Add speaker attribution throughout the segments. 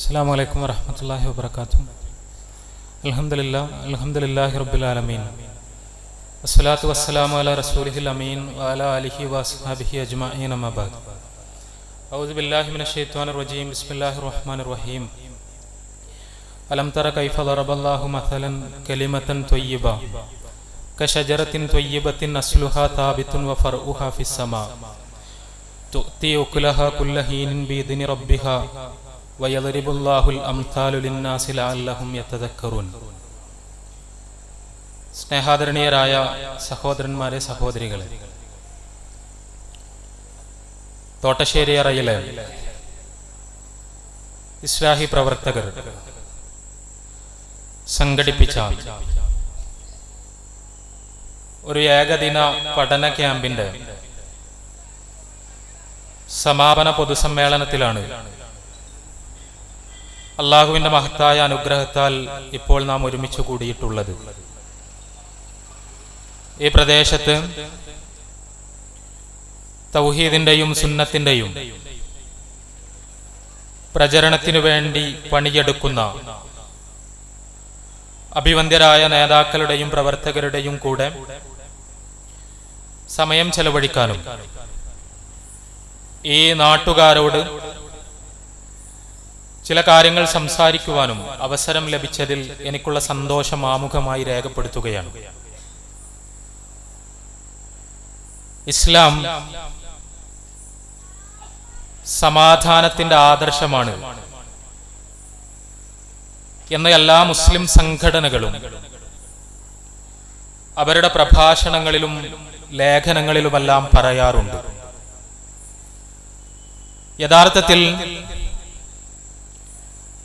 Speaker 1: അസ്സലാമു അലൈക്കും വറഹ്മത്തുള്ളാഹി വബറകാതുഹു. അൽഹംദുലില്ലാഹി റബ്ബിൽ ആലമീൻ. വസ്സലാത്തു വസ്സലാമു അലാ റസൂലിഹിൽ അമീൻ വഅലാ ആലിഹി വഅസ്ഹാബിഹി അജ്മഈൻ. അമ്മാ ബഅദ്. അഊദു ബില്ലാഹി മിനശ് ശൈത്വാനിർ റജീം. ബിസ്മില്ലാഹിർ റഹ്മാനിർ റഹീം. അലം തറ കൈഫ ദറബല്ലാഹു മസലൻ കലിമതൻ ത്വയ്യിബ കശജറത്തിൻ ത്വയ്യിബത്തിൻ അസ്ലുഹാ താബിത്തുൻ വഫർഉഹാ ഫിസ്സമാ തുഅതി ഉക്ലഹാ കുല്ല ഹീനിൻ ബിഇദ്നി റബ്ബിഹാ വയദ്രിബുല്ലാഹുൽ അംസാലു ലിന്നാസി ലഅല്ലഹും യതദക്കറൂൻ. സ്നേഹാദരണീയരായ സഹോദരന്മാരെ, സഹോദരികളെ, തോട്ടശ്ശേരി അറയിലെ ഇസ്ലാഹി പ്രവർത്തകർ സംഘടിപ്പിച്ച ഒരു ഏകദിന പഠന ക്യാമ്പിന്റെ സമാപന പൊതുസമ്മേളനത്തിലാണ് അള്ളാഹുവിന്റെ മഹത്തായ അനുഗ്രഹത്താൽ ഇപ്പോൾ നാം ഒരുമിച്ച് കൂടിയിട്ടുള്ളത്. ഈ പ്രദേശത്ത് തൗഹീദിന്റെയും സുന്നത്തിന്റെയും പ്രചരണത്തിനു വേണ്ടി പണിയെടുക്കുന്ന അഭിവന്ദ്യരായ നേതാക്കളുടെയും പ്രവർത്തകരുടെയും കൂടെ സമയം ചെലവഴിക്കാനും ഈ നാട്ടുകാരോട് ചില കാര്യങ്ങൾ സംസാരിക്കുവാനും അവസരം ലഭിച്ചതിൽ എനിക്കുള്ള സന്തോഷം ആമുഖമായി രേഖപ്പെടുത്തുകയാണ്. ഇസ്ലാം സമാധാനത്തിന്റെ ആദർശമാണ് എന്ന് എല്ലാ മുസ്ലിം സംഘടനകളും അവരുടെ പ്രഭാഷണങ്ങളിലും ലേഖനങ്ങളിലുമെല്ലാം പറയാറുണ്ട്. യഥാർത്ഥത്തിൽ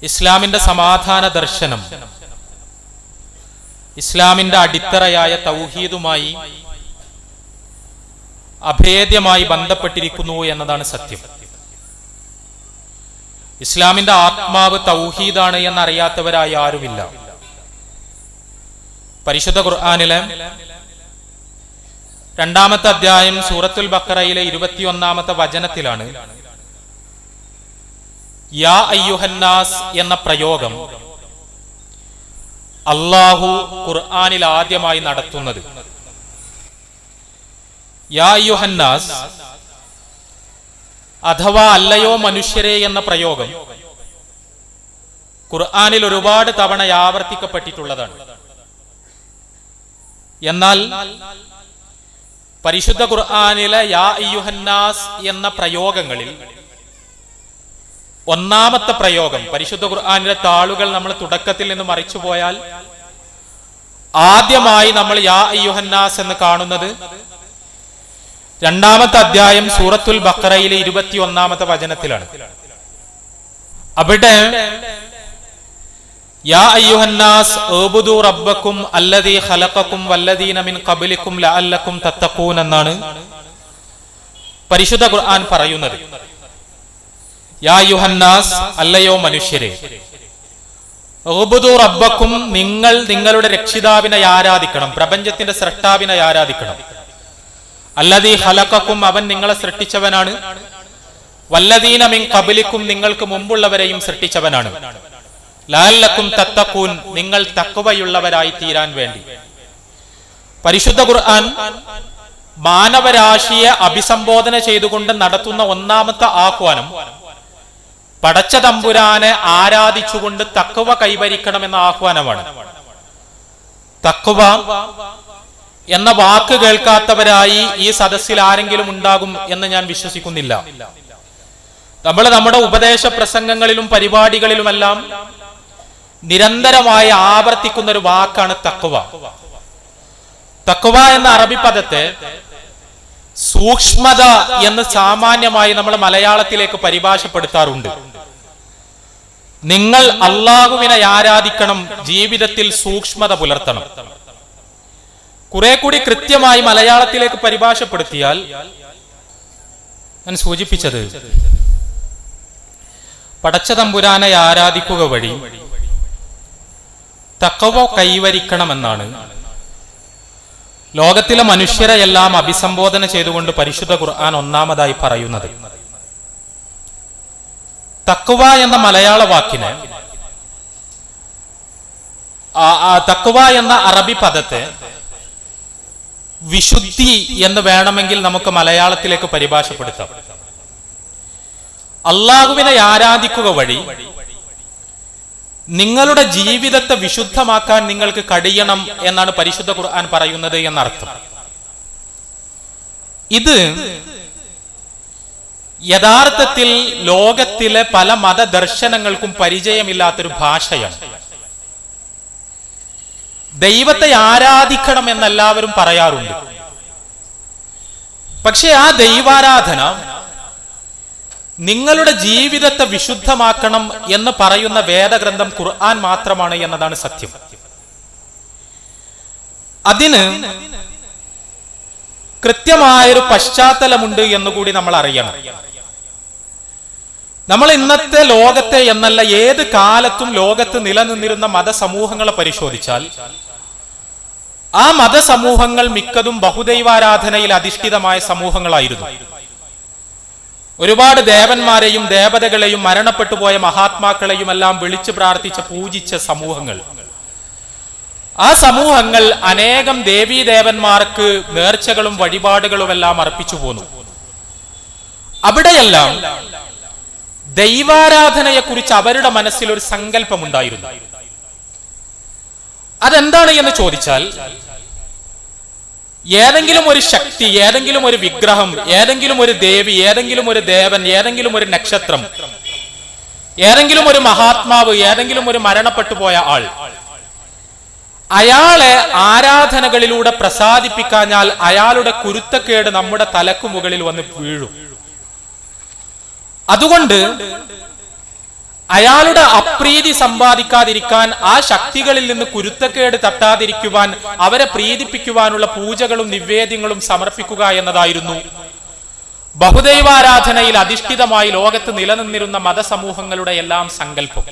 Speaker 1: ഇസ്ലാമിന്റെ സമാധാന ദർശനം ഇസ്ലാമിന്റെ അടിത്തറയായ തൗഹീദുമായി അഭേദ്യമായി ബന്ധപ്പെട്ടിരിക്കുന്നു എന്നതാണ് സത്യം. ഇസ്ലാമിന്റെ ആത്മാവ് തൗഹീദാണ് എന്നറിയാത്തവരായി ആരുമില്ല. പരിശുദ്ധ ഖുർആനിലെ 2-ാമത്തെ അധ്യായം സൂറത്തുൽ ബഖറയിലെ 21-ാമത്തെ വചനത്തിലാണ് യാ അയ്യുഹന്നാസ് എന്ന പ്രയോഗം അല്ലാഹു ഖുർആനിൽ ആദ്യമായി നടത്തുന്നത്. യാ അയ്യുഹന്നാസ് അഥവാ അല്ലയോ മനുഷ്യരെ എന്ന പ്രയോഗം ഖുർആനിൽ ഒരുപാട് തവണ ആവർത്തിക്കപ്പെട്ടിട്ടുള്ളതാണ്. എന്നാൽ പരിശുദ്ധ ഖുർആനിലെ യാ അയ്യുഹന്നാസ് എന്ന പ്രയോഗങ്ങളിൽ ഒന്നാമത്തെ പ്രയോഗം, പരിശുദ്ധ ഖുർആനിലെ താളുകൾ നമ്മൾ തുടക്കത്തിൽ നിന്ന് മറിച്ചു പോയാൽ ആദ്യമായി നമ്മൾ യാ അയ്യുഹന്നാസ് എന്ന് കാണുന്നത് 2-ാമത്തെ അധ്യായം സൂറത്തുൽ ബഖറയിലെ 21-ാമത്തെ വചനത്തിലാണ്. അവിടെ യാ അയ്യുഹന്നാസ് ഉബ്ദു റബ്ബക്കും അല്ലദീ ഖലഖക്കും വല്ലദീന മിൻ ഖബ്ലിക്കും ലഅല്ലക്കും തത്തഖൂൻ എന്നാണ് പരിശുദ്ധ ഖുർആൻ പറയുന്നത്. യാ അയ്യുഹന്നാസ്, അല്ലയോ മനുഷ്യരെ, ഉബ്ദു റബ്ബക്കും, നിങ്ങൾ നിങ്ങളുടെ രക്ഷിതാവിനെ ആരാധിക്കണം, പ്രപഞ്ചത്തിന്റെ സ്രഷ്ടാവിനെ ആരാധിക്കണം. അല്ലദീ ഖലഖക്കും, അവൻ നിങ്ങളെ സൃഷ്ടിച്ചവനാണ്. വല്ലദീന മിൻ ഖബ്ലിക്കും, നിങ്ങൾക്ക് മുമ്പുള്ളവരെയും സൃഷ്ടിച്ചവനാണ്. ലഅല്ലക്കും തത്തഖൂൻ, നിങ്ങൾ തഖ്വയുള്ളവരായി തീരാൻ വേണ്ടി. പരിശുദ്ധ ഖുർആൻ മാനവരാശിയെ അഭിസംബോധന ചെയ്തുകൊണ്ട് നടത്തുന്ന ഒന്നാമത്തെ ആഹ്വാനം പടച്ച തമ്പുരാനെ ആരാധിച്ചുകൊണ്ട് തഖ്വ കൈവരിക്കണമെന്ന ആഹ്വാനമാണ്. തഖ്വ എന്ന വാക്ക് കേൾക്കാത്തവരായി ഈ സദസ്സിൽ ആരെങ്കിലും ഉണ്ടാകും എന്ന് ഞാൻ വിശ്വസിക്കുന്നില്ല. നമ്മൾ നമ്മുടെ ഉപദേശ പ്രസംഗങ്ങളിലും പരിപാടികളിലുമെല്ലാം നിരന്തരമായി ആവർത്തിക്കുന്ന ഒരു വാക്കാണ് തഖ്വ. തഖ്വ എന്ന അറബി പദത്തെ സൂക്ഷ്മത എന്ന് സാമാന്യമായി നമ്മൾ മലയാളത്തിലേക്ക് പരിഭാഷപ്പെടുത്താറുണ്ട്. നിങ്ങൾ അള്ളാഹുവിനെ ആരാധിക്കണം, ജീവിതത്തിൽ സൂക്ഷ്മത പുലർത്തണം. കുറെ കൂടി കൃത്യമായി മലയാളത്തിലേക്ക് പരിഭാഷപ്പെടുത്തിയാൽ ഞാൻ സൂചിപ്പിച്ചത് പടച്ച തമ്പുരാനെ ആരാധിക്കുക വഴി തഖ്വ കൈവരിക്കണമെന്നാണ് ലോകത്തിലെ മനുഷ്യരെ എല്ലാം അഭിസംബോധന ചെയ്തുകൊണ്ട് പരിശുദ്ധ ഖുർആൻ ഒന്നാമതായി പറയുന്നത്. തഖ്വ എന്ന മലയാള വാക്കിന്, തഖ്വ എന്ന അറബി പദത്തെ വിശുദ്ധി എന്ന് വേണമെങ്കിൽ നമുക്ക് മലയാളത്തിലേക്ക് പരിഭാഷപ്പെടുത്താം. അള്ളാഹുവിനെ ആരാധിക്കുക വഴി നിങ്ങളുടെ ജീവിതത്തെ വിശുദ്ധമാക്കാൻ നിങ്ങൾക്ക് കഴിയണം എന്നാണ് പരിശുദ്ധ ഖുർആൻ പറയുന്നത് എന്നർത്ഥം. ഇത് യഥാർത്ഥത്തിൽ ലോകത്തിലെ പല മതദർശനങ്ങൾക്കും പരിചയമില്ലാത്തൊരു ഭാഷയാണ്. ദൈവത്തെ ആരാധിക്കണം എന്നെല്ലാവരും പറയാറുണ്ട്. പക്ഷെ ആ ദൈവാരാധന നിങ്ങളുടെ ജീവിതത്തെ വിശുദ്ധമാക്കണം എന്ന് പറയുന്ന വേദഗ്രന്ഥം ഖുർആൻ മാത്രമാണ് എന്നതാണ് സത്യം. അതിന് കൃത്യമായൊരു പശ്ചാത്തലമുണ്ട് എന്നുകൂടി നമ്മൾ അറിയണം. നമ്മൾ ഇന്നത്തെ ലോകത്തെ എന്നല്ല ഏത് കാലത്തും ലോകത്ത് നിലനിന്നിരുന്ന മതസമൂഹങ്ങളെ പരിശോധിച്ചാൽ ആ മതസമൂഹങ്ങൾ മിക്കതും ബഹുദൈവാരാധനയിൽ അധിഷ്ഠിതമായ സമൂഹങ്ങളായിരുന്നു. ഒരുപാട് ദേവന്മാരെയും ദേവതകളെയും മരണപ്പെട്ടുപോയ മഹാത്മാക്കളെയും എല്ലാം വിളിച്ചു പ്രാർത്ഥിച്ച് പൂജിച്ച സമൂഹങ്ങൾ. ആ സമൂഹങ്ങൾ അനേകം ദേവീദേവന്മാർക്ക് നേർച്ചകളും വഴിപാടുകളും എല്ലാം അർപ്പിച്ചു പോന്നു. അവിടെയെല്ലാം ദൈവാരാധനയെക്കുറിച്ച് അവരുടെ മനസ്സിൽ ഒരു സങ്കല്പമുണ്ടായിരുന്നു. അതെന്താണ് എന്ന് ചോദിച്ചാൽ, ഏതെങ്കിലും ഒരു ശക്തി, ഏതെങ്കിലും ഒരു വിഗ്രഹം, ഏതെങ്കിലും ഒരു ദേവി, ഏതെങ്കിലും ഒരു ദേവൻ, ഏതെങ്കിലും ഒരു നക്ഷത്രം, ഏതെങ്കിലും ഒരു മഹാത്മാവ്, ഏതെങ്കിലും ഒരു മരണപ്പെട്ടു പോയ ആൾ, അയാളെ ആരാധനകളിലൂടെ പ്രസാദിപ്പിക്കാഞ്ഞാൽ അയാളുടെ കുരുത്തക്കേട് നമ്മുടെ തലക്കു മുകളിൽ വന്ന് വീഴും. അതുകൊണ്ട് അയാളുടെ അപ്രീതി സമ്പാദിക്കാതിരിക്കാൻ, ആ ശക്തികളിൽ നിന്ന് കുരുത്തക്കേട് തട്ടാതിരിക്കുവാൻ, അവരെ പ്രീതിപ്പിക്കുവാനുള്ള പൂജകളും നിവേദ്യങ്ങളും സമർപ്പിക്കുക എന്നതായിരുന്നു ബഹുദൈവാരാധനയിൽ അധിഷ്ഠിതമായി ലോകത്ത് നിലനിന്നിരുന്ന മതസമൂഹങ്ങളുടെ എല്ലാം സങ്കല്പം.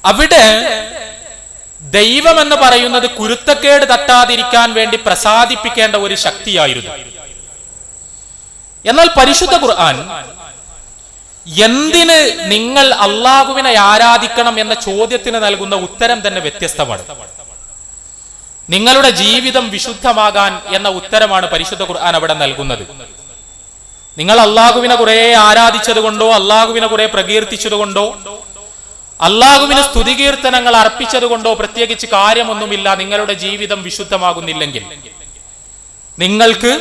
Speaker 1: അവിടെ ദൈവം എന്ന് പറയുന്നത് കുരുത്തക്കേട് തട്ടാതിരിക്കാൻ വേണ്ടി പ്രസാദിപ്പിക്കേണ്ട ഒരു ശക്തിയായിരുന്നു. എന്നാൽ പരിശുദ്ധ ഖുർആൻ എന്തിന് നിങ്ങൾ അള്ളാഹുവിനെ ആരാധിക്കണം എന്ന ചോദ്യത്തിന് നൽകുന്ന ഉത്തരം തന്നെ വ്യത്യസ്തമാണ്. നിങ്ങളുടെ ജീവിതം വിശുദ്ധമാകാൻ എന്ന ഉത്തരമാണ് പരിശുദ്ധ ഖുർആൻ അവിടെ നൽകുന്നത്. നിങ്ങൾ അള്ളാഹുവിനെ കുറെ ആരാധിച്ചത് കൊണ്ടോ, അള്ളാഹുവിനെ കുറെ പ്രകീർത്തിച്ചത് കൊണ്ടോ, അള്ളാഹുവിന് സ്തുതികീർത്തനങ്ങൾ അർപ്പിച്ചത് കൊണ്ടോ പ്രത്യേകിച്ച് കാര്യമൊന്നുമില്ല. നിങ്ങളുടെ ജീവിതം വിശുദ്ധമാകുന്നില്ലെങ്കിൽ നിങ്ങൾക്ക്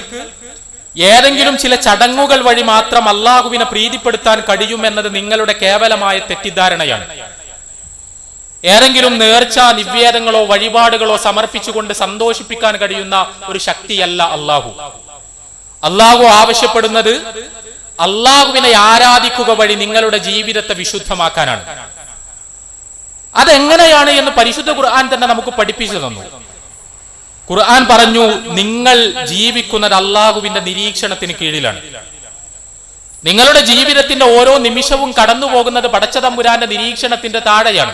Speaker 1: ഏതെങ്കിലും ചില ചടങ്ങുകൾ വഴി മാത്രം അള്ളാഹുവിനെ പ്രീതിപ്പെടുത്താൻ കഴിയുമെന്നത് നിങ്ങളുടെ കേവലമായ തെറ്റിദ്ധാരണയാണ്. ഏതെങ്കിലും നേർച്ച, നിവേദ്യങ്ങളോ വഴിപാടുകളോ സമർപ്പിച്ചുകൊണ്ട് സന്തോഷിപ്പിക്കാൻ കഴിയുന്ന ഒരു ശക്തിയല്ല അള്ളാഹു. അള്ളാഹു ആവശ്യപ്പെടുന്നത് അള്ളാഹുവിനെ ആരാധിക്കുക വഴി നിങ്ങളുടെ ജീവിതത്തെ വിശുദ്ധമാക്കാനാണ്. അതെങ്ങനെയാണ് എന്ന് പരിശുദ്ധ ഖുർആൻ തന്നെ നമുക്ക് പഠിപ്പിച്ചു തന്നു. ഖുർആൻ പറഞ്ഞു, നിങ്ങൾ ജീവിക്കുന്നത് അള്ളാഹുവിന്റെ നിരീക്ഷണത്തിന് കീഴിലാണ്. നിങ്ങളുടെ ജീവിതത്തിന്റെ ഓരോ നിമിഷവും കടന്നു പോകുന്നത് പടച്ചതമ്പുരാന്റെ നിരീക്ഷണത്തിന്റെ താഴെയാണ്.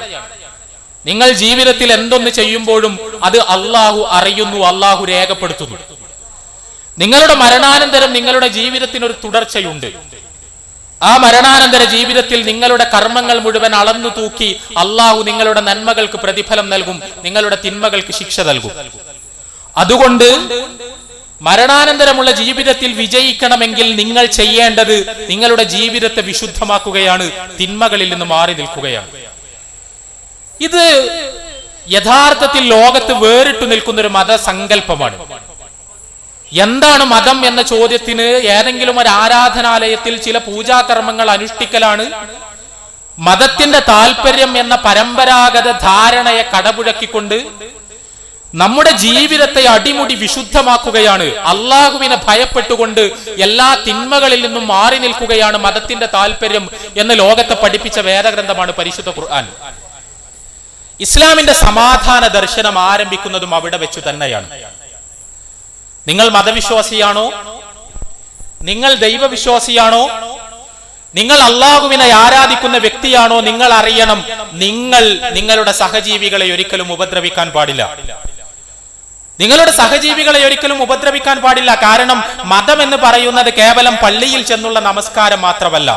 Speaker 1: നിങ്ങൾ ജീവിതത്തിൽ എന്തൊന്ന് ചെയ്യുമ്പോഴും അത് അള്ളാഹു അറിയുന്നു, അള്ളാഹു രേഖപ്പെടുത്തുന്നു. നിങ്ങളുടെ മരണാനന്തരം നിങ്ങളുടെ ജീവിതത്തിന് ഒരു തുടർച്ചയുണ്ട്. ആ മരണാനന്തര ജീവിതത്തിൽ നിങ്ങളുടെ കർമ്മങ്ങൾ മുഴുവൻ അളന്നു തൂക്കി അള്ളാഹു നിങ്ങളുടെ നന്മകൾക്ക് പ്രതിഫലം നൽകും, നിങ്ങളുടെ തിന്മകൾക്ക് ശിക്ഷ നൽകും. അതുകൊണ്ട് മരണാനന്തരമുള്ള ജീവിതത്തിൽ വിജയിക്കണമെങ്കിൽ നിങ്ങൾ ചെയ്യേണ്ടത് നിങ്ങളുടെ ജീവിതത്തെ വിശുദ്ധമാക്കുകയാണ്, തിന്മകളിൽ നിന്ന് മാറി നിൽക്കുകയാണ്. ഇത് യഥാർത്ഥത്തിൽ ലോകത്ത് വേറിട്ടു നിൽക്കുന്ന ഒരു മതസങ്കല്പമാണ്. എന്താണ് മതം എന്ന ചോദ്യത്തിന് ഏതെങ്കിലും ഒരു ആരാധനാലയത്തിൽ ചില പൂജാകർമ്മങ്ങൾ അനുഷ്ഠിക്കലാണ് മതത്തിന്റെ താല്പര്യം എന്ന പരമ്പരാഗത ധാരണയെ കടപുഴക്കിക്കൊണ്ട് നമ്മുടെ ജീവിതത്തെ അടിമുടി വിശുദ്ധമാക്കുകയാണ്. അള്ളാഹുവിനെ ഭയപ്പെട്ടുകൊണ്ട് എല്ലാ തിന്മകളിൽ നിന്നും മാറി നിൽക്കുകയാണ് മതത്തിന്റെ താല്പര്യം എന്ന് ലോകത്തെ പഠിപ്പിച്ച വേദഗ്രന്ഥമാണ് പരിശുദ്ധ ഖുർആൻ. ഇസ്ലാമിന്റെ സമാധാന ദർശനം ആരംഭിക്കുന്നതും അവിടെ വെച്ചു തന്നെയാണ്. നിങ്ങൾ മതവിശ്വാസിയാണോ? നിങ്ങൾ ദൈവവിശ്വാസിയാണോ? നിങ്ങൾ അള്ളാഹുവിനെ ആരാധിക്കുന്ന വ്യക്തിയാണോ? നിങ്ങൾ അറിയണം, നിങ്ങൾ നിങ്ങളുടെ സഹജീവികളെ ഒരിക്കലും ഉപദ്രവിക്കാൻ പാടില്ല. നിങ്ങളുടെ സഹജീവികളെ ഒരിക്കലും ഉപദ്രവിക്കാൻ പാടില്ല. കാരണം മതം എന്ന് പറയുന്നത് കേവലം പള്ളിയിൽ ചെന്നുള്ള നമസ്കാരം മാത്രമല്ല.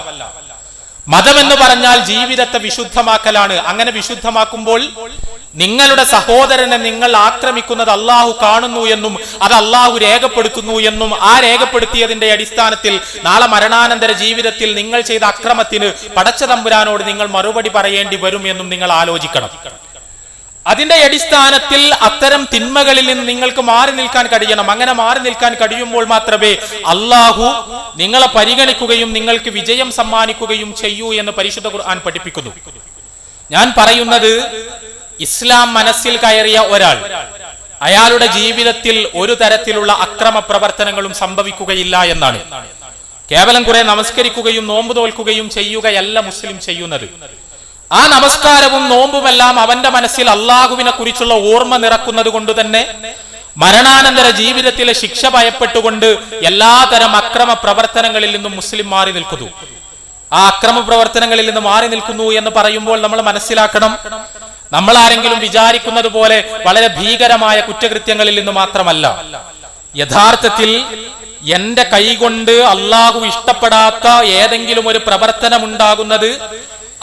Speaker 1: മതമെന്ന് പറഞ്ഞാൽ ജീവിതത്തെ വിശുദ്ധമാക്കലാണ്. അങ്ങനെ വിശുദ്ധമാക്കുമ്പോൾ നിങ്ങളുടെ സഹോദരനെ നിങ്ങൾ ആക്രമിക്കുന്നത് അള്ളാഹു കാണുന്നു എന്നും അത് അള്ളാഹു രേഖപ്പെടുത്തുന്നു എന്നും ആ രേഖപ്പെടുത്തിയതിന്റെ അടിസ്ഥാനത്തിൽ നാളെ മരണാനന്തര ജീവിതത്തിൽ നിങ്ങൾ ചെയ്ത അക്രമത്തിന് പടച്ച തമ്പുരാനോട് നിങ്ങൾ മറുപടി പറയേണ്ടി വരും എന്നും നിങ്ങൾ ആലോചിക്കണം. അതിന്റെ അടിസ്ഥാനത്തിൽ അത്തരം തിന്മകളിൽ നിന്ന് നിങ്ങൾക്ക് മാറി നിൽക്കാൻ കഴിയണം. അങ്ങനെ മാറി നിൽക്കാൻ കഴിയുമ്പോൾ മാത്രമേ അള്ളാഹു നിങ്ങളെ പരിഗണിക്കുകയും നിങ്ങൾക്ക് വിജയം സമ്മാനിക്കുകയും ചെയ്യൂ എന്ന് പരിശുദ്ധ ഖുർആൻ പഠിപ്പിക്കുന്നു. ഞാൻ പറയുന്നത്, ഇസ്ലാം മനസ്സിൽ കയറിയ ഒരാൾ അയാളുടെ ജീവിതത്തിൽ ഒരു തരത്തിലുള്ള അക്രമ പ്രവർത്തനങ്ങളും സംഭവിക്കുകയില്ല എന്നാണ്. കേവലം കുറെ നമസ്കരിക്കുകയും നോമ്പ് തോൽക്കുകയും ചെയ്യുകയല്ല മുസ്ലിം ചെയ്യുന്നത്. ആ നമസ്കാരവും നോമ്പുമെല്ലാം അവന്റെ മനസ്സിൽ അള്ളാഹുവിനെ കുറിച്ചുള്ള ഓർമ്മ നിറക്കുന്നത് കൊണ്ട് തന്നെ മരണാനന്തര ജീവിതത്തിലെ ശിക്ഷ ഭയപ്പെട്ടുകൊണ്ട് എല്ലാതരം അക്രമ പ്രവർത്തനങ്ങളിൽ നിന്നും മുസ്ലിം മാറി നിൽക്കുന്നു. ആ അക്രമ പ്രവർത്തനങ്ങളിൽ നിന്ന് മാറി നിൽക്കുന്നു എന്ന് പറയുമ്പോൾ നമ്മൾ മനസ്സിലാക്കണം, നമ്മൾ ആരെങ്കിലും വിചാരിക്കുന്നത് പോലെ വളരെ ഭീകരമായ കുറ്റകൃത്യങ്ങളിൽ നിന്ന് മാത്രമല്ല. യഥാർത്ഥത്തിൽ എന്റെ കൈകൊണ്ട് അള്ളാഹു ഇഷ്ടപ്പെടാത്ത ഏതെങ്കിലും ഒരു പ്രവർത്തനം ഉണ്ടാകുന്നത്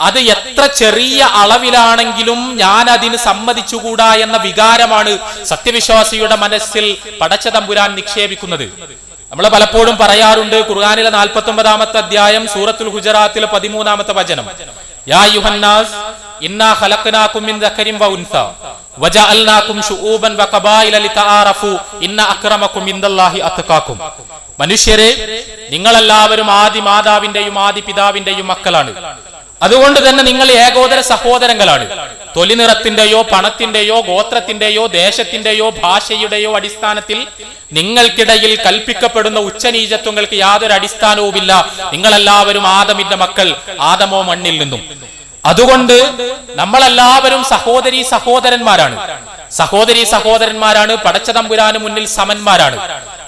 Speaker 1: അത് എത്ര ചെറിയ അളവിലാണെങ്കിലും ഞാൻ അതിന് സമ്മതിച്ചുകൂടാ എന്ന വികാരമാണ് സത്യവിശ്വാസിയുടെ മനസ്സിൽ പടച്ച തമ്പുരാൻ നിക്ഷേപിക്കുന്നത്. നമ്മൾ പലപ്പോഴും പറയാറുണ്ട്, ഖുർആനിലെ 49-ാമത്തെ അധ്യായം സൂറത്തുൽ ഹുജറാത്തിലെ 13-ാമത്തെ വചനം, യാ അയ്യുഹന്നാസ് ഇന്നാ ഖലഖനാകും മിൻ ദക്കരിൻ വ ഉൻസ വജഅൽനാകും ശുഊബൻ വ ഖബായില ലിതആറഫു ഇന്ന അക്രമകും ഇൻദല്ലാഹി അത്ഖാകും. മനുഷ്യരെ, നിങ്ങളെല്ലാവരും ആദി മാതാവിന്റെയും ആദി പിതാവിന്റെയും മക്കളാണ്. അതുകൊണ്ട് തന്നെ നിങ്ങൾ ഏകോദര സഹോദരങ്ങളാണ്. തൊലി നിറത്തിന്റെയോ പണത്തിന്റെയോ ഗോത്രത്തിന്റെയോ ദേശത്തിന്റെയോ ഭാഷയുടെയോ അടിസ്ഥാനത്തിൽ നിങ്ങൾക്കിടയിൽ കൽപ്പിക്കപ്പെടുന്ന ഉച്ചനീചത്വങ്ങൾക്ക് യാതൊരു അടിസ്ഥാനവുമില്ല. നിങ്ങളെല്ലാവരും ആദമിന്റെ മക്കൾ, ആദമോ മണ്ണിൽ നിന്നും. അതുകൊണ്ട് നമ്മളെല്ലാവരും സഹോദരീ സഹോദരന്മാരാണ്. പടച്ച തമ്പുരാന് മുന്നിൽ സമന്മാരാണ്.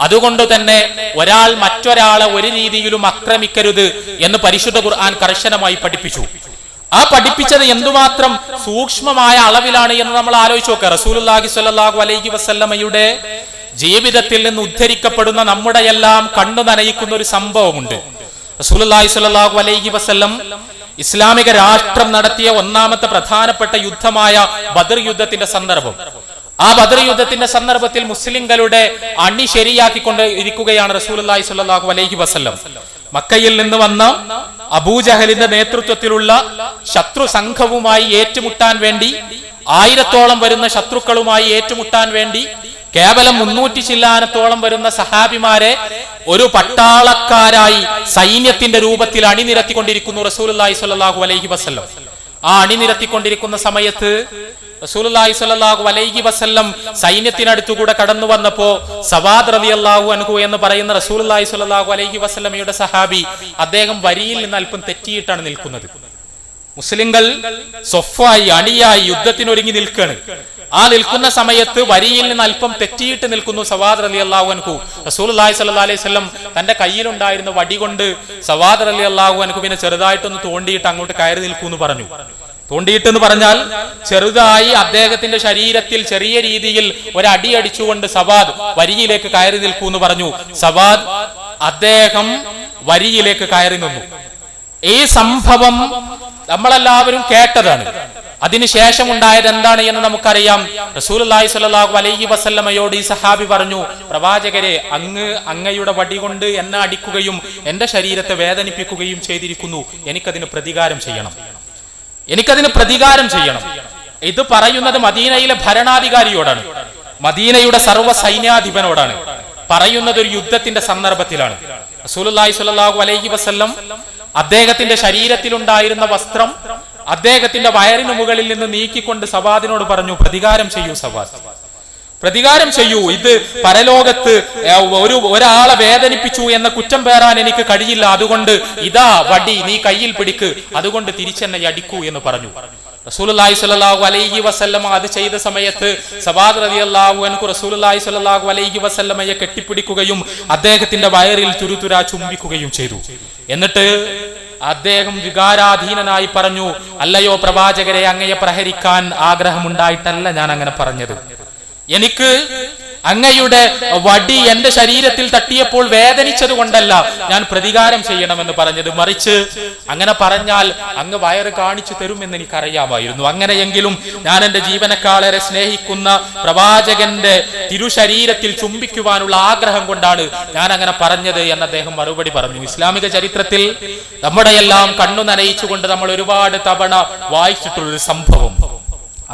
Speaker 1: അതുകൊണ്ട് തന്നെ ഒരാൾ മറ്റൊരാളെ ഒരു രീതിയിലും ആക്രമിക്കരുത് എന്ന് പരിശുദ്ധ ഖുർആൻ കർശനമായി പഠിപ്പിച്ചു. ആ പഠിപ്പിച്ചത് എന്തുമാത്രം സൂക്ഷ്മമായ അളവിലാണ് എന്ന് നമ്മൾ ആലോചിച്ച് നോക്കുക. റസൂലുള്ളാഹി സ്വല്ലല്ലാഹു അലൈഹി വസല്ലമയുടെ ജീവിതത്തിൽ നിന്ന് ഉദ്ധരിക്കപ്പെടുന്ന നമ്മുടെ എല്ലാം കണ്ണു നനയിക്കുന്ന ഒരു സംഭവമുണ്ട്. റസൂലുള്ളാഹി സ്വല്ലല്ലാഹു അലൈഹി വസല്ലം ഇസ്ലാമിക രാഷ്ട്രം നടത്തിയ ഒന്നാമത്തെ പ്രധാനപ്പെട്ട യുദ്ധമായ ബദർ യുദ്ധത്തിന്റെ സന്ദർഭം. ആ ബദർ യുദ്ധത്തിന്റെ സന്ദർഭത്തിൽ മുസ്ലിങ്ങളുടെ അണി ശരിയാക്കിക്കൊണ്ട് ഇരിക്കുകയാണ് റസൂലുള്ളാഹി സ്വല്ലല്ലാഹു അലൈഹി വസല്ലം. മക്കയിൽ നിന്ന് വന്ന അബൂജഹലിന്റെ നേതൃത്വത്തിലുള്ള ശത്രു സംഘവുമായി ഏറ്റുമുട്ടാൻ വേണ്ടി, 1000-ഓളം വരുന്ന ശത്രുക്കളുമായി ഏറ്റുമുട്ടാൻ വേണ്ടി കേവലം 300 ചില്ലാനത്തോളം വരുന്ന സഹാബിമാരെ ഒരു പട്ടാളക്കാരായി സൈന്യത്തിന്റെ രൂപത്തിൽ അണിനിരത്തിക്കൊണ്ടിരിക്കുന്നു റസൂലുള്ളാഹി സ്വല്ലല്ലാഹു അലൈഹി വസല്ലം. ആ അണിനിരത്തിക്കൊണ്ടിരിക്കുന്ന സമയത്ത് റസൂലുള്ളാഹി സ്വല്ലല്ലാഹു അലൈഹി വസല്ലം സൈന്യത്തിനടുത്തുകൂടെ കടന്നു വന്നപ്പോ സവാദ് റളിയല്ലാഹു അൻഹു എന്ന് പറയുന്ന റസൂലുള്ളാഹി സ്വല്ലല്ലാഹു അലൈഹി വസല്ലമയുടെ സഹാബി, അദ്ദേഹം വരിയിൽ നിന്ന് അല്പം തെറ്റിയിട്ടാണ് നിൽക്കുന്നത്. മുസ്ലിങ്ങൾ സ്വഫായി അണിയായി യുദ്ധത്തിനൊരുങ്ങി നിൽക്കുകയാണ്. ആ നിൽക്കുന്ന സമയത്ത് വരിയിൽ നിന്ന് അല്പം തെറ്റിയിട്ട് നിൽക്കുന്നു സവാദ് റളിയല്ലാഹു അൻഹു. റസൂലുള്ളാഹി സ്വല്ലല്ലാഹു അലൈഹി വസല്ലം തന്റെ കയ്യിലുണ്ടായിരുന്ന വടി കൊണ്ട് സവാദ് റളിയല്ലാഹു അൻഹുവിനെ ചെറുതായിട്ടൊന്ന് തോണ്ടിയിട്ട് അങ്ങോട്ട് കയറി നിൽക്കൂ എന്ന് പറഞ്ഞു. തോണ്ടിയിട്ടെന്ന് പറഞ്ഞാൽ ചെറുതായി അദ്ദേഹത്തിന്റെ ശരീരത്തിൽ ചെറിയ രീതിയിൽ ഒരടി അടിച്ചുകൊണ്ട് സവാദ് വരിയിലേക്ക് കയറി നിൽക്കൂ എന്ന് പറഞ്ഞു. സവാദ് അദ്ദേഹം വരിയിലേക്ക് കയറി നിന്നു. ഈ സംഭവം നമ്മളെല്ലാവരും കേട്ടതാണ്. അതിനുശേഷം ഉണ്ടായത് എന്താണ് എന്ന് നമുക്കറിയാം. റസൂലുള്ളാഹി സ്വല്ലല്ലാഹു അലൈഹി വസല്ലമയോട് ഈ സഹാബി പറഞ്ഞു, പ്രവാചകരെ, അങ്ങയുടെ വടി കൊണ്ട് എന്നെ അടിക്കുകയും എന്റെ ശരീരത്തെ വേദനിപ്പിക്കുകയും ചെയ്തിരിക്കുന്നു. എനിക്കതിന് പ്രതികാരം ചെയ്യണം. ഇത് പറയുന്നത് മദീനയിലെ ഭരണാധികാരിയോടാണ്, മദീനയുടെ സർവ്വ സൈന്യാധിപനോടാണ്. പറയുന്നത് ഒരു യുദ്ധത്തിന്റെ സന്ദർഭത്തിലാണ്. റസൂലുള്ളാഹി സ്വല്ലല്ലാഹു അലൈഹി വസല്ലം അദ്ദേഹത്തിന്റെ ശരീരത്തിലുണ്ടായിരുന്ന വസ്ത്രം അദ്ദേഹത്തിന്റെ വയറിന് മുകളിൽ നിന്ന് നീക്കിക്കൊണ്ട് സവാദിനോട് പറഞ്ഞു, പ്രതികാരം ചെയ്യൂ സവാദ്, പ്രതികാരം ചെയ്യൂ. ഇത് പരലോകത്ത് ഒരാളെ വേദനിപ്പിച്ചു എന്ന കുറ്റം പേറാൻ എനിക്ക് കഴിയില്ല. അതുകൊണ്ട് ഇതാ വടി, നീ കയ്യിൽ പിടിക്ക്, അതുകൊണ്ട് തിരിച്ചെന്നെ അടിക്കൂ എന്ന് പറഞ്ഞു. റസൂലുള്ളാഹി സ്വല്ലല്ലാഹു അലൈഹി വസല്ലമ അത് ചെയ്ത സമയത്ത് സവാദ് റളിയല്ലാഹു അൻഹു റസൂലുള്ളാഹി സ്വല്ലല്ലാഹു അലൈഹി വസല്ലമയെ കെട്ടിപ്പിടിക്കുകയും അദ്ദേഹത്തിന്റെ വയറിൽ തുരുതുരാ ചുംബിക്കുകയും ചെയ്തു. എന്നിട്ട് അദ്ദേഹം വികാരാധീനനായി പറഞ്ഞു, അല്ലയോ പ്രവാചകരെ, അങ്ങയെ പ്രഹരിക്കാൻ ആഗ്രഹമുണ്ടായിട്ടല്ല ഞാൻ അങ്ങനെ പറഞ്ഞത്. എനിക്ക് അങ്ങയുടെ വടി എന്റെ ശരീരത്തിൽ തട്ടിയപ്പോൾ വേദനിച്ചത് കൊണ്ടല്ല ഞാൻ പ്രതികാരം ചെയ്യണമെന്ന് പറഞ്ഞത്, മറിച്ച് അങ്ങനെ പറഞ്ഞാൽ അങ്ങ് വയറ് കാണിച്ചു തരുമെന്ന് എനിക്കറിയാമായിരുന്നു. അങ്ങനെയെങ്കിലും ഞാൻ എന്റെ ജീവനക്കാളേറെ സ്നേഹിക്കുന്ന പ്രവാചകന്റെ തിരുശരീരത്തിൽ ചുംബിക്കുവാനുള്ള ആഗ്രഹം കൊണ്ടാണ് ഞാൻ അങ്ങനെ പറഞ്ഞത് എന്ന് അദ്ദേഹം മറുപടി പറഞ്ഞു. ഇസ്ലാമിക ചരിത്രത്തിൽ നമ്മുടെ എല്ലാം കണ്ണു നനയിച്ചുകൊണ്ട് നമ്മൾ ഒരുപാട് തവണ വായിച്ചിട്ടുള്ളൊരു സംഭവം.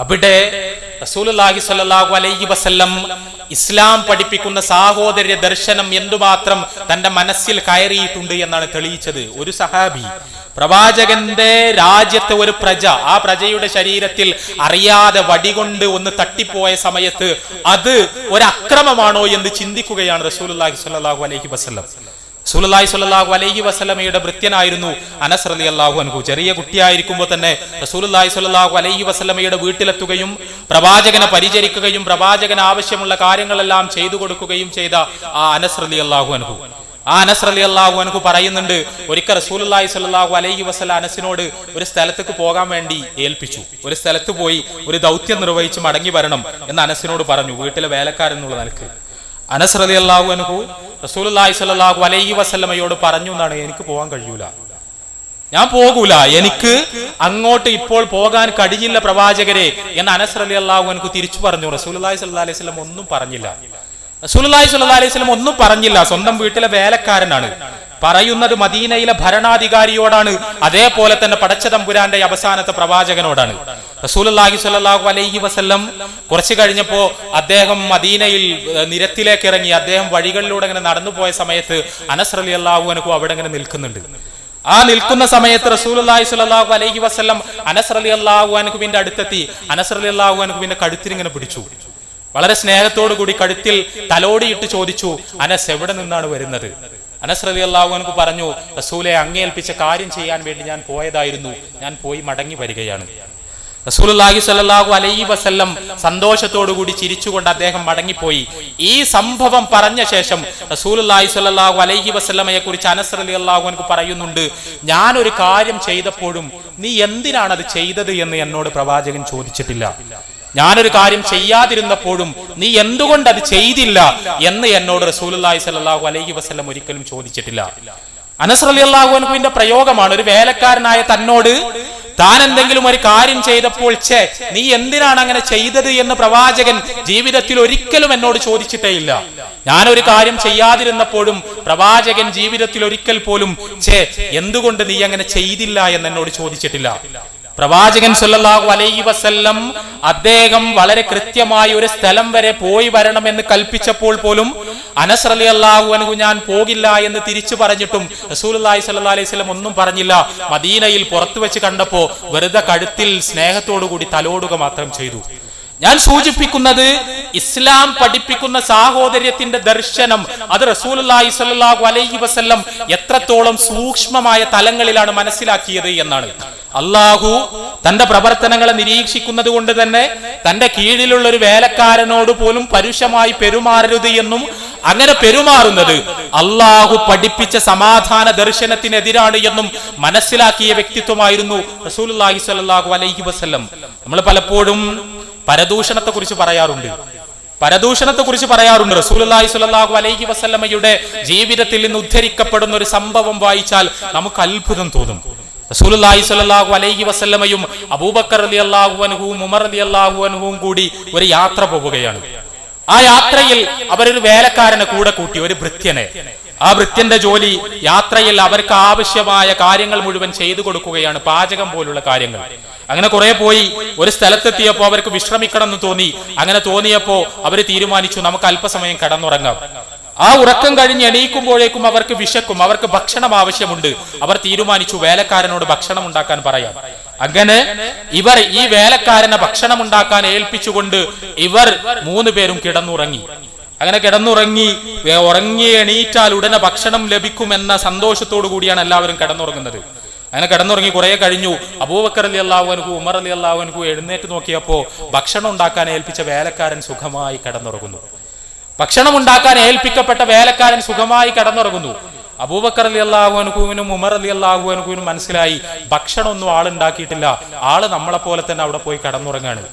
Speaker 1: അവിടെ റസൂലുള്ളാഹി സ്വല്ലല്ലാഹു അലൈഹി വസല്ലം ഇസ്ലാം പഠിപ്പിക്കുന്ന സാഹോദര്യ ദർശനം എന്തുമാത്രം തന്റെ മനസ്സിൽ കയറിയിട്ടുണ്ട് എന്നാണ് തെളിയിച്ചത്. ഒരു സഹാബി പ്രവാചകന്റെ രാജ്യത്തെ ഒരു പ്രജ, ആ പ്രജയുടെ ശരീരത്തിൽ അറിയാതെ വടികൊണ്ട് ഒന്ന് തട്ടിപ്പോയ സമയത്ത് അത് ഒരു അക്രമമാണോ എന്ന് ചിന്തിക്കുകയാണ് റസൂലുള്ളാഹി സ്വല്ലല്ലാഹു അലൈഹി വസല്ലം. റസൂലുള്ളാഹി സ്വല്ലല്ലാഹു അലൈഹി വസല്ലമയുടെ ഭൃത്യനായിരുന്നു അനസ് റളിയല്ലാഹു അൻഹു. ചെറിയ കുട്ടിയായിരിക്കുമ്പോൾ തന്നെ റസൂലുള്ളാഹി സ്വല്ലല്ലാഹു അലൈഹി വസല്ലമയുടെ വീട്ടിലെത്തുകയും പ്രവാചകനെ പരിചരിക്കുകയും പ്രവാചകന് ആവശ്യമുള്ള കാര്യങ്ങളെല്ലാം ചെയ്തു കൊടുക്കുകയും ചെയ്ത ആ അനസ് റളിയല്ലാഹു അൻഹു. ആ അനസ് റളിയല്ലാഹു അൻഹു പറയുന്നുണ്ട്, ഒരിക്കൽ റസൂലുള്ളാഹി സ്വല്ലല്ലാഹു അലൈഹി വസല്ലം അനസിനോട് ഒരു സ്ഥലത്തേക്ക് പോകാൻ വേണ്ടി ഏൽപ്പിച്ചു. ഒരു സ്ഥലത്ത് പോയി ഒരു ദൗത്യം നിർവഹിച്ച് മടങ്ങി വരണം എന്ന് അനസിനോട് പറഞ്ഞു, വീട്ടിലെ വേലക്കാരൻ എന്നുള്ള നിലക്ക്. അനസ് റളിയല്ലാഹു അൻഹു റസൂലുള്ളാഹി സ്വല്ലല്ലാഹു അലൈഹി വസല്ലമയോട് പറഞ്ഞു എന്നാണ്, എനിക്ക് പോകാൻ കഴിയൂല, ഞാൻ പോകൂല, എനിക്ക് അങ്ങോട്ട് ഇപ്പോൾ പോകാൻ കഴിയില്ല പ്രവാചകരെ എന്ന് അനസ് റളിയല്ലാഹു അൻഹു തിരിച്ചു പറഞ്ഞു. റസൂലുള്ളാഹി സ്വല്ലല്ലാഹു അലൈഹി വസല്ലം ഒന്നും പറഞ്ഞില്ല. റസൂലുള്ളാഹി സ്വല്ലല്ലാഹു അലൈഹി വസല്ലം ഒന്നും പറഞ്ഞില്ല. സ്വന്തം വീട്ടിലെ വേലക്കാരനാണ് പറയുന്നത്, മദീനയിലെ ഭരണാധികാരിയോടാണ്, അതേപോലെ തന്നെ പടച്ചതമ്പുരാന്റെ അവസാനത്തെ പ്രവാചകനോടാണ്. റസൂലുള്ളാഹി സ്വല്ലല്ലാഹു അലൈഹി വസല്ലം കുറച്ചു കഴിഞ്ഞപ്പോ അദ്ദേഹം മദീനയിൽ നിരത്തിലേക്ക് ഇറങ്ങി. അദ്ദേഹം വഴികളിലൂടെ ഇങ്ങനെ നടന്നു പോയ സമയത്ത് അനസ് റളിയല്ലാഹു അൻഹു അവിടെ ഇങ്ങനെ നിൽക്കുന്നുണ്ട്. ആ നിൽക്കുന്ന സമയത്ത് റസൂലുള്ളാഹി സ്വല്ലല്ലാഹു അലൈഹി വസല്ലം അനസ് റളിയല്ലാഹു അൻഹുവിന്റെ അടുത്തെത്തി. അനസ് റളിയല്ലാഹു അൻഹുവിന്റെ കഴുത്തിൽ ഇങ്ങനെ പിടിച്ചു. വളരെ സ്നേഹത്തോടു കൂടി കഴുത്തിൽ തലോടിയിട്ട് ചോദിച്ചു, അനസ് എവിടെ നിന്നാണ് വരുന്നത്? അനസ് റളിയല്ലാഹു അൻഹു പറഞ്ഞു, റസൂലെ അങ്ങേൽപ്പിച്ച കാര്യം ചെയ്യാൻ വേണ്ടി ഞാൻ പോയതായിരുന്നു, ഞാൻ പോയി മടങ്ങി വരികയാണ്. റസൂലുള്ളാഹി സ്വല്ലല്ലാഹു അലൈഹി വസല്ലം സന്തോഷത്തോടു കൂടി ചിരിച്ചുകൊണ്ട് അദ്ദേഹം മടങ്ങിപ്പോയി. ഈ സംഭവം പറഞ്ഞ ശേഷം റസൂലുള്ളാഹി സ്വല്ലല്ലാഹു അലൈഹി വസല്ലമയെ കുറിച്ച് അനസ് റളിയല്ലാഹു അൻഹു പറയുന്നുണ്ട്, ഞാൻ ഒരു കാര്യം ചെയ്തപ്പോഴും നീ എന്തിനാണ് അത് ചെയ്തത് എന്ന് എന്നോട് പ്രവാചകൻ ചോദിച്ചിട്ടില്ല. ഞാനൊരു കാര്യം ചെയ്യാതിരുന്നപ്പോഴും നീ എന്തുകൊണ്ട് അത് ചെയ്തില്ല എന്ന് എന്നോട് റസൂലുള്ളാഹി സ്വല്ലല്ലാഹു അലൈഹി വസല്ലം ഒരിക്കലും ചോദിച്ചിട്ടില്ല. അനസ് റളിയല്ലാഹു അൻഹുവിന്റെ പ്രയോഗമാണ്. ഒരു വേലക്കാരനായ തന്നോട് താൻ എന്തെങ്കിലും ഒരു കാര്യം ചെയ്തപ്പോൾ നീ എന്തിനാണ് അങ്ങനെ ചെയ്തത് എന്ന് പ്രവാചകൻ ജീവിതത്തിൽ ഒരിക്കലും എന്നോട് ചോദിച്ചിട്ടേ ഇല്ല. ഞാനൊരു കാര്യം ചെയ്യാതിരുന്നപ്പോഴും പ്രവാചകൻ ജീവിതത്തിൽ ഒരിക്കൽ പോലും എന്തുകൊണ്ട് നീ അങ്ങനെ ചെയ്തില്ല എന്ന് എന്നോട് ചോദിച്ചിട്ടില്ല. പ്രവാചകൻ സല്ലല്ലാഹു അലൈഹി വസല്ലം അദ്ദേഹം വളരെ കൃത്യമായി ഒരു സ്ഥലം വരെ പോയി വരണമെന്ന് കൽപ്പിച്ചപ്പോൾ പോലും അനസ് റളിയല്ലാഹു അൻഹു ഞാൻ പോകില്ല എന്ന് തിരിച്ചു പറഞ്ഞിട്ടും റസൂലുള്ളാഹി സ്വല്ലല്ലാഹു അലൈഹി വസല്ലം ഒന്നും പറഞ്ഞില്ല. മദീനയിൽ പുറത്തു വെച്ച് കണ്ടപ്പോ വെറുതെ കഴുത്തിൽ സ്നേഹത്തോടു കൂടി തലോടുക മാത്രം ചെയ്തു. ഞാൻ സൂചിപ്പിക്കുന്നത്, ഇസ്ലാം പഠിപ്പിക്കുന്ന സാഹോദര്യത്തിന്റെ ദർശനം അത് റസൂലുള്ളാഹി സ്വല്ലല്ലാഹു അലൈഹി വസല്ലം എത്രത്തോളം സൂക്ഷ്മമായ തലങ്ങളിലാണ് മനസ്സിലാക്കിയത് എന്നാണ്. അള്ളാഹു തന്റെ പ്രവർത്തനങ്ങളെ നിരീക്ഷിക്കുന്നത് കൊണ്ട് തന്നെ തന്റെ കീഴിലുള്ള ഒരു വേലക്കാരനോട് പോലും പരുഷമായി പെരുമാറരുത് എന്നും അങ്ങനെ പെരുമാറുന്നത് അള്ളാഹു പഠിപ്പിച്ച സമാധാന ദർശനത്തിനെതിരാണ് എന്നും മനസ്സിലാക്കിയ വ്യക്തിത്വമായിരുന്നു റസൂലുള്ളാഹി സ്വല്ലല്ലാഹു അലൈഹി വസല്ലം. നമ്മൾ പലപ്പോഴും പരദൂഷണത്തെ കുറിച്ച് പറയാറുണ്ട്. റസൂലുള്ളാഹി സ്വല്ലല്ലാഹു അലൈഹി വസല്ലമയുടെ ജീവിതത്തിൽ നിന്ന് ഉദ്ധരിക്കപ്പെടുന്ന ഒരു സംഭവം വായിച്ചാൽ നമുക്ക് അത്ഭുതം തോന്നും. റസൂലുള്ളാഹി സ്വല്ലല്ലാഹു അലൈഹി വസല്ലമയും അബൂബക്കർ റളിയല്ലാഹു അൻഹുവും ഉമർ റളിയല്ലാഹു അൻഹുവും കൂടി ഒരു യാത്ര പോവുകയാണ്. ആ യാത്രയിൽ അവരൊരു വേലക്കാരനെ കൂടെ കൂട്ടി, ഒരു ഭൃത്യനെ. ആ ഭൃത്യന്റെ ജോലി യാത്രയിൽ അവർക്ക് ആവശ്യമായ കാര്യങ്ങൾ മുഴുവൻ ചെയ്തു കൊടുക്കുകയാണ്, പാചകം പോലുള്ള കാര്യങ്ങൾ. അങ്ങനെ കുറെ പോയി ഒരു സ്ഥലത്തെത്തിയപ്പോ അവർക്ക് വിശ്രമിക്കണം എന്ന് തോന്നി. അങ്ങനെ തോന്നിയപ്പോ അവർ തീരുമാനിച്ചു, നമുക്ക് അല്പസമയം കിടന്നുറങ്ങാം. ആ ഉറക്കം കഴിഞ്ഞ് എണീക്കുമ്പോഴേക്കും അവർക്ക് വിശക്കും, അവർക്ക് ഭക്ഷണം ആവശ്യമുണ്ട്. അവർ തീരുമാനിച്ചു വേലക്കാരനോട് ഭക്ഷണം ഉണ്ടാക്കാൻ പറയാം. അങ്ങനെ ഇവർ ഈ വേലക്കാരനെ ഭക്ഷണം ഉണ്ടാക്കാൻ ഏൽപ്പിച്ചുകൊണ്ട് ഇവർ 3 പേരും കിടന്നുറങ്ങി. അങ്ങനെ ഉറങ്ങി എണീറ്റാൽ ഉടനെ ഭക്ഷണം ലഭിക്കുമെന്ന സന്തോഷത്തോടു കൂടിയാണ് എല്ലാവരും കിടന്നുറങ്ങുന്നത്. അങ്ങനെ കിടന്നുറങ്ങി കുറെ കഴിഞ്ഞു. അബൂബക്കർ റളിയല്ലാഹു അൻഹു ഉമർ റളിയല്ലാഹു അൻഹു എഴുന്നേറ്റ് നോക്കിയപ്പോ ഭക്ഷണം ഉണ്ടാക്കാൻ ഏൽപ്പിച്ച വേലക്കാരൻ സുഖമായി കിടന്നുറങ്ങുന്നു. ഭക്ഷണം ഉണ്ടാക്കാൻ ഏൽപ്പിക്കപ്പെട്ട വേലക്കാരൻ സുഖമായി കിടന്നുറങ്ങുന്നു. അബൂബക്കർ റളിയല്ലാഹു അൻഹുവിനും ഉമർ റളിയല്ലാഹു അൻഹുവിനും മനസ്സിലായി ഭക്ഷണമൊന്നും ആളുണ്ടാക്കിയിട്ടില്ല, ആള് നമ്മളെ പോലെ തന്നെ അവിടെ പോയി കിടന്നുറങ്ങാണ്.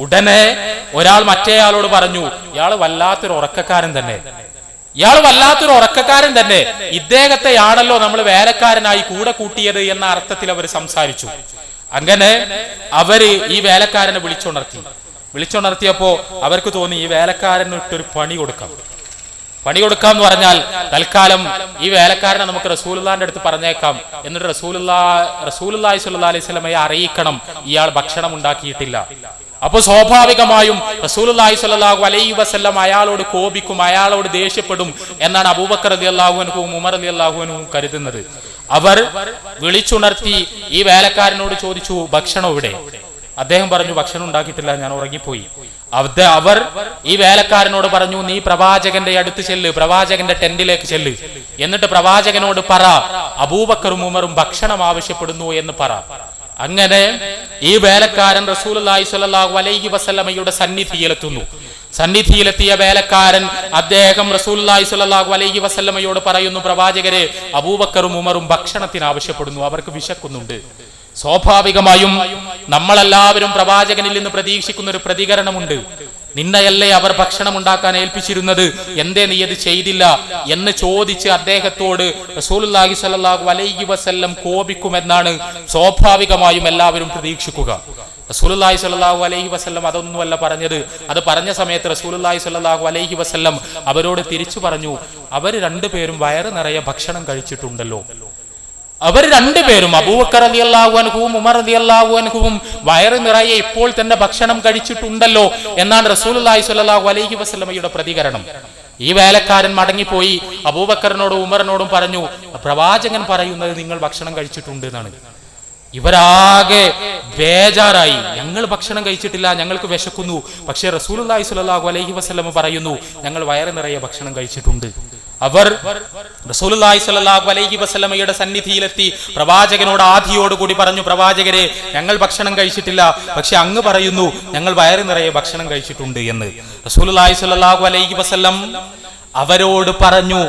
Speaker 1: ഉടനെ ഒരാൾ മറ്റേയാളോട് പറഞ്ഞു, ഇയാൾ വല്ലാത്തൊരു ഉറക്കക്കാരൻ തന്നെ, ഇദ്ദേഹത്തെയാണല്ലോ നമ്മൾ വേലക്കാരനായി കൂടെ കൂട്ടിയത് എന്ന അർത്ഥത്തിൽ അവർ സംസാരിച്ചു. അങ്ങനെ അവര് ഈ വേലക്കാരനെ വിളിച്ചുണർത്തിയപ്പോ അവർക്ക് തോന്നി ഈ വേലക്കാരന് ഇട്ടൊരു പണി കൊടുക്കാം എന്ന് പറഞ്ഞാൽ തൽക്കാലം ഈ വേലക്കാരനെ നമുക്ക് റസൂലുള്ളാഹിന്റെ അടുത്ത് പറഞ്ഞേക്കാം, എന്നിട്ട് റസൂലുള്ളാഹി സ്വല്ലല്ലാഹി അലൈഹി വസല്ലമയെ അറിയിക്കണം ഇയാൾ ഭക്ഷണം ഉണ്ടാക്കിയിട്ടില്ല. അപ്പൊ സ്വാഭാവികമായും റസൂലുള്ളാഹി സ്വല്ലല്ലാഹു അലൈഹി വസല്ലം അയാളോട് കോപിക്കും, അയാളോട് ദേഷ്യപ്പെടും എന്നാണ് അബൂബക്കർ റളിയല്ലാഹു അൻഹുവും ഉമർ റളിയല്ലാഹു അൻഹുവും കരുതുന്നത്. അവർ വിളിച്ചുണർത്തി ഈ വേലക്കാരനോട് ചോദിച്ചു, ഭക്ഷണം എവിടെ? അദ്ദേഹം പറഞ്ഞു, ഭക്ഷണം ഉണ്ടാക്കിയിട്ടില്ല, ഞാൻ ഉറങ്ങിപ്പോയി. അവർ ഈ വേലക്കാരനോട് പറഞ്ഞു, നീ പ്രവാചകന്റെ അടുത്ത് ചെല്ല്, പ്രവാചകന്റെ ടെന്റിലേക്ക് ചെല്ല്, എന്നിട്ട് പ്രവാചകനോട് പറ അബൂബക്കറും ഉമറും ഭക്ഷണം ആവശ്യപ്പെടുന്നു എന്ന് പറ. അങ്ങനെ ഈ വേലക്കാരൻ റസൂലുള്ളാഹി സ്വല്ലല്ലാഹു അലൈഹി വസല്ലമയുടെ സന്നിധിയിലെത്തിയ വേലക്കാരൻ അദ്ദേഹം റസൂലുള്ളാഹി സ്വല്ലല്ലാഹു അലൈഹി വസല്ലമയോട് പറയുന്നു, പ്രവാചകരെ, അബൂബക്കറും ഉമറും ഭക്ഷണത്തിന് ആവശ്യപ്പെടുന്നു, അവർക്ക് വിശക്കുന്നുണ്ട്. സ്വാഭാവികമായും നമ്മളെല്ലാവരും പ്രവാചകനിൽ നിന്ന് പ്രതീക്ഷിക്കുന്ന ഒരു പ്രതികരണമുണ്ട്. നിന്നെയല്ലേ അവർ ഭക്ഷണം ഉണ്ടാക്കാൻ ഏൽപ്പിച്ചിരുന്നത്, എന്തേ നീ അത് ചെയ്തില്ല എന്ന് ചോദിച്ച് അദ്ദേഹത്തോട് റസൂലുള്ളാഹി സ്വല്ലല്ലാഹു അലൈഹി വസല്ലം കോപിക്കുമെന്നാണ് സ്വാഭാവികമായും എല്ലാവരും പ്രതീക്ഷിക്കുക. റസൂലുള്ളാഹി സ്വല്ലല്ലാഹു അലൈഹി വസല്ലം അതൊന്നുമല്ല പറഞ്ഞത്. അത് പറഞ്ഞ സമയത്ത് റസൂലുള്ളാഹി സ്വല്ലല്ലാഹു അലൈഹി വസല്ലം അവരോട് തിരിച്ചു പറഞ്ഞു, അവർ രണ്ടുപേരും വയറ് നിറയെ ഭക്ഷണം കഴിച്ചിട്ടുണ്ടല്ലോ. അവർ രണ്ടുപേരും, അബൂബക്കർ റളിയല്ലാഹു അൻഹുവും ഉമർ റളിയല്ലാഹു അൻഹുവും വയറ് നിറയെ ഇപ്പോൾ തന്നെ ഭക്ഷണം കഴിച്ചിട്ടുണ്ടല്ലോ എന്നാണ് റസൂലുള്ളാഹി സ്വല്ലല്ലാഹു അലൈഹി വസല്ലമയുടെ പ്രതികരണം. ഈ വേലക്കാരൻ മടങ്ങിപ്പോയി അബൂബക്കറിനോടും ഉമറിനോടും പറഞ്ഞു, പ്രവാചകൻ പറയുന്നത് നിങ്ങൾ ഭക്ഷണം കഴിച്ചിട്ടുണ്ട് എന്നാണ്. ഇവരാകെ ബേജാറായി, ഞങ്ങൾ ഭക്ഷണം കഴിച്ചിട്ടില്ല, ഞങ്ങൾക്ക് വിശക്കുന്നു. പക്ഷേ റസൂലുള്ളാഹി സ്വല്ലല്ലാഹു അലൈഹി വസല്ലം പറയുന്നു, ഞങ്ങൾ വയറ് നിറയെ ഭക്ഷണം കഴിച്ചിട്ടുണ്ട്. അവർ റസൂലുള്ളാഹി സ്വല്ലല്ലാഹു അലൈഹി വസല്ലമയുടെ സന്നിധിയിലെത്തി പ്രവാചകനോട് ആധിയോടുകൂടി പറഞ്ഞു, പ്രവാചകരെ, ഞങ്ങൾ ഭക്ഷണം കഴിച്ചിട്ടില്ല, പക്ഷെ അങ്ങ് പറയുന്നു ഞങ്ങൾ വയറ് നിറയെ ഭക്ഷണം കഴിച്ചിട്ടുണ്ട് എന്ന്. റസൂലുള്ളാഹി സ്വല്ലല്ലാഹു അലൈഹി വസല്ലം അവരോട് പറഞ്ഞു,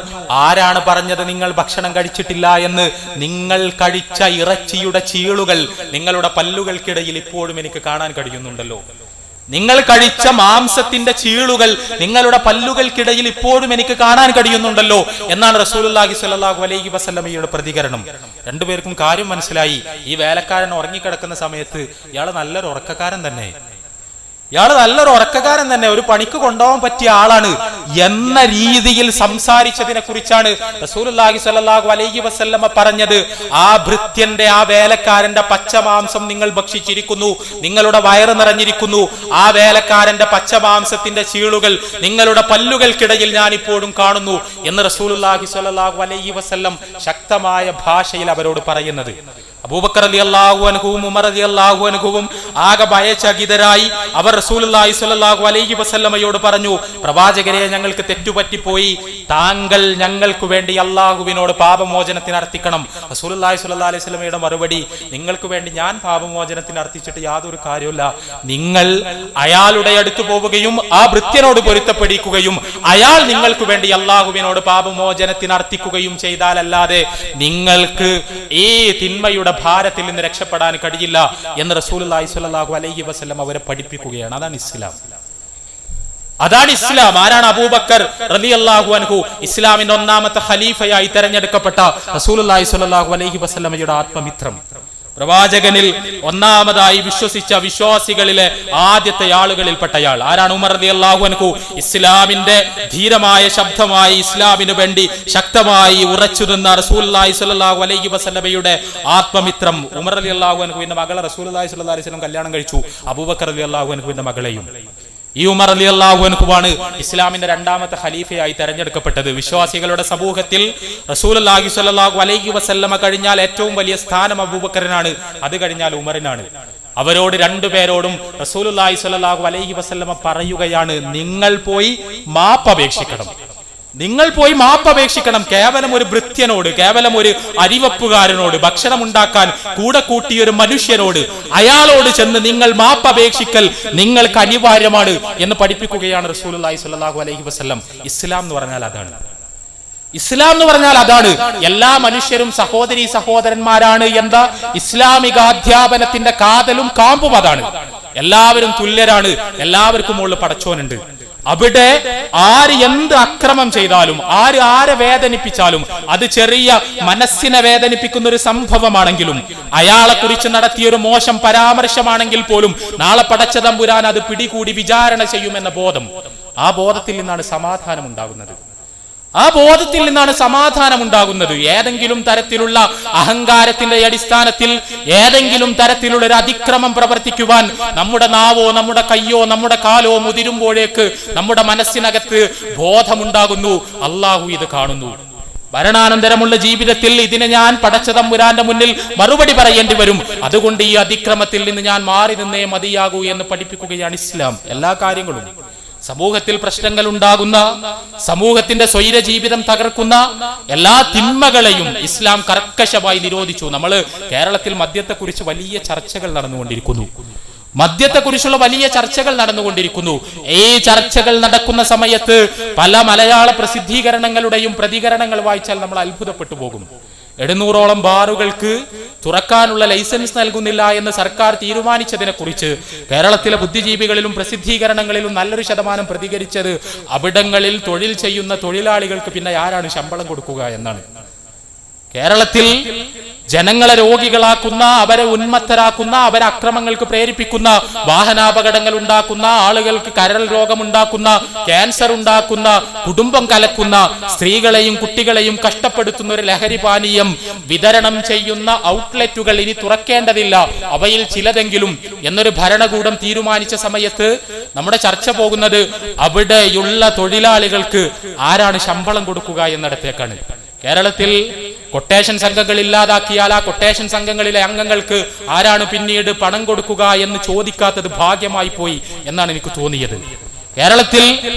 Speaker 1: ആരാണ് പറഞ്ഞത് നിങ്ങൾ ഭക്ഷണം കഴിച്ചിട്ടില്ല എന്ന്? നിങ്ങൾ കഴിച്ച ഇറച്ചിയുടെ ചീളുകൾ നിങ്ങളുടെ പല്ലുകൾക്കിടയിൽ ഇപ്പോഴും എനിക്ക് കാണാൻ കഴിയുന്നുണ്ടല്ലോ. നിങ്ങൾ കഴിച്ച മാംസത്തിന്റെ ചീളുകൾ നിങ്ങളുടെ പല്ലുകൾക്കിടയിൽ ഇപ്പോഴും എനിക്ക് കാണാൻ കഴിയുന്നുണ്ടല്ലോ എന്നാണ് റസൂലുള്ളാഹി സ്വല്ലല്ലാഹു അലൈഹി വസല്ലമയുടെ പ്രതികരണം. രണ്ടുപേർക്കും കാര്യം മനസ്സിലായി. ഈ വേലക്കാരൻ ഉറങ്ങിക്കിടക്കുന്ന സമയത്ത് ഇയാൾ നല്ലൊരു ഉറക്കക്കാരൻ തന്നെ, ഒരു പണിക്ക് കൊണ്ടുപോകാൻ പറ്റിയ ആളാണ് എന്ന രീതിയിൽ സംസാരിച്ചതിനെ കുറിച്ചാണ് റസൂലുള്ളാഹി സ്വല്ലല്ലാഹു അലൈഹി വസല്ലമ പറഞ്ഞത്, ആ ഭൃത്യന്റെ, ആ വേലക്കാരന്റെ പച്ചമാംസം നിങ്ങൾ ഭക്ഷിച്ചിരിക്കുന്നു, നിങ്ങളുടെ വയറ് നിറഞ്ഞിരിക്കുന്നു. ആ വേലക്കാരന്റെ പച്ചമാംസത്തിന്റെ ചീളുകൾ നിങ്ങളുടെ പല്ലുകൾക്കിടയിൽ ഞാൻ ഇപ്പോഴും കാണുന്നു എന്ന് റസൂലുള്ളാഹി സ്വല്ലല്ലാഹു അലൈഹി വസല്ലം ശക്തമായ ഭാഷയിൽ അവരോട് പറയുന്നത്. അബൂബക്കർ റളിയല്ലാഹു അൻഹുവും ഉമർ റളിയല്ലാഹു അൻഹുവും ആകെ ഭയചകിതരായി അവർ റസൂലുള്ളാഹി സ്വല്ലല്ലാഹു അലൈഹി വസല്ലമയോട് പറഞ്ഞു, പ്രവാചകരെ, ഞങ്ങൾക്ക് തെറ്റുപറ്റിപ്പോയി, താങ്കൾ ഞങ്ങൾക്ക് വേണ്ടി അല്ലാഹുവിനോട് പാപമോചനത്തിന് അർത്ഥിക്കണം. റസൂലുള്ളാഹി സ്വല്ലല്ലാഹു അലൈഹി വസല്ലമയുടെ മറുപടി, നിങ്ങൾക്ക് വേണ്ടി ഞാൻ പാപമോചനത്തിന് അർത്ഥിച്ചിട്ട് യാതൊരു കാര്യമില്ല. നിങ്ങൾ അയാളുടെ അടുത്ത് പോവുകയും ആ ഭൃത്യനോട് പൊരുത്തപ്പെടിക്കുകയും അയാൾ നിങ്ങൾക്ക് വേണ്ടി അല്ലാഹുവിനോട് പാപമോചനത്തിന് അർത്ഥിക്കുകയും ചെയ്താലല്ലാതെ നിങ്ങൾക്ക് ഈ തിന്മയുടെ ഭാരത്തിൽ നിന്ന് രക്ഷപ്പെടാൻ കഴിയില്ല എന്ന് റസൂലുള്ളാഹി സ്വല്ലല്ലാഹു അലൈഹി വസല്ലം അവരെ പഠിപ്പിക്കുകയാണ്. അതാണ് ഇസ്ലാം. ആരാണ് അബൂബക്കർ റളിയല്ലാഹു അൻഹു? ഇസ്ലാമിന്റെ ഒന്നാമത്തെ ഖലീഫയായി തെരഞ്ഞെടുക്കപ്പെട്ട റസൂലുള്ളാഹി സ്വല്ലല്ലാഹു അലൈഹി വസല്ലമയുടെ ആത്മമിത്രം, പ്രവാചകനിൽ ഒന്നാമതായി വിശ്വസിച്ച വിശ്വാസികളിലെ ആദ്യത്തെ ആളുകളിൽപ്പെട്ടയാൾ ആരാണ്? ഉമർ റളിയല്ലാഹു അൻഹു. ഇസ്ലാമിന്റെ ധീരമായ ശബ്ദമായി ഇസ്ലാമിനു വേണ്ടി ശക്തമായി ഉറച്ചു നിന്ന റസൂലുള്ളാഹി സ്വല്ലല്ലാഹു അലൈഹി വസല്ലമയുടെ ആത്മമിത്രം ഉമർ റളിയല്ലാഹു അൻഹുവിന്റെ മകളെ റസൂലുള്ളാഹി സ്വല്ലല്ലാഹു അലൈഹി വസല്ലം കല്യാണം കഴിച്ചു. അബൂബക്കർ റളിയല്ലാഹു അൻഹുവിന്റെ മകളെയും. ഈ ഉമർ റളിയല്ലാഹു അൻഹുവാണ് ഇസ്ലാമിന്റെ രണ്ടാമത്തെ ഖലീഫയായി തെരഞ്ഞെടുക്കപ്പെട്ടത്. വിശ്വാസികളുടെ സമൂഹത്തിൽ റസൂലുള്ളാഹി സ്വല്ലല്ലാഹു അലൈഹി വസല്ലമ കഴിഞ്ഞാൽ ഏറ്റവും വലിയ സ്ഥാനം അബൂബക്കറിനാണ്, അത് കഴിഞ്ഞാൽ ഉമറിനാണ്. അവരോട് രണ്ടുപേരോടും റസൂലുള്ളാഹി സ്വല്ലല്ലാഹു അലൈഹി വസല്ലമ പറയുകയാണ്, നിങ്ങൾ പോയി മാപ്പപേക്ഷിക്കണം. കേവലം ഒരു ഭൃത്യനോട്, കേവലം ഒരു അരിവപ്പുകാരനോട്, ഭക്ഷണം ഉണ്ടാക്കാൻ കൂടെ കൂട്ടിയ ഒരു മനുഷ്യനോട്, അയാളോട് ചെന്ന് നിങ്ങൾ മാപ്പപേക്ഷിക്കൽ നിങ്ങൾക്ക് അനിവാര്യമാണ് എന്ന് പഠിപ്പിക്കുകയാണ് റസൂലുള്ളാഹി സ്വല്ലല്ലാഹു അലൈഹി വസല്ലം. ഇസ്ലാം എന്ന് പറഞ്ഞാൽ അതാണ്. എല്ലാ മനുഷ്യരും സഹോദരീ സഹോദരന്മാരാണ് എന്ന ഇസ്ലാമിക അധ്യാപനത്തിന്റെ കാതലും കാമ്പും അതാണ്. എല്ലാവരും തുല്യരാണ്, എല്ലാവർക്കും മുകളിൽ പടച്ചോനുണ്ട്. അവിടെ ആര് എന്ത് അക്രമം ചെയ്താലും, ആരെ വേദനിപ്പിച്ചാലും, അത് ചെറിയ മനസ്സിനെ വേദനിപ്പിക്കുന്ന ഒരു സംഭവമാണെങ്കിലും, അയാളെ കുറിച്ച് നടത്തിയൊരു മോശം പരാമർശമാണെങ്കിൽ പോലും നാളെ പടച്ച തമ്പുരാൻ അത് പിടികൂടി വിചാരണ ചെയ്യുമെന്ന ബോധം, ആ ബോധത്തിൽ നിന്നാണ് സമാധാനം ഉണ്ടാകുന്നത്. ഏതെങ്കിലും തരത്തിലുള്ള അഹങ്കാരത്തിന്റെ അടിസ്ഥാനത്തിൽ ഏതെങ്കിലും തരത്തിലുള്ള ഒരു അതിക്രമം പ്രവർത്തിക്കുവാൻ നമ്മുടെ നാവോ നമ്മുടെ കയ്യോ നമ്മുടെ കാലോ മുതിരുമ്പോഴേക്ക് നമ്മുടെ മനസ്സിനകത്ത് ബോധമുണ്ടാകുന്നു. അള്ളാഹു ഇത് കാണുന്നു. മരണാനന്തരമുള്ള ജീവിതത്തിൽ ഇതിനെ ഞാൻ പടച്ച തമ്പുരാന്റെ മുന്നിൽ മറുപടി പറയേണ്ടി വരും. അതുകൊണ്ട് ഈ അതിക്രമത്തിൽ നിന്ന് ഞാൻ മാറി നിന്നേ മതിയാകൂ എന്ന് പഠിപ്പിക്കുകയാണ് ഇസ്ലാം. എല്ലാ കാര്യങ്ങളും സമൂഹത്തിൽ പ്രശ്നങ്ങൾ ഉണ്ടാകുന്ന, സമൂഹത്തിന്റെ സ്വൈര ജീവിതം തകർക്കുന്ന എല്ലാ തിന്മകളെയും ഇസ്ലാം കർക്കശമായി നിരോധിച്ചു. നമ്മൾ കേരളത്തിൽ മദ്യത്തെക്കുറിച്ച് വലിയ ചർച്ചകൾ നടന്നുകൊണ്ടിരിക്കുന്നു. ഈ ചർച്ചകൾ നടക്കുന്ന സമയത്ത് പല മലയാള പ്രസിദ്ധീകരണങ്ങളുടെയും പ്രതികരണങ്ങൾ വായിച്ചാൽ നമ്മൾ അത്ഭുതപ്പെട്ടു പോകും. 700ഓളം ബാറുകൾക്ക് തുറക്കാനുള്ള ലൈസൻസ് നൽകുന്നില്ല എന്ന് സർക്കാർ തീരുമാനിച്ചതിനെ കുറിച്ച് കേരളത്തിലെ ബുദ്ധിജീവികളിലും പ്രസിദ്ധീകരണങ്ങളിലും നല്ലൊരു ശതമാനം പ്രതികരിച്ചത് അവിടങ്ങളിൽ തൊഴിൽ ചെയ്യുന്ന തൊഴിലാളികൾക്ക് പിന്നെ ആരാണ് ശമ്പളം കൊടുക്കുക എന്നാണ്. കേരളത്തിൽ ജനങ്ങളെ രോഗികളാക്കുന്ന, അവരെ ഉന്മത്തരാക്കുന്ന, അവരെ അക്രമങ്ങൾക്ക് പ്രേരിപ്പിക്കുന്ന, വാഹനാപകടങ്ങൾ ഉണ്ടാക്കുന്ന, ആളുകൾക്ക് കരൾ രോഗമുണ്ടാക്കുന്ന, ക്യാൻസർ ഉണ്ടാക്കുന്ന, കുടുംബം കലക്കുന്ന, സ്ത്രീകളെയും കുട്ടികളെയും കഷ്ടപ്പെടുത്തുന്ന ഒരു ലഹരി പാനീയം വിതരണം ചെയ്യുന്ന ഔട്ട്ലെറ്റുകൾ ഇനി തുറക്കേണ്ടതില്ല, അവയിൽ ചിലതെങ്കിലും എന്നൊരു ഭരണകൂടം തീരുമാനിച്ച സമയത്ത് നമ്മുടെ ചർച്ച പോകുന്നത് അവിടെയുള്ള തൊഴിലാളികൾക്ക് ആരാണ് ശമ്പളം കൊടുക്കുക എന്നിടത്തേക്കാണ്. കേരളത്തിൽ കൊട്ടേഷൻ സംഘങ്ങൾ ഇല്ലാതാക്കിയാൽ ആ കൊട്ടേഷൻ സംഘങ്ങളിലെ അംഗങ്ങൾക്ക് ആരാണ് പിന്നീട് പണം കൊടുക്കുക എന്ന് ചോദിക്കാത്തത് ഭാഗ്യമായി പോയി എന്നാണ് എനിക്ക് തോന്നിയത്. കേരളത്തിൽ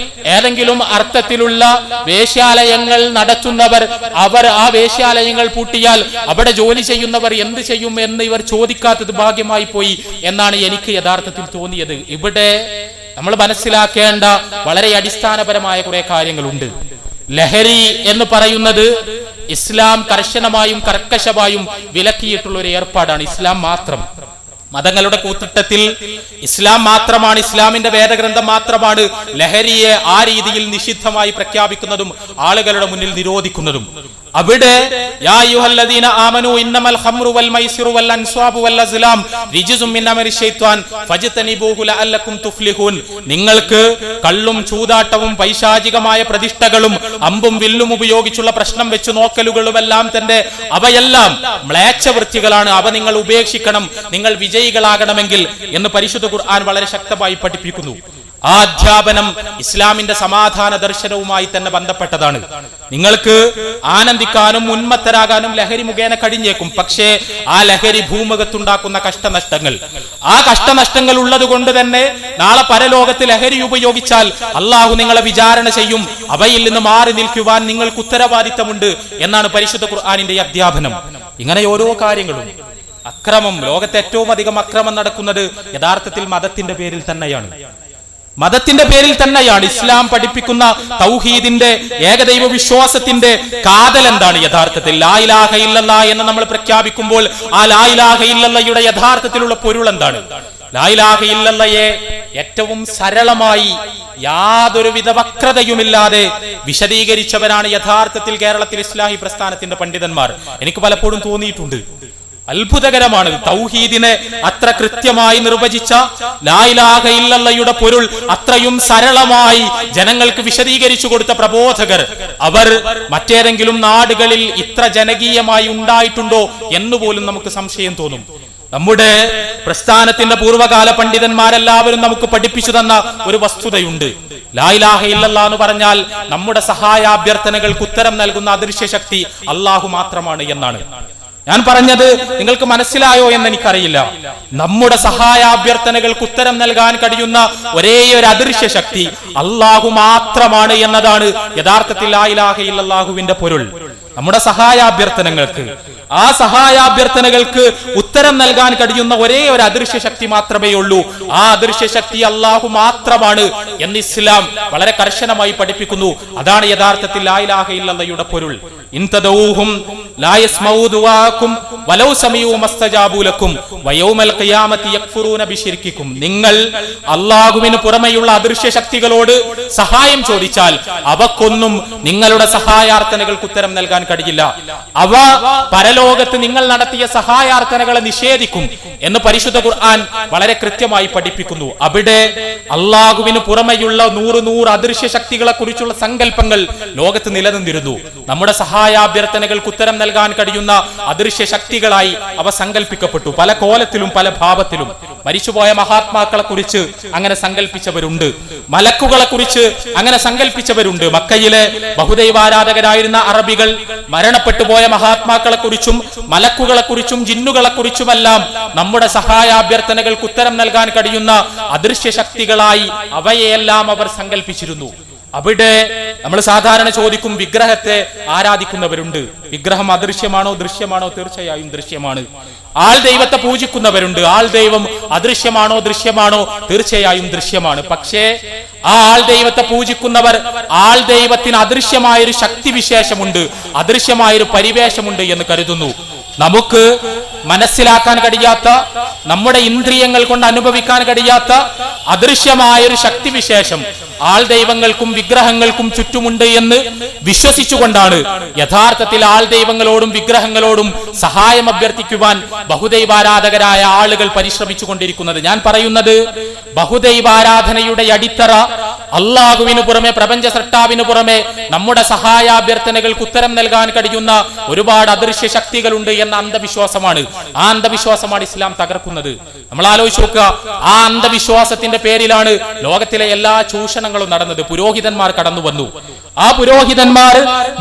Speaker 1: ഏതെങ്കിലും അർത്ഥത്തിലുള്ള വേശ്യാലയങ്ങൾ നടത്തുന്നവർ, അവർ ആ വേശ്യാലയങ്ങൾ പൂട്ടിയാൽ അവിടെ ജോലി ചെയ്യുന്നവർ എന്ത് ചെയ്യും എന്ന് ഇവർ ചോദിക്കാത്തത് ഭാഗ്യമായി പോയി എന്നാണ് എനിക്ക് യഥാർത്ഥത്തിൽ തോന്നിയത്. ഇവിടെ നമ്മൾ മനസ്സിലാക്കേണ്ട വളരെ അടിസ്ഥാനപരമായ കുറെ കാര്യങ്ങളുണ്ട്. ലഹരി എന്ന് പറയുന്നത് ഇസ്ലാം കർശനമായും കർക്കശമായും വിലക്കിയിട്ടുള്ള ഒരു ഏർപ്പാടാണ്. ഇസ്ലാം മാത്രം, മതങ്ങളുടെ കൂത്തിട്ടത്തിൽ ഇസ്ലാം മാത്രമാണ്, ഇസ്ലാമിന്റെ വേദഗ്രന്ഥം മാത്രമാണ് ലഹരിയെ ആ രീതിയിൽ നിഷിദ്ധമായി പ്രഖ്യാപിക്കുന്നതും ആളുകളുടെ മുന്നിൽ നിരോധിക്കുന്നതും. അവിടെ യാ അയ്യുഹല്ലദീന ആമനൂ ഇന്നമൽ ഖംറു വൽ മൈസിറു വൽ അൻസ്വാബു വൽ അസ്ലാം റിജ്സും മിൻ അമരി ശൈത്വാൻ ഫജ്തനിബൂഹു ലഅല്ലക്കും തുഫ്ലിഹൂൻ. നിങ്ങൾക്ക് കള്ളും ചൂതാട്ടവും പൈശാചികമായ പ്രതിഷ്ഠകളും അമ്പും വില്ലും ഉപയോഗിച്ചുള്ള പ്രശ്നം വെച്ചു നോക്കലുകളുമെല്ലാം തന്നെ അവയെല്ലാം മ്ലേച്ഛവൃത്തികളാണ്, അവ നിങ്ങൾ ഉപേക്ഷിക്കണം, നിങ്ങൾ വിജയികളാകണമെങ്കിൽ എന്ന് പരിശുദ്ധ ഖുർആൻ വളരെ ശക്തമായി പഠിപ്പിക്കുന്നു. ആ അധ്യാപനം ഇസ്ലാമിന്റെ സമാധാന ദർശനവുമായി തന്നെ ബന്ധപ്പെട്ടതാണ്. നിങ്ങൾക്ക് ആനന്ദിക്കാനും ഉന്മത്തരാകാനും ലഹരി മുഖേന കഴിഞ്ഞേക്കും, പക്ഷേ ആ ലഹരി ഭൂമുഖത്തുണ്ടാക്കുന്ന കഷ്ടനഷ്ടങ്ങൾ, ആ കഷ്ടനഷ്ടങ്ങൾ ഉള്ളത് കൊണ്ട് തന്നെ നാളെ പരലോകത്ത് ലഹരി ഉപയോഗിച്ചാൽ അള്ളാഹു നിങ്ങളെ വിചാരണ ചെയ്യും, അവയിൽ നിന്ന് മാറി നിൽക്കുവാൻ നിങ്ങൾക്ക് ഉത്തരവാദിത്തമുണ്ട് എന്നാണ് പരിശുദ്ധ ഖുർആനിന്റെ അധ്യാപനം. ഇങ്ങനെ ഓരോ കാര്യങ്ങളും. അക്രമം, ലോകത്ത് ഏറ്റവും അധികം അക്രമം നടക്കുന്നത് യഥാർത്ഥത്തിൽ മതത്തിന്റെ പേരിൽ തന്നെയാണ്. ഇസ്ലാം പഠിപ്പിക്കുന്ന തൗഹീദിന്റെ, ഏകദൈവ വിശ്വാസത്തിന്റെ കാതൽ എന്താണ് യഥാർത്ഥത്തിൽ? ലാ ഇലാഹ ഇല്ലല്ലാഹ് എന്ന് നമ്മൾ പ്രഖ്യാപിക്കുമ്പോൾ ആ ലാ ഇലാഹ ഇല്ലല്ലാഹയുടെ യഥാർത്ഥത്തിലുള്ള പൊരുൾ എന്താണ്? ലാ ഇലാഹ ഇല്ലല്ലാഹയെ ഏറ്റവും സരളമായി യാതൊരുവിധ വക്രതയുമില്ലാതെ വിശദീകരിച്ചവരാണ് യഥാർത്ഥത്തിൽ കേരളത്തിൽ ഇസ്ലാഹി പ്രസ്ഥാനത്തിന്റെ പണ്ഡിതന്മാർ. എനിക്ക് പലപ്പോഴും തോന്നിയിട്ടുണ്ട്, അത്ഭുതകരമാണ്. തൗഹീദിനെ അത്ര കൃത്യമായി നിർവചിച്ച ലാ ഇലാഹ ഇല്ലല്ലാഹയുടെ പൊരുൾ അത്രയും സരളമായി ജനങ്ങൾക്ക് വിശദീകരിച്ചു കൊടുത്ത പ്രബോധകർ, അവർ മറ്റേതെങ്കിലും നാടുകളിൽ ഇത്ര ജനകീയമായി ഉണ്ടായിട്ടുണ്ടോ എന്നുപോലും നമുക്ക് സംശയം തോന്നും. നമ്മുടെ പ്രസ്ഥാനത്തിന്റെ പൂർവ്വകാല പണ്ഡിതന്മാരെല്ലാവരും നമുക്ക് പഠിപ്പിച്ചു തന്ന ഒരു വസ്തുതയുണ്ട്. ലാ ഇലാഹ ഇല്ലല്ലാഹ് എന്ന് പറഞ്ഞാൽ നമ്മുടെ സഹായാഭ്യർത്ഥനകൾക്ക് ഉത്തരം നൽകുന്ന അദൃശ്യ ശക്തി അല്ലാഹു മാത്രമാണ് എന്നാണ്. ഞാൻ പറഞ്ഞത് നിങ്ങൾക്ക് മനസ്സിലായോ എന്ന് എനിക്കറിയില്ല. നമ്മുടെ സഹായാഭ്യർത്ഥനകൾക്ക് ഉത്തരം നൽകാൻ കഴിയുന്ന ഒരേ ഒരു അദൃശ്യ ശക്തി അല്ലാഹു മാത്രമാണ് എന്നതാണ് യഥാർത്ഥത്തിൽ ലാ ഇലാഹ ഇല്ലല്ലാഹുവിന്റെ പൊരുൾ. നമ്മുടെ ആ സഹായാഭ്യർത്ഥനകൾക്ക് ഉത്തരം നൽകാൻ കഴിയുന്ന ഒരേ ഒരു അദൃശ്യ ശക്തി മാത്രമേ ഉള്ളൂ. ആ അദൃശ്യ ശക്തി അല്ലാഹു മാത്രമാണ് എന്ന് ഇസ്ലാം വളരെ കർശനമായി പഠിപ്പിക്കുന്നു. അതാണ് യഥാർത്ഥത്തിൽ ലാ ഇലാഹ ഇല്ലല്ലാഹയുടെ പൊരുൾ. ഇൻ തദഊഹും ലാ യസ്മഊ ദുആക്കും വലൗ സമീഉ മസ്തജാബു ലക്കും വയൗമൽ ഖിയാമത്തി യക്ഫുറൂന ബിശിർക്കിക്കും. നിങ്ങൾ അല്ലാഹുവിന് പുറമെയുള്ള അദൃശ്യ ശക്തികളോട് സഹായം ചോദിച്ചാൽ അവക്കൊന്നും നിങ്ങളുടെ സഹായാർത്ഥനകൾക്ക് ഉത്തരം നൽകാൻ കഴിയില്ല. അവ പരലോകത്ത് നിങ്ങൾ നടത്തിയ സഹായാർത്ഥനകളെ നിഷേധിക്കും എന്ന് പരിശുദ്ധ ഖുർആൻ വളരെ കൃത്യമായി പഠിപ്പിക്കുന്നു. അവിടെ അല്ലാഹുവിന് പുറമെയുള്ള 100 അദൃശ്യ ശക്തികളെ കുറിച്ചുള്ള സങ്കല്പങ്ങൾ ലോകത്ത് നിലനിന്നിരുന്നു. നമ്മുടെ സഹായാഭ്യർത്ഥനകൾക്ക് ഉത്തരം നൽകാൻ കഴിയുന്ന അദൃശ്യ ശക്തികളായി അവ സങ്കല്പിക്കപ്പെട്ടു. പല കോലത്തിലും പല ഭാവത്തിലും. മരിച്ചുപോയ മഹാത്മാക്കളെ കുറിച്ച് അങ്ങനെ സങ്കല്പിച്ചവരുണ്ട്, മലക്കുകളെ കുറിച്ച് അങ്ങനെ സങ്കല്പിച്ചവരുണ്ട്. മക്കയിലെ ബഹുദൈവാരാധകരായിരുന്ന അറബികൾ മരണപ്പെട്ടുപോയ മഹാത്മാക്കളെ കുറിച്ചും മലക്കുകളെ കുറിച്ചും ജിന്നുകളെ കുറിച്ചുമെല്ലാം നമ്മുടെ സഹായാഭ്യർത്ഥനകൾക്ക് ഉത്തരം നൽകാൻ കഴിയുന്ന അദൃശ്യ ശക്തികളായി അവയെല്ലാം അവർ സങ്കല്പിച്ചിരുന്നു. അവിടെ നമ്മൾ സാധാരണ ചോദിക്കും, വിഗ്രഹത്തെ ആരാധിക്കുന്നവരുണ്ട്, വിഗ്രഹം അദൃശ്യമാണോ ദൃശ്യമാണോ? തീർച്ചയായും ദൃശ്യമാണ്. ആൾ ദൈവത്തെ പൂജിക്കുന്നവരുണ്ട്, ആൾ ദൈവം അദൃശ്യമാണോ ദൃശ്യമാണോ? തീർച്ചയായും ദൃശ്യമാണ്. പക്ഷേ ആ ആൾ ദൈവത്തെ പൂജിക്കുന്നവർ ആൾ ദൈവത്തിന് അദൃശ്യമായൊരു ശക്തിവിശേഷമുണ്ട്, അദൃശ്യമായൊരു പരിവേഷമുണ്ട് എന്ന് കരുതുന്നു. നമുക്ക് മനസ്സിലാക്കാൻ കഴിയാത്ത, നമ്മുടെ ഇന്ദ്രിയങ്ങൾ കൊണ്ട് അനുഭവിക്കാൻ കഴിയാത്ത അദൃശ്യമായൊരു ശക്തിവിശേഷം ആൾ ദൈവങ്ങൾക്കും വിഗ്രഹങ്ങൾക്കും ചുറ്റുമുണ്ട് എന്ന് വിശ്വസിച്ചുകൊണ്ടാണ് യഥാർത്ഥത്തിൽ ആൾ ദൈവങ്ങളോടും വിഗ്രഹങ്ങളോടും സഹായം അഭ്യർത്ഥിക്കുവാൻ ബഹുദൈവാരാധകരായ ആളുകൾ പരിശ്രമിച്ചു കൊണ്ടിരിക്കുന്നത്. ഞാൻ പറയുന്നത്, ബഹുദൈവാരാധനയുടെ അടിത്തറ അല്ലാഹുവിന് പുറമെ, പ്രപഞ്ച സൃഷ്ടാവിന് പുറമെ നമ്മുടെ സഹായാഭ്യർത്ഥനകൾക്ക് ഉത്തരം നൽകാൻ കഴിയുന്ന ഒരുപാട് അദൃശ്യ ശക്തികളുണ്ട് എന്ന അന്ധവിശ്വാസമാണ്. ആ അന്ധവിശ്വാസമാണ് ഇസ്ലാം തകർക്കുന്നത്. നമ്മൾ ആലോചിച്ച് നോക്കുക, ആ അന്ധവിശ്വാസത്തിന്റെ പേരിലാണ് ലോകത്തിലെ എല്ലാ ചൂഷണങ്ങളും നടന്നത്. പുരോഹിതന്മാർ കടന്നു വന്നു. ആ പുരോഹിതന്മാർ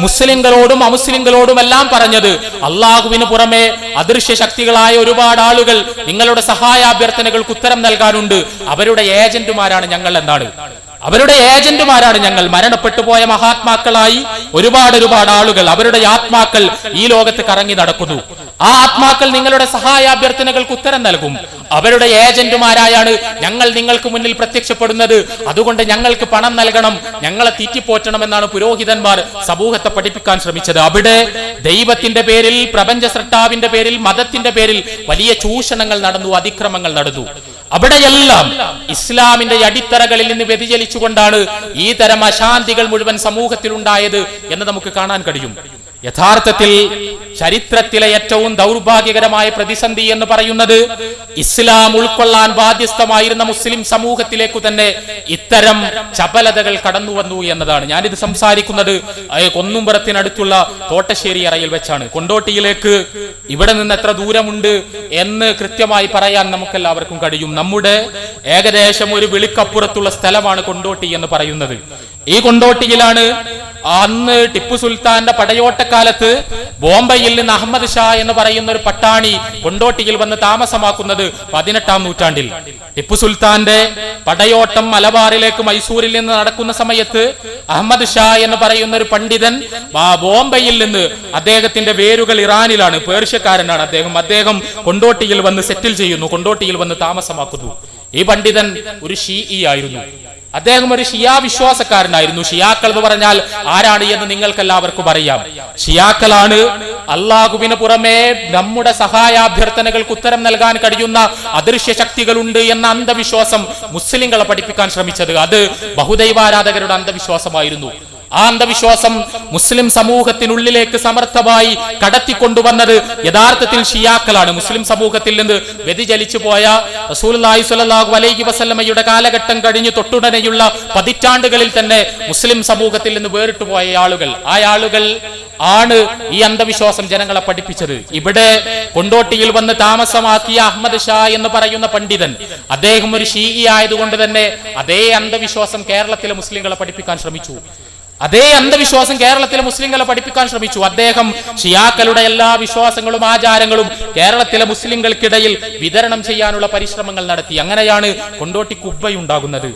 Speaker 1: മുസ്ലിങ്ങളോടും അമുസ്ലിങ്ങളോടും എല്ലാം പറഞ്ഞത്, അള്ളാഹുവിന് പുറമെ അദൃശ്യ ശക്തികളായ ഒരുപാട് ആളുകൾ നിങ്ങളുടെ സഹായാഭ്യർത്ഥനകൾക്ക് ഉത്തരം നൽകാനുണ്ട്, അവരുടെ ഏജന്റുമാരാണ് ഞങ്ങൾ എന്നാണ്. അവരുടെ ഏജന്റുമാരാണ് ഞങ്ങൾ. മരണപ്പെട്ടു പോയ മഹാത്മാക്കളായി ഒരുപാട് ആളുകൾ, അവരുടെ ആത്മാക്കൾ ഈ ലോകത്ത് കറങ്ങി നടക്കുന്നു. ആ ആത്മാക്കൾ നിങ്ങളുടെ സഹായാഭ്യർത്ഥനകൾക്ക് ഉത്തരം നൽകും. അവരുടെ ഏജന്റുമാരായാണ് ഞങ്ങൾ നിങ്ങൾക്ക് മുന്നിൽ പ്രത്യക്ഷപ്പെടുന്നത്. അതുകൊണ്ട് ഞങ്ങൾക്ക് പണം നൽകണം, ഞങ്ങളെ തീറ്റിപ്പോറ്റണമെന്നാണ് പുരോഹിതന്മാർ സമൂഹത്തെ പഠിപ്പിക്കാൻ ശ്രമിച്ചത്. അവിടെ ദൈവത്തിന്റെ പേരിൽ, പ്രപഞ്ച സൃഷ്ടാവിന്റെ പേരിൽ, മതത്തിന്റെ പേരിൽ വലിയ ചൂഷണങ്ങൾ നടന്നു, അതിക്രമങ്ങൾ നടന്നു. അവിടെയെല്ലാം ഇസ്ലാമിന്റെ അടിത്തറകളിൽ നിന്ന് വ്യതിചലിച്ചുകൊണ്ടാണ് ഈ തരം അശാന്തികൾ മുഴുവൻ സമൂഹത്തിൽ ഉണ്ടായത് എന്ന് നമുക്ക് കാണാൻ കഴിയും. യഥാർത്ഥത്തിൽ ചരിത്രത്തിലെ ഏറ്റവും ദൗർഭാഗ്യകരമായ പ്രതിസന്ധി എന്ന് പറയുന്നത് ഇസ്ലാം ഉൾക്കൊള്ളാൻ ബാധ്യസ്ഥമായിരുന്ന മുസ്ലിം സമൂഹത്തിലേക്കു തന്നെ ഇത്തരം ചപലതകൾ കടന്നു വന്നു എന്നതാണ്. ഞാനിത് സംസാരിക്കുന്നത് കൊന്നുംപുറത്തിനടുത്തുള്ള തോട്ടശ്ശേരി അറയിൽ വെച്ചാണ്. കൊണ്ടോട്ടിയിലേക്ക് ഇവിടെ നിന്ന് എത്ര ദൂരമുണ്ട് എന്ന് കൃത്യമായി പറയാൻ നമുക്കെല്ലാവർക്കും കഴിയും. നമ്മുടെ ഏകദേശം ഒരു വിളിക്കപ്പുറത്തുള്ള സ്ഥലമാണ് കൊണ്ടോട്ടി എന്ന് പറയുന്നത്. ഈ കൊണ്ടോട്ടിയിലാണ് അന്ന് ടിപ്പു സുൽത്താന്റെ പടയോട്ടക്കാലത്ത് ബോംബെയിൽ നിന്ന് അഹമ്മദ് ഷാ എന്ന് പറയുന്ന ഒരു പട്ടാണി കൊണ്ടോട്ടിയിൽ വന്ന് താമസമാക്കുന്നത് 18-ാം നൂറ്റാണ്ടിൽ. ടിപ്പു സുൽത്താന്റെ പടയോട്ടം മലബാറിലേക്ക് മൈസൂരിൽ നിന്ന് നടക്കുന്ന സമയത്ത് അഹമ്മദ് ഷാ എന്ന് പറയുന്ന ഒരു പണ്ഡിതൻ ബോംബെയിൽ നിന്ന്, അദ്ദേഹത്തിന്റെ വേരുകൾ ഇറാനിലാണ്, പേർഷ്യക്കാരനാണ് അദ്ദേഹം കൊണ്ടോട്ടിയിൽ വന്ന് സെറ്റിൽ ചെയ്യുന്നു, കൊണ്ടോട്ടിയിൽ വന്ന് താമസമാക്കുന്നു. ഈ പണ്ഡിതൻ ഒരു ഷീഈ ആയിരുന്നു. അദ്ദേഹം ഒരു ഷിയാ വിശ്വാസക്കാരനായിരുന്നു. ഷിയാക്കൾ എന്ന് പറഞ്ഞാൽ ആരാണ് എന്ന് നിങ്ങൾക്ക് എല്ലാവർക്കും അറിയാം. ഷിയാക്കളാണ് അള്ളാഹുവിന് പുറമെ നമ്മുടെ സഹായാഭ്യർത്ഥനകൾക്ക് ഉത്തരം നൽകാൻ കഴിയുന്ന അദൃശ്യ ശക്തികളുണ്ട് എന്ന അന്ധവിശ്വാസം മുസ്ലിങ്ങളെ പഠിപ്പിക്കാൻ ശ്രമിച്ചത്. അത് ബഹുദൈവാരാധകരുടെ അന്ധവിശ്വാസമായിരുന്നു. ആ അന്ധവിശ്വാസം മുസ്ലിം സമൂഹത്തിനുള്ളിലേക്ക് സമർത്ഥമായി കടത്തിക്കൊണ്ടുവന്നത് യഥാർത്ഥത്തിൽ ഷിയാക്കളാണ്. മുസ്ലിം സമൂഹത്തിൽ നിന്ന് വ്യതിചലിച്ചു പോയ റസൂലുള്ളാഹി സ്വല്ലല്ലാഹു അലൈഹി വസല്ലമയുടെ കാലഘട്ടം കഴിഞ്ഞ് തൊട്ടുടനെയുള്ള പതിറ്റാണ്ടുകളിൽ തന്നെ മുസ്ലിം സമൂഹത്തിൽ നിന്ന് വേറിട്ടുപോയ ആളുകൾ, ആ ആളുകൾ ആണ് ഈ അന്ധവിശ്വാസം ജനങ്ങളെ പഠിപ്പിച്ചത്. ഇവിടെ കൊണ്ടോട്ടിയിൽ വന്ന് താമസമാക്കിയ അഹമ്മദ് ഷാ എന്ന് പറയുന്ന പണ്ഡിതൻ, അദ്ദേഹം ഒരു ഷീഈ ആയതുകൊണ്ട് തന്നെ അതേ അന്ധവിശ്വാസം കേരളത്തിലെ മുസ്ലിങ്ങളെ പഠിപ്പിക്കാൻ ശ്രമിച്ചു. അദ്ദേഹം ഷിയാക്കളുടെ എല്ലാ വിശ്വാസങ്ങളും ആചാരങ്ങളും കേരളത്തിലെ മുസ്ലിങ്ങൾക്കിടയിൽ വിതരണം ചെയ്യാനുള്ള പരിശ്രമങ്ങൾ നടത്തി. അങ്ങനെയാണ് കൊണ്ടോട്ടി കുബ്ബയുണ്ടാകുന്നത്,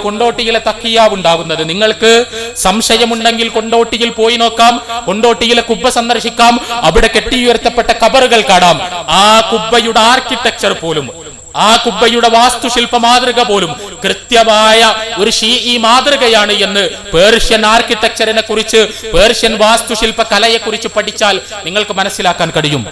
Speaker 1: കൊണ്ടോട്ടിയിലെ തഖിയാവ് ഉണ്ടാകുന്നത്. നിങ്ങൾക്ക് സംശയമുണ്ടെങ്കിൽ കൊണ്ടോട്ടിയിൽ പോയി നോക്കാം, കൊണ്ടോട്ടിയിലെ കുബ്ബ സന്ദർശിക്കാം. അവിടെ കെട്ടിയുയർത്തപ്പെട്ട ഖബറുകൾ കാണാം. ആ കുബ്ബയുടെ ആർക്കിടെക്ചർ പോലും, ആ കുബ്ബയുടെ വാസ്തുശില്പ മാതൃക പോലും കൃത്യമായ ഒരു ഷീഈ മാതൃകയാണ് എന്ന് പേർഷ്യൻ ആർക്കിടെക്ചറിനെ കുറിച്ച്, പേർഷ്യൻ വാസ്തുശില്പ കലയെ കുറിച്ച് പഠിച്ചാൽ നിങ്ങൾക്ക് മനസ്സിലാക്കാൻ കഴിയും.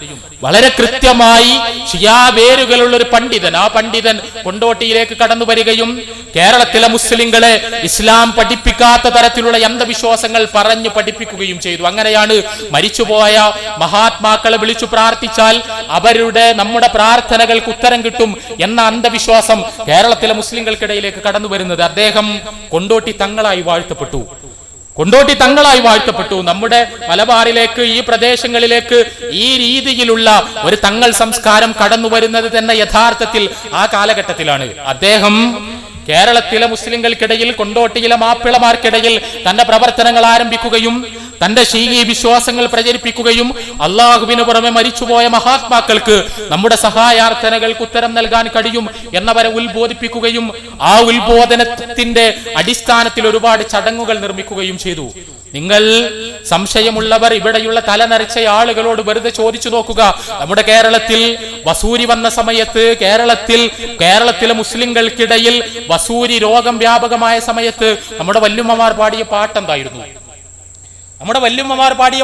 Speaker 1: വളരെ കൃത്യമായി ഷിയാ വേരുകളുള്ള ഒരു പണ്ഡിതൻ, ആ പണ്ഡിതൻ കൊണ്ടോട്ടിയിലേക്ക് കടന്നു വരികയും കേരളത്തിലെ മുസ്ലിങ്ങളെ ഇസ്ലാം പഠിപ്പിക്കാത്ത തരത്തിലുള്ള അന്ധവിശ്വാസങ്ങൾ പറഞ്ഞു പഠിപ്പിക്കുകയും ചെയ്തു. അങ്ങനെയാണ് മരിച്ചുപോയ മഹാത്മാക്കളെ വിളിച്ചു പ്രാർത്ഥിച്ചാൽ നമ്മുടെ പ്രാർത്ഥനകൾക്ക് ഉത്തരം കിട്ടും എന്ന അന്ധവിശ്വാസം കേരളത്തിലെ മുസ്ലിങ്ങൾക്കിടയിലേക്ക് കടന്നു വരുന്നത്. അദ്ദേഹം കൊണ്ടോട്ടി തങ്ങളായി വാഴ്ത്തപ്പെട്ടു. നമ്മുടെ മലബാറിലേക്ക്, ഈ പ്രദേശങ്ങളിലേക്ക് ഈ രീതിയിലുള്ള ഒരു തങ്ങൾ സംസ്കാരം കടന്നു വരുന്നത് തന്നെ യഥാർത്ഥത്തിൽ ആ കാലഘട്ടത്തിലാണ്. അദ്ദേഹം കേരളത്തിലെ മുസ്ലിങ്ങൾക്കിടയിൽ, കൊണ്ടോട്ടിയിലെ മാപ്പിളമാർക്കിടയിൽ തന്റെ പ്രവർത്തനങ്ങൾ ആരംഭിക്കുകയും തന്റെ ശീഈ വിശ്വാസങ്ങൾ പ്രചരിപ്പിക്കുകയും അള്ളാഹുവിന് പുറമെ മരിച്ചുപോയ മഹാത്മാക്കൾക്ക് നമ്മുടെ സഹായാർത്ഥനകൾക്ക് ഉത്തരം നൽകാൻ കഴിയും എന്നവരെ ഉത്ബോധിപ്പിക്കുകയും ആ ഉത്ബോധനത്തിന്റെ അടിസ്ഥാനത്തിൽ ഒരുപാട് ചടങ്ങുകൾ നിർമ്മിക്കുകയും ചെയ്തു. നിങ്ങൾ സംശയമുള്ളവർ ഇവിടെയുള്ള തലനരച്ച ആളുകളോട് വെറുതെ ചോദിച്ചു നോക്കുക. നമ്മുടെ കേരളത്തിൽ വസൂരി വന്ന സമയത്ത്, കേരളത്തിലെ മുസ്ലിങ്ങൾക്കിടയിൽ വസൂരി രോഗം വ്യാപകമായ സമയത്ത് നമ്മുടെ വല്യമ്മമാർ പാടിയ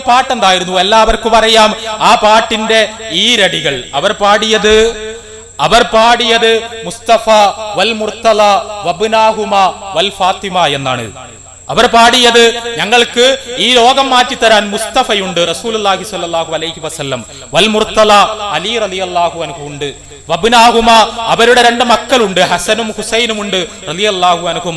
Speaker 1: പാട്ടെന്തായിരുന്നു? എല്ലാവർക്കും അറിയാം. ആ പാട്ടിന്റെ ഈരടികൾ അവർ പാടിയത് മുസ്തഫ വൽ മുർത്തല വബ്നാഹുമ വൽ ഫാത്തിമ എന്നാണ്. അവർ പാടിയത്, ഞങ്ങൾക്ക് ഈ രോഗം മാറ്റിത്തരാൻ മുസ്തഫയുണ്ട്, റസൂലുള്ളാഹി സ്വല്ലല്ലാഹു അലൈഹി വസല്ലം, വൽ മുർത്തല അലി റളിയല്ലാഹു അൻഹു ഉണ്ട്, വബ്നാഹുമ അവരുടെ 2 മക്കളുണ്ട്, ഹസനും ഹുസൈനും ഉണ്ട് റളിയല്ലാഹു അൻഹും,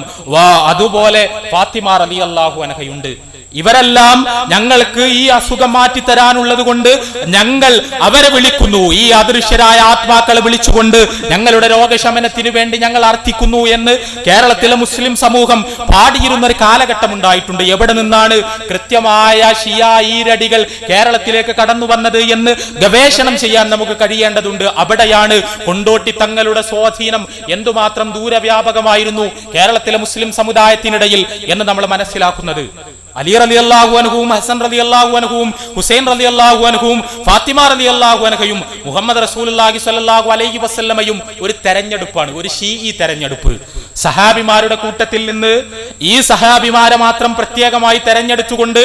Speaker 1: അതുപോലെ ഫാത്തിമ റളിയല്ലാഹു അൻഹയുണ്ട്. ഇവരെല്ലാം ഞങ്ങൾക്ക് ഈ അസുഖം മാറ്റിത്തരാനുള്ളത് കൊണ്ട് ഞങ്ങൾ അവരെ വിളിക്കുന്നു, ഈ അദൃശ്യരായ ആത്മാക്കളെ വിളിച്ചുകൊണ്ട് ഞങ്ങളുടെ രോഗശമനത്തിന് വേണ്ടി ഞങ്ങൾ അർത്ഥിക്കുന്നു എന്ന് കേരളത്തിലെ മുസ്ലിം സമൂഹം പാടിയിരുന്ന ഒരു കാലഘട്ടം ഉണ്ടായിട്ടുണ്ട്. എവിടെ നിന്നാണ് കൃത്യമായ ഷിയാ ഈരടികൾ കേരളത്തിലേക്ക് കടന്നു വന്നത് എന്ന് ഗവേഷണം ചെയ്യാൻ നമുക്ക് കഴിയേണ്ടതുണ്ട്. അവിടെയാണ് കൊണ്ടോട്ടി തങ്ങളുടെ സ്വാധീനം എന്തുമാത്രം ദൂരവ്യാപകമായിരുന്നു കേരളത്തിലെ മുസ്ലിം സമുദായത്തിനിടയിൽ എന്ന് നമ്മൾ മനസ്സിലാക്കുന്നത്. അലി റളിയല്ലാഹു അൻഹുവും ഹസൻ റളിയല്ലാഹു അൻഹുവും ഹുസൈൻ റളിയല്ലാഹു അൻഹുവും ഫാത്തിമ റളിയല്ലാഹു അൻഹയും മുഹമ്മദ് റസൂലുള്ളാഹി സ്വല്ലല്ലാഹു അലൈഹി വസല്ലമയും ഒരു തെരഞ്ഞെടുപ്പാണ്, ഒരു ഷീഈ തെരഞ്ഞെടുപ്പ്. സഹാബിമാരുടെ കൂട്ടത്തിൽ നിന്ന് ഈ സഹാബിമാരെ മാത്രം പ്രത്യേകമായി തെരഞ്ഞെടുത്തുകൊണ്ട്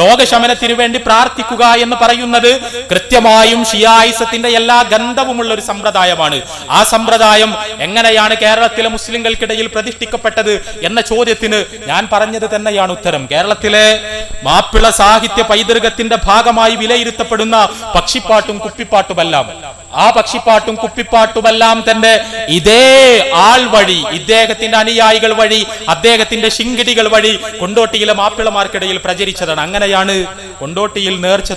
Speaker 1: രോഗശമനത്തിനു വേണ്ടി പ്രാർത്ഥിക്കുക എന്ന് പറയുന്നത് കൃത്യമായും ഷിയായിസത്തിന്റെ എല്ലാ ഗന്ധവുമുള്ള ഒരു സമ്പ്രദായമാണ്. ആ സമ്പ്രദായം എങ്ങനെയാണ് കേരളത്തിലെ മുസ്ലിങ്ങൾക്കിടയിൽ പ്രതിഷ്ഠിക്കപ്പെട്ടത് എന്ന ചോദ്യത്തിന് ഞാൻ പറഞ്ഞത് തന്നെയാണ് ഉത്തരം. കേരളത്തിലെ മാപ്പിള സാഹിത്യ പൈതൃകത്തിന്റെ ഭാഗമായി വിലയിരുത്തപ്പെടുന്ന പക്ഷിപ്പാട്ടും കുപ്പിപ്പാട്ടുമെല്ലാം, ആ പക്ഷിപ്പാട്ടും കുപ്പിപ്പാട്ടുമെല്ലാം തന്നെ ഇതേ ആൾ വഴി, ഇദ്ദേഹത്തിന്റെ അനുയായികൾ വഴി, അദ്ദേഹത്തിന്റെ ശിങ്കിടികൾ വഴി കൊണ്ടോട്ടിയിലെ മാപ്പിളമാർക്കിടയിൽ പ്രചരിച്ചതാണ്. അങ്ങനെയാണ് കൊണ്ടോട്ടിയിൽ നേർച്ച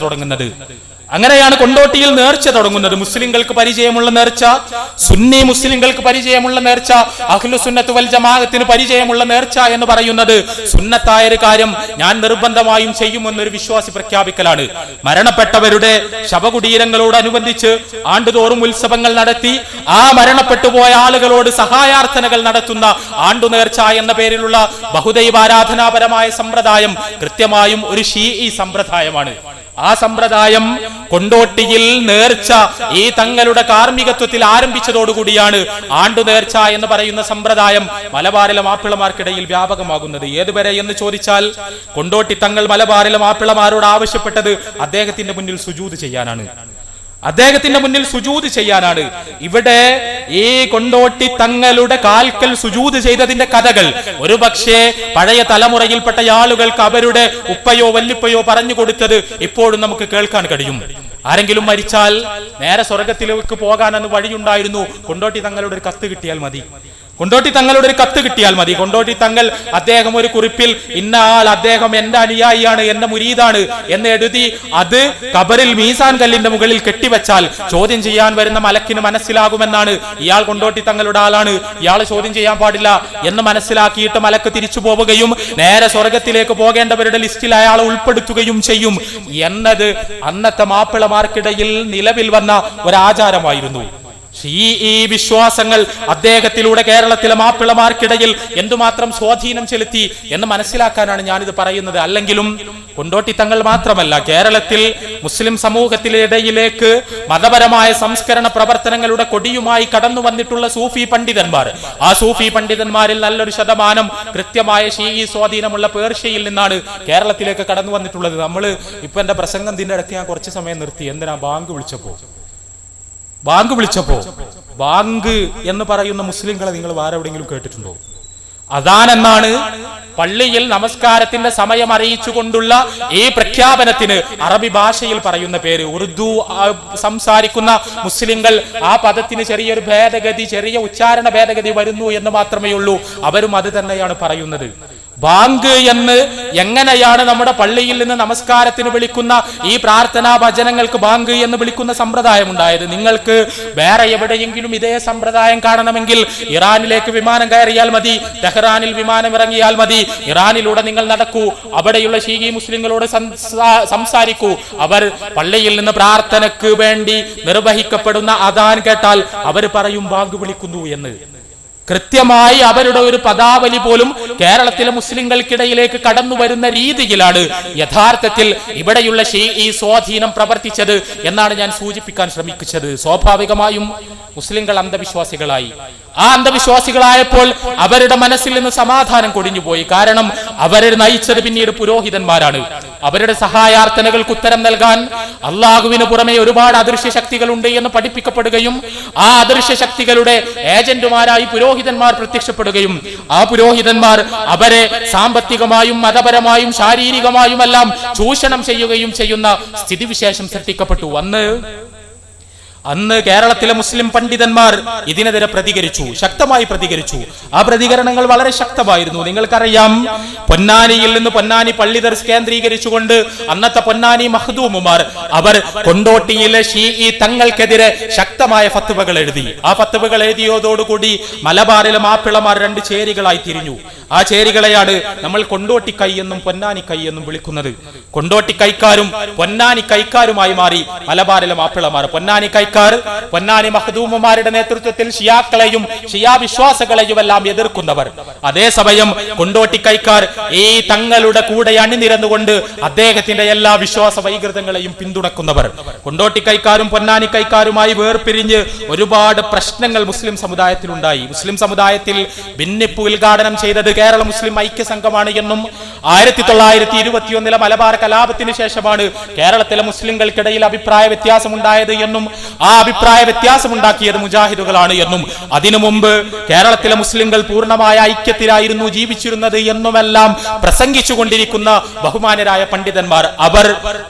Speaker 1: തുടങ്ങുന്നത്. മുസ്ലിങ്ങൾക്ക് പരിചയമുള്ള നേർച്ച, സുന്നി മുസ്ലിങ്ങൾക്ക് പരിചയമുള്ള നേർച്ച, അഹ്ലു സുന്നത്ത് വൽ ജമാഅത്തിന് പരിചയമുള്ള നേർച്ച എന്ന് പറയുന്നത് സുന്നത്തായ ഒരു കാര്യം ഞാൻ നിർബന്ധമായും ചെയ്യുമെന്നൊരു വിശ്വാസി പ്രഖ്യാപിക്കലാണ്. മരണപ്പെട്ടവരുടെ ശവകുടീരങ്ങളോടനുബന്ധിച്ച് ആണ്ടുതോറും ഉത്സവങ്ങൾ നടത്തി ആ മരണപ്പെട്ടുപോയ ആളുകളോട് സഹായാർത്ഥനകൾ നടത്തുന്ന ആണ്ടുനേർച്ച എന്ന പേരിലുള്ള ബഹുദൈവ ആരാധനാപരമായ സമ്പ്രദായം കൃത്യമായും ഒരു ഷീഈ സമ്പ്രദായമാണ്. ആ സമ്പ്രദായം കൊണ്ടോട്ടിയിൽ നേർച്ച ഈ തങ്ങളുടെ കാർമ്മികത്വത്തിൽ ആരംഭിച്ചതോടുകൂടിയാണ് ആണ്ടുനേർച്ച എന്ന് പറയുന്ന സമ്പ്രദായം മലബാറിലെ മാപ്പിളമാർക്കിടയിൽ വ്യാപകമാകുന്നത്. ഏതുവരെ എന്ന് ചോദിച്ചാൽ, കൊണ്ടോട്ടി തങ്ങൾ മലബാറിലെ മാപ്പിളമാരോട് ആവശ്യപ്പെട്ടത് അദ്ദേഹത്തിന്റെ മുന്നിൽ സുജൂദ് ചെയ്യാനാണ്. ഇവിടെ ഈ കൊണ്ടോട്ടി തങ്ങളുടെ കാൽക്കൽ സുജൂദ് ചെയ്തതിന്റെ കഥകൾ ഒരുപക്ഷെ പഴയ തലമുറയിൽപ്പെട്ട ആളുകൾക്ക് അവരുടെ ഉപ്പയോ വല്ലിപ്പയോ പറഞ്ഞു കൊടുത്തത് ഇപ്പോഴും നമുക്ക് കേൾക്കാൻ കഴിയും. ആരെങ്കിലും മരിച്ചാൽ നേരെ സ്വർഗത്തിലേക്ക് പോകാൻ അന്ന് വഴിയുണ്ടായിരുന്നു. കൊണ്ടോട്ടി തങ്ങളുടെ ഒരു കത്ത് കിട്ടിയാൽ മതി. കൊണ്ടോട്ടി തങ്ങൾ അദ്ദേഹം ഒരു കുറിപ്പിൽ ഇന്ന ആൾ അദ്ദേഹം എന്റെ അനുയായിയാണ്, എന്റെ മുരീദാണ് എന്ന് എഴുതി അത് ഖബറിൽ മീസാൻ കല്ലിന്റെ മുകളിൽ കെട്ടിവെച്ചാൽ ചോദ്യം ചെയ്യാൻ വരുന്ന മലക്കിന് മനസ്സിലാകുമെന്നാണ് ഇയാൾ കൊണ്ടോട്ടി തങ്ങളുടെ ആളാണ്, ഇയാളെ ചോദ്യം ചെയ്യാൻ പാടില്ല എന്ന് മനസ്സിലാക്കിയിട്ട് മലക്ക് തിരിച്ചു പോവുകയും നേരെ സ്വർഗത്തിലേക്ക് പോകേണ്ടവരുടെ ലിസ്റ്റിൽ അയാളെ ഉൾപ്പെടുത്തുകയും ചെയ്യും എന്നത് അന്നത്തെ മാപ്പിളമാർക്കിടയിൽ നിലവിൽ വന്ന ഒരാചാരമായിരുന്നു. ഈ വിശ്വാസങ്ങൾ അദ്ദേഹത്തിലൂടെ കേരളത്തിലെ മാപ്പിളമാർക്കിടയിൽ എന്തുമാത്രം സ്വാധീനം ചെലുത്തി എന്ന് മനസ്സിലാക്കാനാണ് ഞാനിത് പറയുന്നത്. അല്ലെങ്കിലും കൊണ്ടോട്ടി തങ്ങൾ മാത്രമല്ല, കേരളത്തിൽ മുസ്ലിം സമൂഹത്തിനിടയിലേക്ക് മതപരമായ സംസ്കരണ പ്രവർത്തനങ്ങളുടെ കൊടിയുമായി കടന്നു വന്നിട്ടുള്ള സൂഫി പണ്ഡിതന്മാർ, ആ സൂഫി പണ്ഡിതന്മാരിൽ നല്ലൊരു ശതമാനം കൃത്യമായ ഷീഈ സ്വാധീനമുള്ള പേർഷ്യയിൽ നിന്നാണ് കേരളത്തിലേക്ക് കടന്നു വന്നിട്ടുള്ളത്. നമ്മൾ ഇപ്പൊ എന്റെ പ്രസംഗത്തിന്റെ ഇടയ്ക്ക് ഞാൻ കുറച്ച് സമയം നിർത്തി. എന്തിനാ? ബാങ്ക് വിളിച്ചപ്പോ ബാങ്ക് എന്ന് പറയുന്ന മുസ്ലിങ്ങളെ നിങ്ങൾ വേറെ എവിടെയെങ്കിലും കേട്ടിട്ടുണ്ടോ? അദാൻ എന്നാണ് പള്ളിയിൽ നമസ്കാരത്തിന്റെ സമയം അറിയിച്ചുകൊണ്ടുള്ള ഈ പ്രഖ്യാപനത്തിന് അറബി ഭാഷയിൽ പറയുന്ന പേര്. ഉറുദു സംസാരിക്കുന്ന മുസ്ലിങ്ങൾ ആ പദത്തിന് ചെറിയൊരു ഭേദഗതി, ചെറിയ ഉച്ചാരണ ഭേദഗതി വരുന്നു എന്ന് മാത്രമേ ഉള്ളൂ. അവരും അത് തന്നെയാണ് പറയുന്നത്. ബാങ്ക് എന്ന് എങ്ങനെയാണ് നമ്മുടെ പള്ളിയിൽ നിന്ന് നമസ്കാരത്തിന് വിളിക്കുന്ന ഈ പ്രാർത്ഥനാ ഭജനങ്ങൾക്ക് ബാങ്ക് എന്ന് വിളിക്കുന്ന സമ്പ്രദായം ഉണ്ടായത്? നിങ്ങൾക്ക് വേറെ എവിടെയെങ്കിലും ഇതേ സമ്പ്രദായം കാണണമെങ്കിൽ ഇറാനിലേക്ക് വിമാനം കയറിയാൽ മതി, ടെഹ്റാനിൽ വിമാനം ഇറങ്ങിയാൽ മതി. ഇറാനിലൂടെ നിങ്ങൾ നടക്കൂ, അവിടെയുള്ള ഷീഈ മുസ്ലിങ്ങളോട് സംസാരിക്കൂ. അവർ പള്ളിയിൽ നിന്ന് പ്രാർത്ഥനയ്ക്ക് വേണ്ടി നിർവഹിക്കപ്പെടുന്ന അദാൻ കേട്ടാൽ അവർ പറയും ബാങ്ക് വിളിക്കുന്നു എന്ന്. കൃത്യമായി അവരുടെ ഒരു പദാവലി പോലും കേരളത്തിലെ മുസ്ലിങ്ങൾക്കിടയിലേക്ക് കടന്നു വരുന്ന രീതിയിലാണ് യഥാർത്ഥത്തിൽ ഇവിടെയുള്ള ഷീഈ സ്വാധീനം പ്രവർത്തിച്ചത് എന്നാണ് ഞാൻ സൂചിപ്പിക്കാൻ ശ്രമിച്ചത്. സ്വാഭാവികമായും മുസ്ലിങ്ങൾ അന്ധവിശ്വാസികളായി. ആ അന്ധവിശ്വാസികളായപ്പോൾ അവരുടെ മനസ്സിൽ നിന്ന് സമാധാനം കൊടിഞ്ഞുപോയി. കാരണം അവരെ നയിച്ചത് പിന്നീട് പുരോഹിതന്മാരാണ്. അവരുടെ സഹായാർത്ഥനകൾക്ക് ഉത്തരം നൽകാൻ അള്ളാഹുവിന് പുറമെ ഒരുപാട് അദൃശ്യ ശക്തികളുണ്ട് എന്ന് പഠിപ്പിക്കപ്പെടുകയും ആ അദൃശ്യ ശക്തികളുടെ ഏജന്റുമാരായി പുരോഹിതന്മാർ പ്രത്യക്ഷപ്പെടുകയും ആ പുരോഹിതന്മാർ അവരെ സാമ്പത്തികമായും മതപരമായും ശാരീരികമായുമെല്ലാം ചൂഷണം ചെയ്യുകയും ചെയ്യുന്ന സ്ഥിതിവിശേഷം സൃഷ്ടിക്കപ്പെട്ടു. അന്ന് കേരളത്തിലെ മുസ്ലിം പണ്ഡിതന്മാർ ഇതിനെതിരെ പ്രതികരിച്ചു, ശക്തമായി പ്രതികരിച്ചു. ആ പ്രതികരണങ്ങൾ വളരെ ശക്തമായിരുന്നു. നിങ്ങൾക്കറിയാം, പൊന്നാനിയിൽ നിന്ന് പൊന്നാനി പള്ളി ദർസ് കേന്ദ്രീകരിച്ചുകൊണ്ട് അന്നത്തെ പൊന്നാനി മഖ്ദൂമുമാർ അവർ കൊണ്ടോട്ടിയിലെ ഷീഈ തങ്ങൾക്കെതിരെ ശക്തമായ ഫത്വകൾ എഴുതി. ആ ഫത്വകൾ എഴുതിയതോടുകൂടി മലബാറിലെ മാപ്പിളമാർ രണ്ട് ചേരികളായി തിരിഞ്ഞു. ആ ചേരികളെയാണ് നമ്മൾ കൊണ്ടോട്ടി കൈ എന്നും പൊന്നാനി കൈ എന്നും വിളിക്കുന്നത്. കൊണ്ടോട്ടി കൈക്കാരും പൊന്നാനി കൈക്കാരുമായി മാറി മലബാറിലെ മാപ്പിളമാർ. പൊന്നാനി കൈക്കാർ പൊന്നാനി മഖ്ദൂമുമാരുടെ നേതൃത്വത്തിൽ ഷിയാക്കളെയും ഷിയാ വിശ്വാസങ്ങളെയും എല്ലാം എതിർക്കുന്നവർ. അതേസമയം കൊണ്ടോട്ടി കൈക്കാർ ഈ തങ്ങളുടെ കൂടെ അണിനിരന്നുകൊണ്ട് അദ്ദേഹത്തിന്റെ എല്ലാ വിശ്വാസ വൈകൃതങ്ങളെയും പിന്തുണക്കുന്നവർ. കൊണ്ടോട്ടി കൈക്കാരും പൊന്നാനി കൈക്കാരുമായി വേർപിരിഞ്ഞ് ഒരുപാട് പ്രശ്നങ്ങൾ മുസ്ലിം സമുദായത്തിലുണ്ടായി. മുസ്ലിം സമുദായത്തിൽ ഭിന്നിപ്പ് ഉദ്ഘാടനം ചെയ്തത് കേരള മുസ്ലിം ഐക്യ സംഘമാണ് എന്നും 1921 മലബാർ കലാപത്തിന് ശേഷമാണ് കേരളത്തിലെ മുസ്ലിങ്ങൾക്കിടയിൽ അഭിപ്രായ വ്യത്യാസമുണ്ടായത് എന്നും ആ അഭിപ്രായ വ്യത്യാസമുണ്ടാക്കിയത് മുജാഹിദുകളാണ് എന്നും അതിനു മുമ്പ് കേരളത്തിലെ മുസ്ലിങ്ങൾ പൂർണ്ണമായ ഐക്യത്തിലായിരുന്നു ജീവിച്ചിരുന്നത് എന്നുമെല്ലാം പ്രസംഗിച്ചുകൊണ്ടിരിക്കുന്ന ബഹുമാനരായ പണ്ഡിതന്മാർ അവർ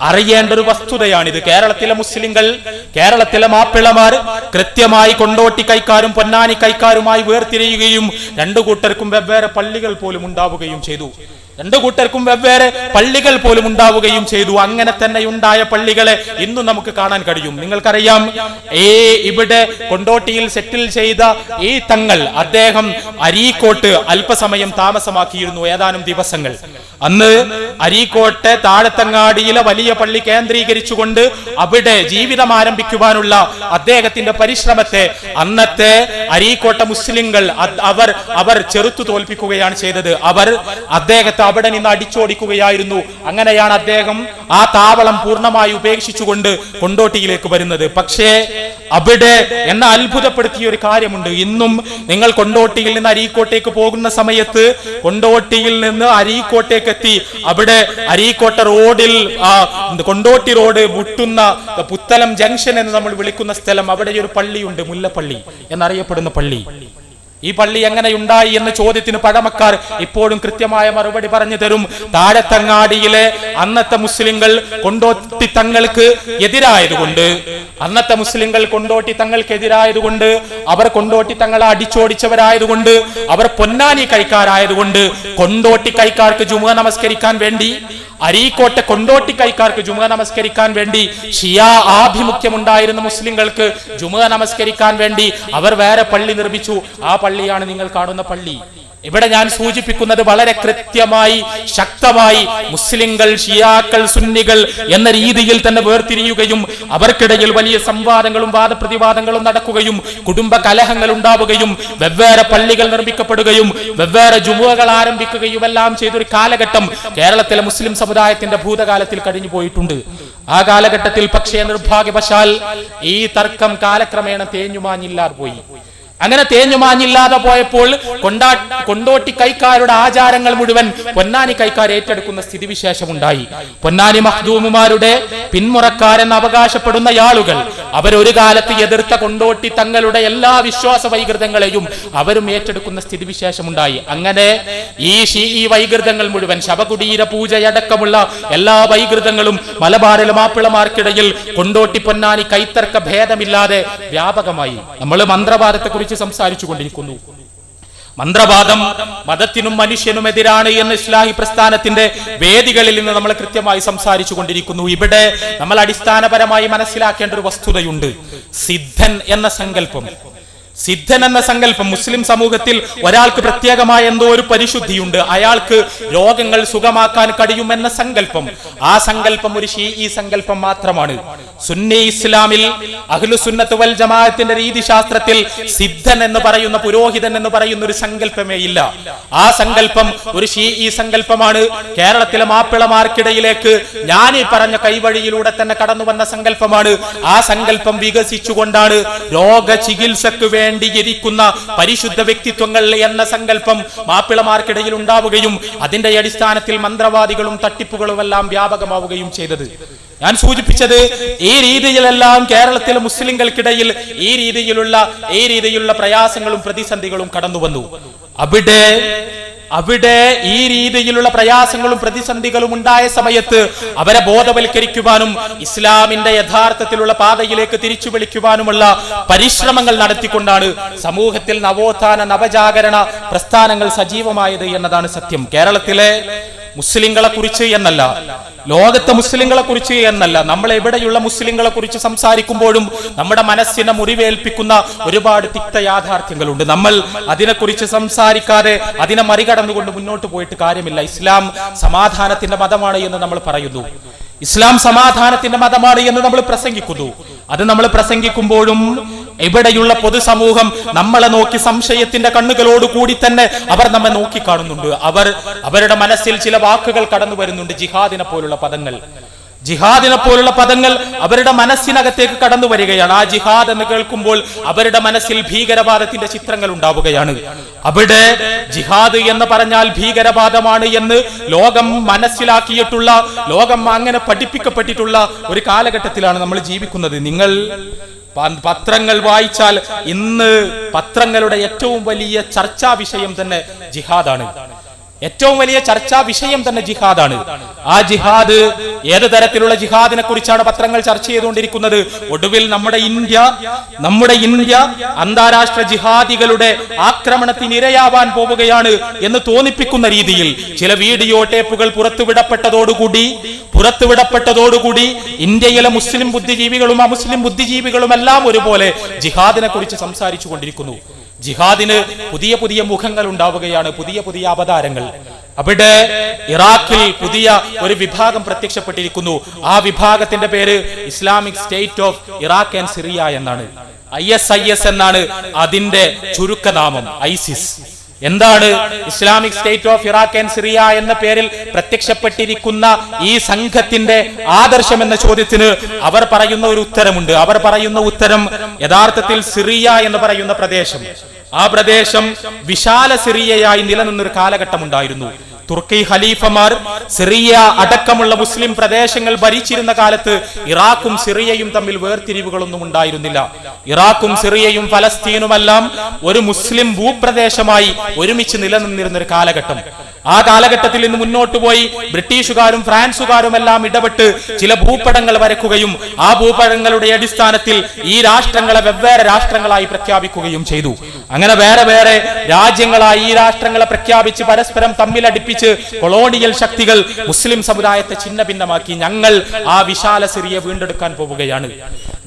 Speaker 1: അറിയേണ്ട ഒരു വസ്തുതയാണിത്. കേരളത്തിലെ മുസ്ലിങ്ങൾ, കേരളത്തിലെ മാപ്പിളമാർ കൃത്യമായി കൊണ്ടോട്ടി കൈക്കാരും പൊന്നാനി കൈക്കാരുമായി വേർതിരിയുകയും രണ്ടു കൂട്ടർക്കും വെവ്വേറെ പള്ളികൾ പോലും ഉണ്ടാവുകയും ചെയ്തു. അങ്ങനെ തന്നെ ഉണ്ടായ പള്ളികളെ ഇന്നും നമുക്ക് കാണാൻ കഴിയും. നിങ്ങൾക്കറിയാം, ഇവിടെ കൊണ്ടോട്ടിയിൽ സെറ്റിൽ ചെയ്ത ഈ തങ്ങൾ അദ്ദേഹം അരീക്കോട്ട് അല്പസമയം താമസമാക്കിയിരുന്നു, ഏതാനും ദിവസങ്ങൾ. അന്ന് അരീക്കോട്ടെ താഴത്തങ്ങാടിയിലെ വലിയ പള്ളി കേന്ദ്രീകരിച്ചുകൊണ്ട് അവിടെ ജീവിതം ആരംഭിക്കുവാനുള്ള അദ്ദേഹത്തിന്റെ പരിശ്രമത്തെ അന്നത്തെ അരീക്കോട്ടെ മുസ്ലിങ്ങൾ അവർ ചെറുത്തു തോൽപ്പിക്കുകയാണ് ചെയ്തത്. അവർ അദ്ദേഹത്തെ അവിടെ നിന്ന് അടിച്ചോടിക്കുകയായിരുന്നു. അങ്ങനെയാണ് അദ്ദേഹം ആ താവളം പൂർണ്ണമായി ഉപേക്ഷിച്ചുകൊണ്ട് കൊണ്ടോട്ടിയിലേക്ക് വരുന്നത്. പക്ഷേ അവിടെ എന്നെ അത്ഭുതപ്പെടുത്തിയ ഒരു കാര്യമുണ്ട്. ഇന്നും നിങ്ങൾ കൊണ്ടോട്ടിയിൽ നിന്ന് അരീക്കോട്ടേക്ക് പോകുന്ന സമയത്ത് കൊണ്ടോട്ടിയിൽ നിന്ന് അരീക്കോട്ടേക്ക് എത്തി അവിടെ അരീക്കോട്ട റോഡിൽ കൊണ്ടോട്ടി റോഡ് മുട്ടുന്ന പുത്തലം ജംഗ്ഷൻ എന്ന് നമ്മൾ വിളിക്കുന്ന സ്ഥലം, അവിടെ ഒരു പള്ളിയുണ്ട്, മുല്ലപ്പള്ളി എന്നറിയപ്പെടുന്ന പള്ളി. ഈ പള്ളി എങ്ങനെയുണ്ടായി എന്ന ചോദ്യത്തിന് പഴമക്കാർ ഇപ്പോഴും കൃത്യമായ മറുപടി പറഞ്ഞു തരും. താഴത്തങ്ങാടിയിലെ അന്നത്തെ മുസ്ലിങ്ങൾ കൊണ്ടോട്ടി തങ്ങൾക്ക് എതിരായതുകൊണ്ട് അവർ കൊണ്ടോട്ടി തങ്ങളെ അടിച്ചോടിച്ചവരായതുകൊണ്ട് അവർ പൊന്നാനി കൈക്കാരായതുകൊണ്ട് കൊണ്ടോട്ടി കൈക്കാർക്ക് ജുമുഅ നമസ്കരിക്കാൻ വേണ്ടി, അരീക്കോട്ടെ കൊണ്ടോട്ടി കൈക്കാർക്ക് ജുമുഅ നമസ്കരിക്കാൻ വേണ്ടി, ഷിയാ ആഭിമുഖ്യമുണ്ടായിരുന്ന മുസ്ലിങ്ങൾക്ക് ജുമുഅ നമസ്കരിക്കാൻ വേണ്ടി അവർ വേറെ പള്ളി നിർമ്മിച്ചു. ആ പള്ളിയാണ് നിങ്ങൾ കാണുന്ന പള്ളി. ഇവിടെ ഞാൻ സൂചിപ്പിക്കുന്നത് വളരെ കൃത്യമായി ശക്തമായി മുസ്ലിങ്ങൾ ഷിയാക്കൾ സുന്നികൾ എന്ന രീതിയിൽ തന്നെ വേർതിരിയുകയും അവർക്കിടയിൽ വലിയ സംവാദങ്ങളും വാദപ്രതിവാദങ്ങളും നടക്കുകയും കുടുംബ കലഹങ്ങൾ ഉണ്ടാവുകയും വെവ്വേറെ പള്ളികൾ നിർമ്മിക്കപ്പെടുകയും വെവ്വേറെ ജുമുഅകൾ ആരംഭിക്കുകയും എല്ലാം ചെയ്തൊരു കാലഘട്ടം കേരളത്തിലെ മുസ്ലിം സമുദായത്തിന്റെ ഭൂതകാലത്തിൽ കഴിഞ്ഞു പോയിട്ടുണ്ട്. ആ കാലഘട്ടത്തിൽ പക്ഷേ നിർഭാഗ്യവശാൽ ഈ തർക്കം കാലക്രമേണ തേഞ്ഞുമാഞ്ഞില്ലാതെ പോയി. അങ്ങനെ തേഞ്ഞുമാഞ്ഞില്ലാതെ പോയപ്പോൾ കൊണ്ടോട്ടി കൈക്കാരുടെ ആചാരങ്ങൾ മുഴുവൻ പൊന്നാനി കൈക്കാർ ഏറ്റെടുക്കുന്ന സ്ഥിതിവിശേഷമുണ്ടായി. പൊന്നാനി മഖ്ദൂമുമാരുടെ പിന്മുറക്കാരെന്ന് അവകാശപ്പെടുന്ന ആളുകൾ അവരൊരു കാലത്ത് എതിർത്ത കൊണ്ടോട്ടി തങ്ങളുടെ എല്ലാ വിശ്വാസ വൈകൃതങ്ങളെയും അവരും ഏറ്റെടുക്കുന്ന സ്ഥിതിവിശേഷമുണ്ടായി. അങ്ങനെ ഈ വൈകൃതങ്ങൾ മുഴുവൻ ശവകുടീര പൂജയടക്കമുള്ള എല്ലാ വൈകൃതങ്ങളും മലബാറിലെ മാപ്പിളമാർക്കിടയിൽ കൊണ്ടോട്ടി പൊന്നാനി കൈത്തർക്ക ഭേദമില്ലാതെ വ്യാപകമായി. നമ്മൾ മന്ത്രവാദത്തെ കുറിച്ച് സംസാരിച്ചു കൊണ്ടിരിക്കുന്നു. മന്ത്രവാദം മതത്തിനും മനുഷ്യനുമെതിരാണ് എന്ന് ഇസ്ലാഹി പ്രസ്ഥാനത്തിന്റെ വേദികളിൽ നിന്ന് നമ്മൾ കൃത്യമായി സംസാരിച്ചു കൊണ്ടിരിക്കുന്നു. ഇവിടെ നമ്മൾ അടിസ്ഥാനപരമായി മനസ്സിലാക്കേണ്ട ഒരു വസ്തുതയുണ്ട്. സിദ്ധൻ എന്ന സങ്കല്പം മുസ്ലിം സമൂഹത്തിൽ ഒരാൾക്ക് പ്രത്യേകമായ എന്തോ ഒരു പരിശുദ്ധിയുണ്ട്, അയാൾക്ക് രോഗങ്ങൾ സുഖമാക്കാൻ കഴിയുമെന്ന സങ്കല്പം. ആ സങ്കല്പം ഒരു ഷീഈ സങ്കല്പം മാത്രമാണ്. സുന്നി ഇസ്ലാമിൽ അഹ്ലു സുന്നത്ത് വൽ ജമാഅത്തിന്റെ രീതിശാസ്ത്രത്തിൽ സിദ്ധൻ എന്ന് പറയുന്ന പുരോഹിതൻ എന്ന് പറയുന്ന ഒരു സങ്കല്പമേ ഇല്ല. ആ സങ്കല്പം ഒരു ഷീഈ സങ്കല്പമാണ്. കേരളത്തിലെ മാപ്പിളമാർക്കിടയിലേക്ക് ഞാൻ ഈ പറഞ്ഞ കൈവഴിയിലൂടെ തന്നെ കടന്നു വന്ന സങ്കല്പമാണ്. ആ സങ്കല്പം വികസിച്ചുകൊണ്ടാണ് രോഗ ചികിത്സക്ക് വേണ്ടിയിരിക്കുന്ന പരിശുദ്ധ വ്യക്തിത്വങ്ങൾ എന്ന സങ്കല്പം മാപ്പിളമാർക്കിടയിൽ ഉണ്ടാവുകയും അതിന്റെ അടിസ്ഥാനത്തിൽ മന്ത്രവാദികളും തട്ടിപ്പുകളും എല്ലാം വ്യാപകമാവുകയും ചെയ്തത്. ഞാൻ സൂചിപ്പിച്ചത് ഈ രീതിയിലെല്ലാം കേരളത്തിലെ മുസ്ലിങ്ങൾക്കിടയിൽ ഈ രീതിയിലുള്ള പ്രയാസങ്ങളും പ്രതിസന്ധികളും കടന്നു വന്നു. അവിടെ ഈ രീതിയിലുള്ള പ്രയാസങ്ങളും പ്രതിസന്ധികളും ഉണ്ടായ സമയത്ത് അവരെ ബോധവൽക്കരിക്കുവാനും ഇസ്ലാമിന്റെ യഥാർത്ഥത്തിലുള്ള പാതയിലേക്ക് തിരിച്ചു വിളിക്കുവാനുമുള്ള പരിശ്രമങ്ങൾ നടത്തിക്കൊണ്ടാണ് സമൂഹത്തിൽ നവോത്ഥാന നവജാഗരണ പ്രസ്ഥാനങ്ങൾ സജീവമായത് എന്നതാണ് സത്യം. കേരളത്തിലെ മുസ്ലിങ്ങളെ കുറിച്ച് എന്നല്ല, ലോകത്തെ മുസ്ലിങ്ങളെ കുറിച്ച് എന്നല്ല, നമ്മൾ എവിടെയുള്ള മുസ്ലിങ്ങളെ കുറിച്ച് സംസാരിക്കുമ്പോഴും നമ്മുടെ മനസ്സിനെ മുറിവേൽപ്പിക്കുന്ന ഒരുപാട് തിക്ത യാഥാർത്ഥ്യങ്ങളുണ്ട്. നമ്മൾ അതിനെക്കുറിച്ച് സംസാരിക്കാതെ അതിനെ മറികടന്നുകൊണ്ട് മുന്നോട്ട് പോയിട്ട് കാര്യമില്ല. ഇസ്ലാം സമാധാനത്തിന്റെ മതമാണ് എന്ന് നമ്മൾ പറയുന്നു, ഇസ്ലാം സമാധാനത്തിന്റെ മതമാണ് എന്ന് നമ്മൾ പ്രസംഗിക്കുന്നു. അത് നമ്മൾ പ്രസംഗിക്കുമ്പോഴും ഇവിടെയുള്ള പൊതുസമൂഹം നമ്മളെ നോക്കി സംശയത്തിന്റെ കണ്ണുകളോട് കൂടി തന്നെ അവർ നമ്മെ നോക്കിക്കാണുന്നുണ്ട്. അവരുടെ മനസ്സിൽ ചില വാക്കുകൾ കടന്നു വരുന്നുണ്ട്. ജിഹാദിനെ പോലുള്ള പദങ്ങൾ അവരുടെ മനസ്സിനകത്തേക്ക് കടന്നു വരികയാണ്. ആ ജിഹാദ് എന്ന് കേൾക്കുമ്പോൾ അവരുടെ മനസ്സിൽ ഭീകരവാദത്തിന്റെ ചിത്രങ്ങൾ ഉണ്ടാവുകയാണ്. അവിടെ ജിഹാദ് എന്ന് പറഞ്ഞാൽ ഭീകരവാദമാണ് എന്ന് ലോകം മനസ്സിലാക്കിയിട്ടുള്ള, ലോകം അങ്ങനെ പഠിപ്പിക്കപ്പെട്ടിട്ടുള്ള ഒരു കാലഘട്ടത്തിലാണ് നമ്മൾ ജീവിക്കുന്നത്. നിങ്ങൾ പത്രങ്ങൾ വായിച്ചാൽ ഇന്ന് പത്രങ്ങളുടെ ഏറ്റവും വലിയ ചർച്ചാ വിഷയം തന്നെ ജിഹാദാണ്. ഏറ്റവും വലിയ ചർച്ചാ വിഷയം തന്നെ ജിഹാദാണ്. ആ ജിഹാദ്, ഏത് തരത്തിലുള്ള ജിഹാദിനെ കുറിച്ചാണ് പത്രങ്ങൾ ചർച്ച ചെയ്തുകൊണ്ടിരിക്കുന്നത്? ഒടുവിൽ നമ്മുടെ ഇന്ത്യ അന്താരാഷ്ട്ര ജിഹാദികളുടെ ആക്രമണത്തിന് ഇരയാവാൻ പോവുകയാണ് എന്ന് തോന്നിപ്പിക്കുന്ന രീതിയിൽ ചില വീഡിയോ ടേപ്പുകൾ പുറത്തുവിടപ്പെട്ടതോടുകൂടി ഇന്ത്യയിലെ മുസ്ലിം ബുദ്ധിജീവികളും അമുസ്ലിം ബുദ്ധിജീവികളും എല്ലാം ഒരുപോലെ ജിഹാദിനെ കുറിച്ച് സംസാരിച്ചു കൊണ്ടിരിക്കുന്നു. ജിഹാദിന് പുതിയ പുതിയ മുഖങ്ങൾ ഉണ്ടാവുകയാണ്, പുതിയ പുതിയ അവതാരങ്ങൾ. അവിടെ ഇറാഖിൽ പുതിയ ഒരു വിഭാഗം പ്രത്യക്ഷപ്പെട്ടിരിക്കുന്നു. ആ വിഭാഗത്തിന്റെ പേര് Islamic state of Iraq and Syria എന്നാണ്. ISIS എന്നാണ് അതിന്റെ ചുരുക്കനാമം. ഐസിസ് എന്താണ്? Islamic state of Iraq and Syria എന്ന പേരിൽ പ്രത്യക്ഷപ്പെട്ടിരിക്കുന്ന ഈ സംഘത്തിന്റെ ആദർശം എന്ന ചോദ്യത്തിന് അവർ പറയുന്ന ഒരു ഉത്തരമുണ്ട്. അവർ പറയുന്ന ഉത്തരം യഥാർത്ഥത്തിൽ സിറിയ എന്ന് പറയുന്ന പ്രദേശം, ആ പ്രദേശം വിശാല സിറിയയായി നിലനിന്നൊരു കാലഘട്ടം ഉണ്ടായിരുന്നു. തുർക്കി ഖലീഫമാർ സിറിയ അടക്കമുള്ള മുസ്ലിം പ്രദേശങ്ങൾ ഭരിച്ചിരുന്ന കാലത്ത് ഇറാഖും സിറിയയും തമ്മിൽ വേർതിരിവുകളൊന്നും ഉണ്ടായിരുന്നില്ല. ഇറാഖും സിറിയയും ഫലസ്തീനുമെല്ലാം ഒരു മുസ്ലിം ഭൂപ്രദേശമായി ഒരുമിച്ച് നിലനിന്നിരുന്ന ഒരു കാലഘട്ടം. ആ കാലഘട്ടത്തിൽ നിന്ന് മുന്നോട്ട് പോയി ബ്രിട്ടീഷുകാരും ഫ്രാൻസുകാരും എല്ലാം ഇടപെട്ട് ചില ഭൂപടങ്ങൾ വരക്കുകയും ആ ഭൂപടങ്ങളുടെ അടിസ്ഥാനത്തിൽ ഈ രാഷ്ട്രങ്ങളെ വെവ്വേറെ രാഷ്ട്രങ്ങളായി പ്രഖ്യാപിക്കുകയും ചെയ്തു. അങ്ങനെ വേറെ വേറെ രാജ്യങ്ങളായി ഈ രാഷ്ട്രങ്ങളെ പ്രഖ്യാപിച്ച് പരസ്പരം തമ്മിലടിപ്പിച്ച് കൊളോണിയൽ ശക്തികൾ മുസ്ലിം സമുദായത്തെ ഛിന്ന ഭിന്നമാക്കി. ഞങ്ങൾ ആ വിശാല സിറിയ വീണ്ടെടുക്കാൻ പോവുകയാണ്.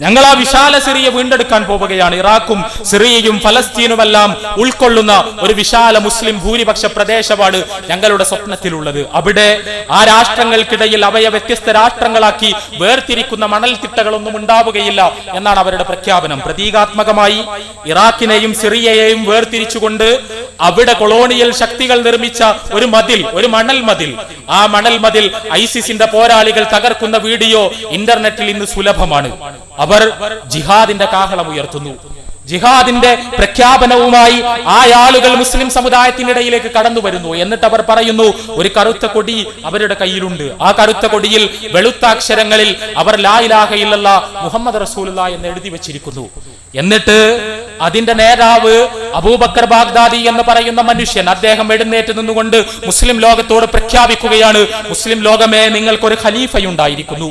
Speaker 1: ഞങ്ങൾ ആ വിശാല സിറിയ വീണ്ടെടുക്കാൻ പോവുകയാണ്. ഇറാഖും സിറിയയും ഫലസ്തീനുമെല്ലാം ഉൾക്കൊള്ളുന്ന ഒരു വിശാല മുസ്ലിം ഭൂരിപക്ഷ പ്രദേശമാണ് ഞങ്ങളുടെ സ്വപ്നത്തിലുള്ളത്. അവിടെ ആ രാഷ്ട്രങ്ങൾക്കിടയിൽ അവയെ വ്യത്യസ്ത രാഷ്ട്രങ്ങളാക്കി വേർതിരിക്കുന്ന മണൽത്തിട്ടകളൊന്നും ഉണ്ടാവുകയില്ല എന്നാണ് അവരുടെ പ്രഖ്യാപനം. പ്രതീകാത്മകമായി ഇറാഖിനെയും സിറിയയെയും വേർതിരിച്ചുകൊണ്ട് അവിടെ കൊളോണിയൽ ശക്തികൾ നിർമ്മിച്ച ഒരു മതിൽ, ഒരു മണൽ മതിൽ, ആ മണൽ മതിൽ ഐസിസിന്റെ പോരാളികൾ തകർക്കുന്ന വീഡിയോ ഇന്റർനെറ്റിൽ ഇന്ന് സുലഭമാണ്. അവർ ജിഹാദിന്റെ കാഹളം ഉയർത്തുന്നു. ജിഹാദിന്റെ പ്രഖ്യാപനവുമായി ആ ആളുകൾ മുസ്ലിം സമുദായത്തിനിടയിലേക്ക് കടന്നു വരുന്നു. എന്നിട്ട് അവർ പറയുന്നു, ഒരു കറുത്ത കൊടി അവരുടെ കയ്യിലുണ്ട്. ആ കറുത്ത കൊടിയിൽ വെളുത്താക്ഷരങ്ങളിൽ അവർ ലാ ഇലാഹ ഇല്ലല്ലാഹ് മുഹമ്മദ് റസൂലുള്ളാഹ് എന്ന് എഴുതി വെച്ചിരിക്കുന്നു. എന്നിട്ട് അതിന്റെ നേതാവ് അബൂബക്കർ ബാഗ്ദാദി എന്ന് പറയുന്ന മനുഷ്യൻ, അദ്ദേഹം എഴുന്നേറ്റ് നിന്നുകൊണ്ട് മുസ്ലിം ലോകത്തോട് പ്രഖ്യാപിക്കുകയാണ്, മുസ്ലിം ലോകമേ, നിങ്ങൾക്കൊരു ഖലീഫയുണ്ടായിരിക്കുന്നു,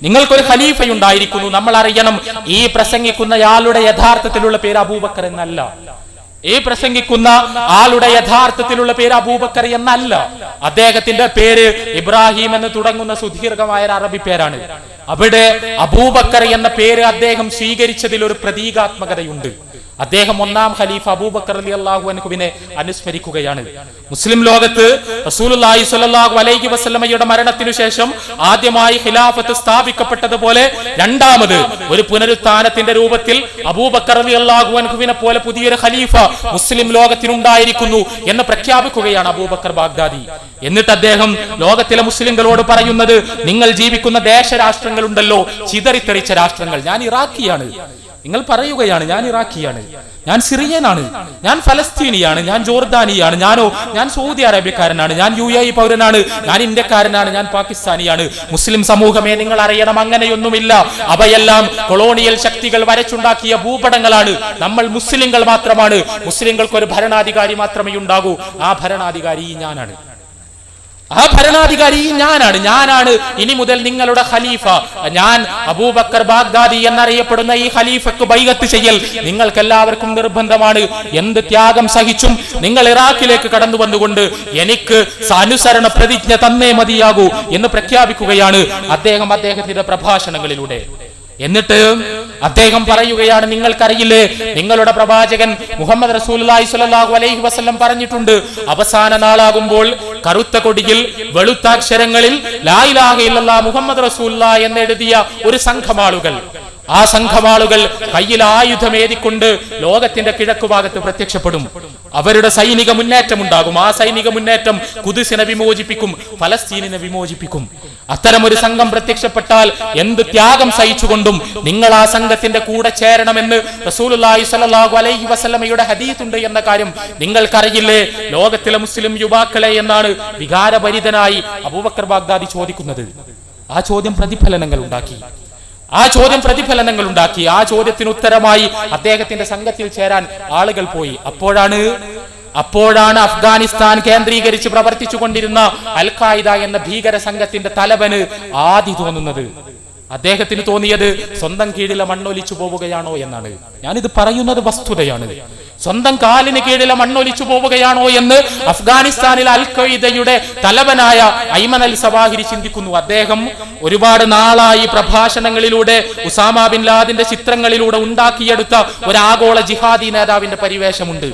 Speaker 1: നിങ്ങൾക്കൊരു ഖലീഫയുണ്ടായിരിക്കുന്നു. നമ്മൾ അറിയണം, ഈ പ്രസംഗിക്കുന്നയാളുടെ യഥാർത്ഥത്തിലുള്ള പേര് അബൂബക്കർ എന്നല്ല. ഈ പ്രസംഗിക്കുന്ന ആളുടെ യഥാർത്ഥത്തിലുള്ള പേര് അബൂബക്കർ എന്നല്ല. അദ്ദേഹത്തിന്റെ പേര് ഇബ്രാഹിം എന്ന് തുടങ്ങുന്ന സുദീർഘമായ ഒരു അറബി പേരാണ്. അവിടെ അബൂബക്കർ എന്ന പേര് അദ്ദേഹം സ്വീകരിച്ചതിൽ ഒരു പ്രതീകാത്മകതയുണ്ട്. അദ്ദേഹം ഒന്നാം ഖലീഫ അബൂബക്കർ റളിയല്ലാഹു അൻഹുവിനെ അനുസ്മരിക്കുകയാണ്. മുസ്ലിം ലോകത്ത് റസൂലുള്ളാഹി സ്വല്ലല്ലാഹു അലൈഹി വസല്ലമയുടെ മരണത്തിനു ശേഷം ആദ്യമായി ഖിലാഫത്ത് സ്ഥാപിക്കപ്പെട്ടതുപോലെ രണ്ടാമത് ഒരു പുനരുത്ഥാനത്തിന്റെ രൂപത്തിൽ അബൂബക്കർ റളിയല്ലാഹു അൻഹുവിനെ പോലെ പുതിയൊരു ഖലീഫ മുസ്ലിം ലോകത്തിനുണ്ടായിരിക്കുന്നു എന്ന് പ്രഖ്യാപിക്കുകയാണ് അബൂബക്കർ ബാഗ്ദാദി. എന്നിട്ട് അദ്ദേഹം ലോകത്തിലെ മുസ്ലിങ്ങളോട് പറയുന്നത്, നിങ്ങൾ ജീവിക്കുന്ന ദേശരാഷ്ട്രങ്ങളുണ്ടല്ലോ, ചിതറിത്തെറിച്ച രാഷ്ട്രങ്ങൾ, ഞാൻ ഇറാഖിയാണ്. നിങ്ങൾ പറയുകയാണ്, ഞാൻ ഇറാഖിയാണ്, ഞാൻ സിറിയനാണ്, ഞാൻ ഫലസ്തീനിയാണ്, ഞാൻ ജോർദാനിയാണ്, ഞാൻ സൗദി അറേബ്യക്കാരനാണ്, ഞാൻ UAE പൗരനാണ്, ഞാൻ ഇന്ത്യക്കാരനാണ്, ഞാൻ പാകിസ്ഥാനിയാണ്. മുസ്ലിം സമൂഹമേ, നിങ്ങൾ അറിയണം, അങ്ങനെയൊന്നുമില്ല. അവയെല്ലാം കൊളോണിയൽ ശക്തികൾ വരച്ചുണ്ടാക്കിയ ഭൂപടങ്ങളാണ്. നമ്മൾ മുസ്ലിങ്ങൾ മാത്രമാണ്. മുസ്ലിങ്ങൾക്ക് ഒരു ഭരണാധികാരി മാത്രമേ ഉണ്ടാകൂ. ആ ഭരണാധികാരി ഞാനാണ്. ആ ഭരണാധികാരി ഞാനാണ്. ഇനി മുതൽ നിങ്ങളുടെ ഖലീഫ ഞാൻ. അബൂബക്കർ ബാഗ്ദാദി എന്നറിയപ്പെടുന്ന ഈ ഖലീഫക്ക് ബൈഅത്ത് ചെയ്യൽ നിങ്ങൾക്ക് എല്ലാവർക്കും നിർബന്ധമാണ്. എന്ത് ത്യാഗം സഹിച്ചും നിങ്ങൾ ഇറാഖിലേക്ക് കടന്നു വന്നുകൊണ്ട് എനിക്ക് അനുസരണ പ്രതിജ്ഞ തന്നേ മതിയാകൂ എന്ന് പ്രഖ്യാപിക്കുകയാണ് അദ്ദേഹം അദ്ദേഹത്തിന്റെ പ്രഭാഷണങ്ങളിലൂടെ. എന്നിട്ട് അദ്ദേഹം പറയുകയാണ്, നിങ്ങൾക്കറിയില്ലേ, നിങ്ങളുടെ പ്രവാചകൻ മുഹമ്മദ് റസൂലുള്ളാഹി സ്വല്ലല്ലാഹു അലൈഹി വസല്ലം പറഞ്ഞിട്ടുണ്ട്, അവസാന നാളാകുമ്പോൾ കറുത്ത കൊടിയിൽ വെളുത്താക്ഷരങ്ങളിൽ ലാ ഇലാഹ ഇല്ലല്ലാഹ് മുഹമ്മദ് റസൂലുള്ളാഹി എന്ന് എഴുതിയ ഒരു സംഘം ആളുകൾ, ആ സംഘമാളുകൾ കയ്യിൽ ആയുധമേതിക്കൊണ്ട് ലോകത്തിന്റെ കിഴക്കുഭാഗത്ത് പ്രത്യക്ഷപ്പെടും. അവരുടെ സൈനിക മുന്നേറ്റം ഉണ്ടാകും. ആ സൈനിക മുന്നേറ്റം ഖുദ്സിനെ വിമോചിപ്പിക്കും, ഫലസ്തീനിനെ വിമോചിപ്പിക്കും. അത്തരമൊരു സംഘം പ്രത്യക്ഷപ്പെട്ടാൽ എന്ത് ത്യാഗം സഹിച്ചുകൊണ്ടും നിങ്ങൾ ആ സംഘത്തിന്റെ കൂടെ ചേരണമെന്ന് റസൂലുള്ളാഹി സ്വല്ലല്ലാഹു അലൈഹി വസല്ലമയുടെ ഹദീസ് ഉണ്ട് എന്ന കാര്യം നിങ്ങൾക്കറിയില്ലേ? ലോകത്തിലെ മുസ്ലിം യുവാക്കളെ എന്നാണ് വികാരഭരിതനായി അബൂബക്കർ ബാഗ്ദാദി ചോദിക്കുന്നത്. ആ ചോദ്യം പ്രതിഫലനങ്ങൾ ഉണ്ടാക്കി. ആ ചോദ്യത്തിന് ഉത്തരമായി അദ്ദേഹത്തിന്റെ സംഘത്തിൽ ചേരാൻ ആളുകൾ പോയി. അപ്പോഴാണ് അഫ്ഗാനിസ്ഥാൻ കേന്ദ്രീകരിച്ച് പ്രവർത്തിച്ചു കൊണ്ടിരുന്ന അൽ ഖായിദ എന്ന ഭീകര സംഘത്തിന്റെ തലവന് ആദി തോന്നുന്നത്. അദ്ദേഹത്തിന് തോന്നിയത് സ്വന്തം കീഴിലെ മണ്ണൊലിച്ചു പോവുകയാണോ എന്നാണ്. ഞാനിത് പറയുന്നത് വസ്തുതയാണ്. സ്വന്തം കാലിന് കീഴിലെ മണ്ണൊലിച്ചു പോവുകയാണോ എന്ന് അഫ്ഗാനിസ്ഥാനിലെ അൽ ഖ്വയ്ദയുടെ തലവനായ ഐമൻ അൽ സവാഹിരി ചിന്തിക്കുന്നു. അദ്ദേഹം ഒരുപാട് നാളായി പ്രഭാഷണങ്ങളിലൂടെ ഉസാമ ബിൻ ലാദന്റെ ചിത്രങ്ങളിലൂടെ ഉണ്ടാക്കിയെടുത്ത ഒരു ആഗോള ജിഹാദി നേതാവിന്റെ പരിവേഷമുണ്ട്.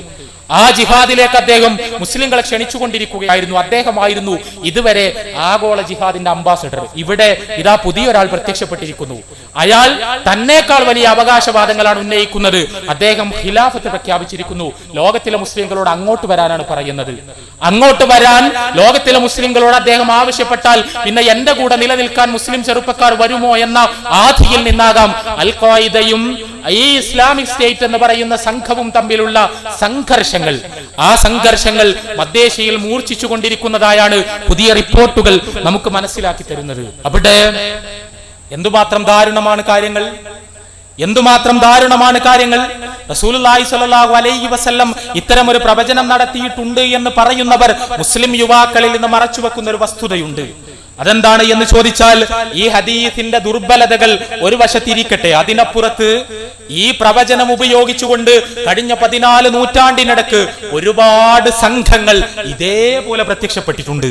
Speaker 1: ആ ജിഹാദിലേക്ക് അദ്ദേഹം മുസ്ലിങ്ങളെ ക്ഷണിച്ചുകൊണ്ടിരിക്കുകയായിരുന്നു. അദ്ദേഹമായിരുന്നു ഇതുവരെ ആഗോള ജിഹാദിന്റെ അംബാസഡർ. ഇവിടെ ഇതാ പുതിയൊരാൾ പ്രത്യക്ഷപ്പെട്ടിരിക്കുന്നു. അയാൾ തന്നേക്കാൾ വലിയ അവകാശവാദങ്ങളാണ് ഉന്നയിക്കുന്നത്. അദ്ദേഹം ഖിലാഫത്ത് പ്രഖ്യാപിച്ചിരിക്കുന്നു. ലോകത്തിലെ മുസ്ലിങ്ങളോട് അങ്ങോട്ട് വരാനാണ് പറയുന്നത്. അങ്ങോട്ട് വരാൻ ലോകത്തിലെ മുസ്ലിങ്ങളോട് അദ്ദേഹം ആവശ്യപ്പെട്ടാൽ പിന്നെ എന്റെ കൂടെ നിലനിൽക്കാൻ മുസ്ലിം ചെറുപ്പക്കാർ വരുമോ എന്ന ആധിയിൽ നിന്നാകാം അൽ ഖ്വയ്ദയും ഈ ഇസ്ലാമിക് സ്റ്റേറ്റ് എന്ന് പറയുന്ന സംഘവും തമ്മിലുള്ള സംഘർഷങ്ങൾ. ആ സംഘർഷങ്ങൾ മധ്യേഷ്യയിൽ മൂർച്ഛിച്ചു കൊണ്ടിരിക്കുന്നതായാണ് പുതിയ റിപ്പോർട്ടുകൾ നമുക്ക് മനസ്സിലാക്കി തരുന്നത്. അവിടെ എന്തുമാത്രം ദാരുണമാണ് കാര്യങ്ങൾ. റസൂലുള്ളാഹി സ്വല്ലല്ലാഹു അലൈഹി വസല്ലം ഇത്തരം ഒരു പ്രവചനം നടത്തിയിട്ടുണ്ട് എന്ന് പറയുന്നവർ മുസ്ലിം യുവാക്കളിൽ നിന്ന് മറച്ചുവെക്കുന്ന ഒരു വസ്തുതയുണ്ട്. അതെന്താണ് എന്ന് ചോദിച്ചാൽ, ഈ ഹദീസിന്റെ ദുർബലതകൾ ഒരു വശത്തിരിക്കട്ടെ, അതിനപ്പുറത്ത് ഈ പ്രവചനം ഉപയോഗിച്ചുകൊണ്ട് കഴിഞ്ഞ 14 നൂറ്റാണ്ടിനിടക്ക് ഒരുപാട് സംഘങ്ങൾ ഇതേപോലെ പ്രത്യക്ഷപ്പെട്ടിട്ടുണ്ട്.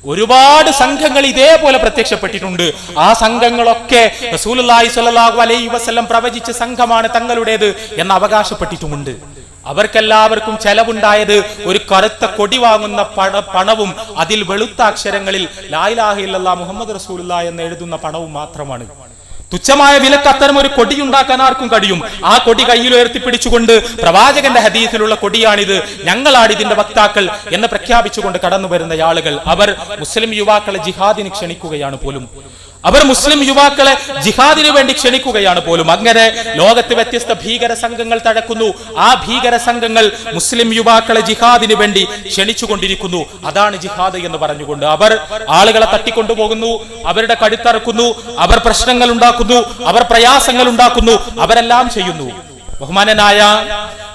Speaker 1: ഒരുപാട് സംഘങ്ങൾ ഇതേപോലെ പ്രത്യക്ഷപ്പെട്ടിട്ടുണ്ട്. ആ സംഘങ്ങളൊക്കെ റസൂലുള്ളാഹി സ്വല്ലല്ലാഹു അലൈഹി വസല്ലം പ്രവചിച്ച സംഘമാണ് തങ്ങളുടേത് എന്ന് അവകാശപ്പെട്ടിട്ടുമുണ്ട്. അവർക്കെല്ലാവർക്കും ചെലവുണ്ടായത് ഒരു കറുത്ത കൊടി വാങ്ങുന്ന പണവും അതിൽ വെളുത്ത അക്ഷരങ്ങളിൽ ലാ ഇലാഹ ഇല്ലല്ലാഹ് മുഹമ്മദ് റസൂലുള്ളാഹി എന്ന് എഴുതുന്ന പണവും മാത്രമാണ്. തുച്ഛമായ വിലക്ക് അത്തരം ഒരു കൊടി ഉണ്ടാക്കാൻ ആർക്കും കഴിയും. ആ കൊടി കയ്യിൽ ഉയർത്തിപ്പിടിച്ചുകൊണ്ട് പ്രവാചകന്റെ ഹദീസിലുള്ള കൊടിയാണിത്, ഞങ്ങളാണ് ഇതിന്റെ വക്താക്കൾ എന്ന് പ്രഖ്യാപിച്ചുകൊണ്ട് കടന്നു വരുന്ന ആളുകൾ അവർ മുസ്ലിം യുവാക്കളെ ജിഹാദിന് ക്ഷണിക്കുകയാണ് പോലും. അവർ മുസ്ലിം യുവാക്കളെ ജിഹാദിന് വേണ്ടി ക്ഷണിക്കുകയാണ് പോലും. അങ്ങനെ ലോകത്ത് വ്യത്യസ്ത ഭീകര സംഘങ്ങൾ തഴക്കുന്നു. ആ ഭീകര സംഘങ്ങൾ മുസ്ലിം യുവാക്കളെ ജിഹാദിന് വേണ്ടി ക്ഷണിച്ചുകൊണ്ടിരിക്കുന്നു. അതാണ് ജിഹാദ് എന്ന് പറഞ്ഞുകൊണ്ട് അവർ ആളുകളെ തട്ടിക്കൊണ്ടുപോകുന്നു, അവരുടെ കഴുത്തറക്കുന്നു, അവർ പ്രശ്നങ്ങൾ ഉണ്ടാക്കുന്നു, അവർ പ്രയാസങ്ങൾ ഉണ്ടാക്കുന്നു, അവരെല്ലാം ചെയ്യുന്നു. ബഹുമാനനായ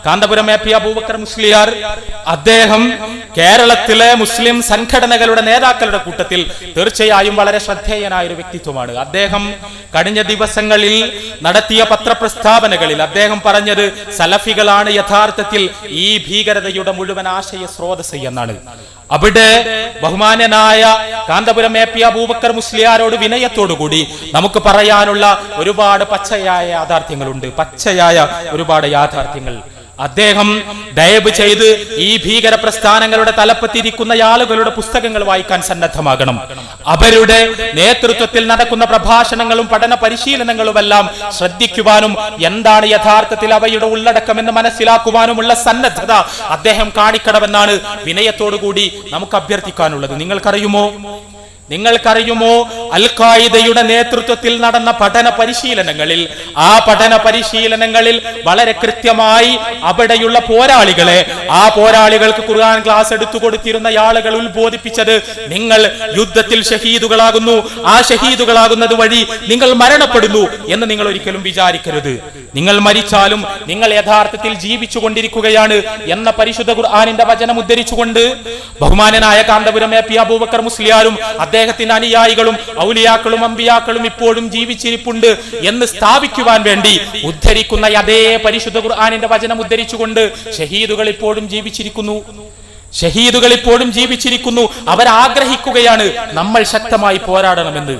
Speaker 1: കാന്തപുരം എ പി അബൂബക്കർ മുസ്ലിയാർ, അദ്ദേഹം കേരളത്തിലെ മുസ്ലിം സംഘടനകളുടെ നേതാക്കളുടെ കൂട്ടത്തിൽ തീർച്ചയായും വളരെ ശ്രദ്ധേയനായ ഒരു വ്യക്തിത്വമാണ്. അദ്ദേഹം കഴിഞ്ഞ ദിവസങ്ങളിൽ നടത്തിയ പത്രപ്രസ്താവനകളിൽ അദ്ദേഹം പറഞ്ഞത് സലഫികളാണ് യഥാർത്ഥത്തിൽ ഈ ഭീകരതയുടെ മുഴുവൻ ആശയ സ്രോതസ് എന്നാണ്. അവിടെ ബഹുമാന്യനായ കാന്തപുരം എ പി അബൂബക്കർ മുസ്ലിയാരോട് വിനയത്തോടുകൂടി നമുക്ക് പറയാനുള്ള ഒരുപാട് പച്ചയായ യാഥാർത്ഥ്യങ്ങളുണ്ട്. പച്ചയായ ഒരുപാട് യാഥാർത്ഥ്യങ്ങൾ അദ്ദേഹം ദയവ് ചെയ്ത് ഈ ഭീകര പ്രസ്ഥാനങ്ങളുടെ തലപ്പത്തിരിക്കുന്ന ആളുകളുടെ പുസ്തകങ്ങൾ വായിക്കാൻ സന്നദ്ധമാകണം. അവരുടെ നേതൃത്വത്തിൽ നടക്കുന്ന പ്രഭാഷണങ്ങളും പഠന പരിശീലനങ്ങളുമെല്ലാം ശ്രദ്ധിക്കുവാനും എന്താണ് യഥാർത്ഥത്തിൽ അവയുടെ ഉള്ളടക്കമെന്ന് മനസ്സിലാക്കുവാനുമുള്ള സന്നദ്ധത അദ്ദേഹം കാണിക്കണമെന്നാണ് വിനയത്തോടുകൂടി നമുക്ക് അഭ്യർത്ഥിക്കാനുള്ളത്. നിങ്ങൾക്കറിയുമോ അൽ ഖായിദയുടെ നേതൃത്വത്തിൽ നടന്ന പഠന പരിശീലനങ്ങളിൽ വളരെ കൃത്യമായി അവിടെയുള്ള പോരാളികളെ, ആ പോരാളികൾക്ക് ഖുർആൻ ക്ലാസ് എടുത്തു കൊടുത്തിരുന്ന ആളുകൾ ഉത്ബോധിപ്പിച്ചത് നിങ്ങൾ യുദ്ധത്തിൽ ഷഹീദുകളാകുന്നു, ആ ഷഹീദുകളാകുന്നത് വഴി നിങ്ങൾ മരണപ്പെടുന്നു എന്ന് നിങ്ങൾ ഒരിക്കലും വിചാരിക്കരുത്. നിങ്ങൾ മരിച്ചാലും നിങ്ങൾ യഥാർത്ഥത്തിൽ ജീവിച്ചു കൊണ്ടിരിക്കുകയാണ് എന്ന പരിശുദ്ധ ഖുർആനിന്റെ വചനം ഉദ്ധരിച്ചുകൊണ്ട് ബഹുമാനനായ കാന്തപുരം എ പി അബൂബക്കർ മുസ്ലിയാരും അദ്ദേഹത്തിന്റെ അനുയായികളും ഔലിയാക്കളും അമ്പിയാക്കളും ഇപ്പോഴും ജീവിച്ചിരിപ്പുണ്ട് എന്ന് സ്ഥാപിക്കുവാൻ വേണ്ടി ഉദ്ധരിക്കുന്ന അതേ പരിശുദ്ധ ഖുർആനിന്റെ വചനം ഉദ്ധരിച്ചുകൊണ്ട് ഷഹീദുകൾ ഇപ്പോഴും ജീവിച്ചിരിക്കുന്നു. അവരാഗ്രഹിക്കുകയാണ് നമ്മൾ ശക്തമായി പോരാടണമെന്ന്.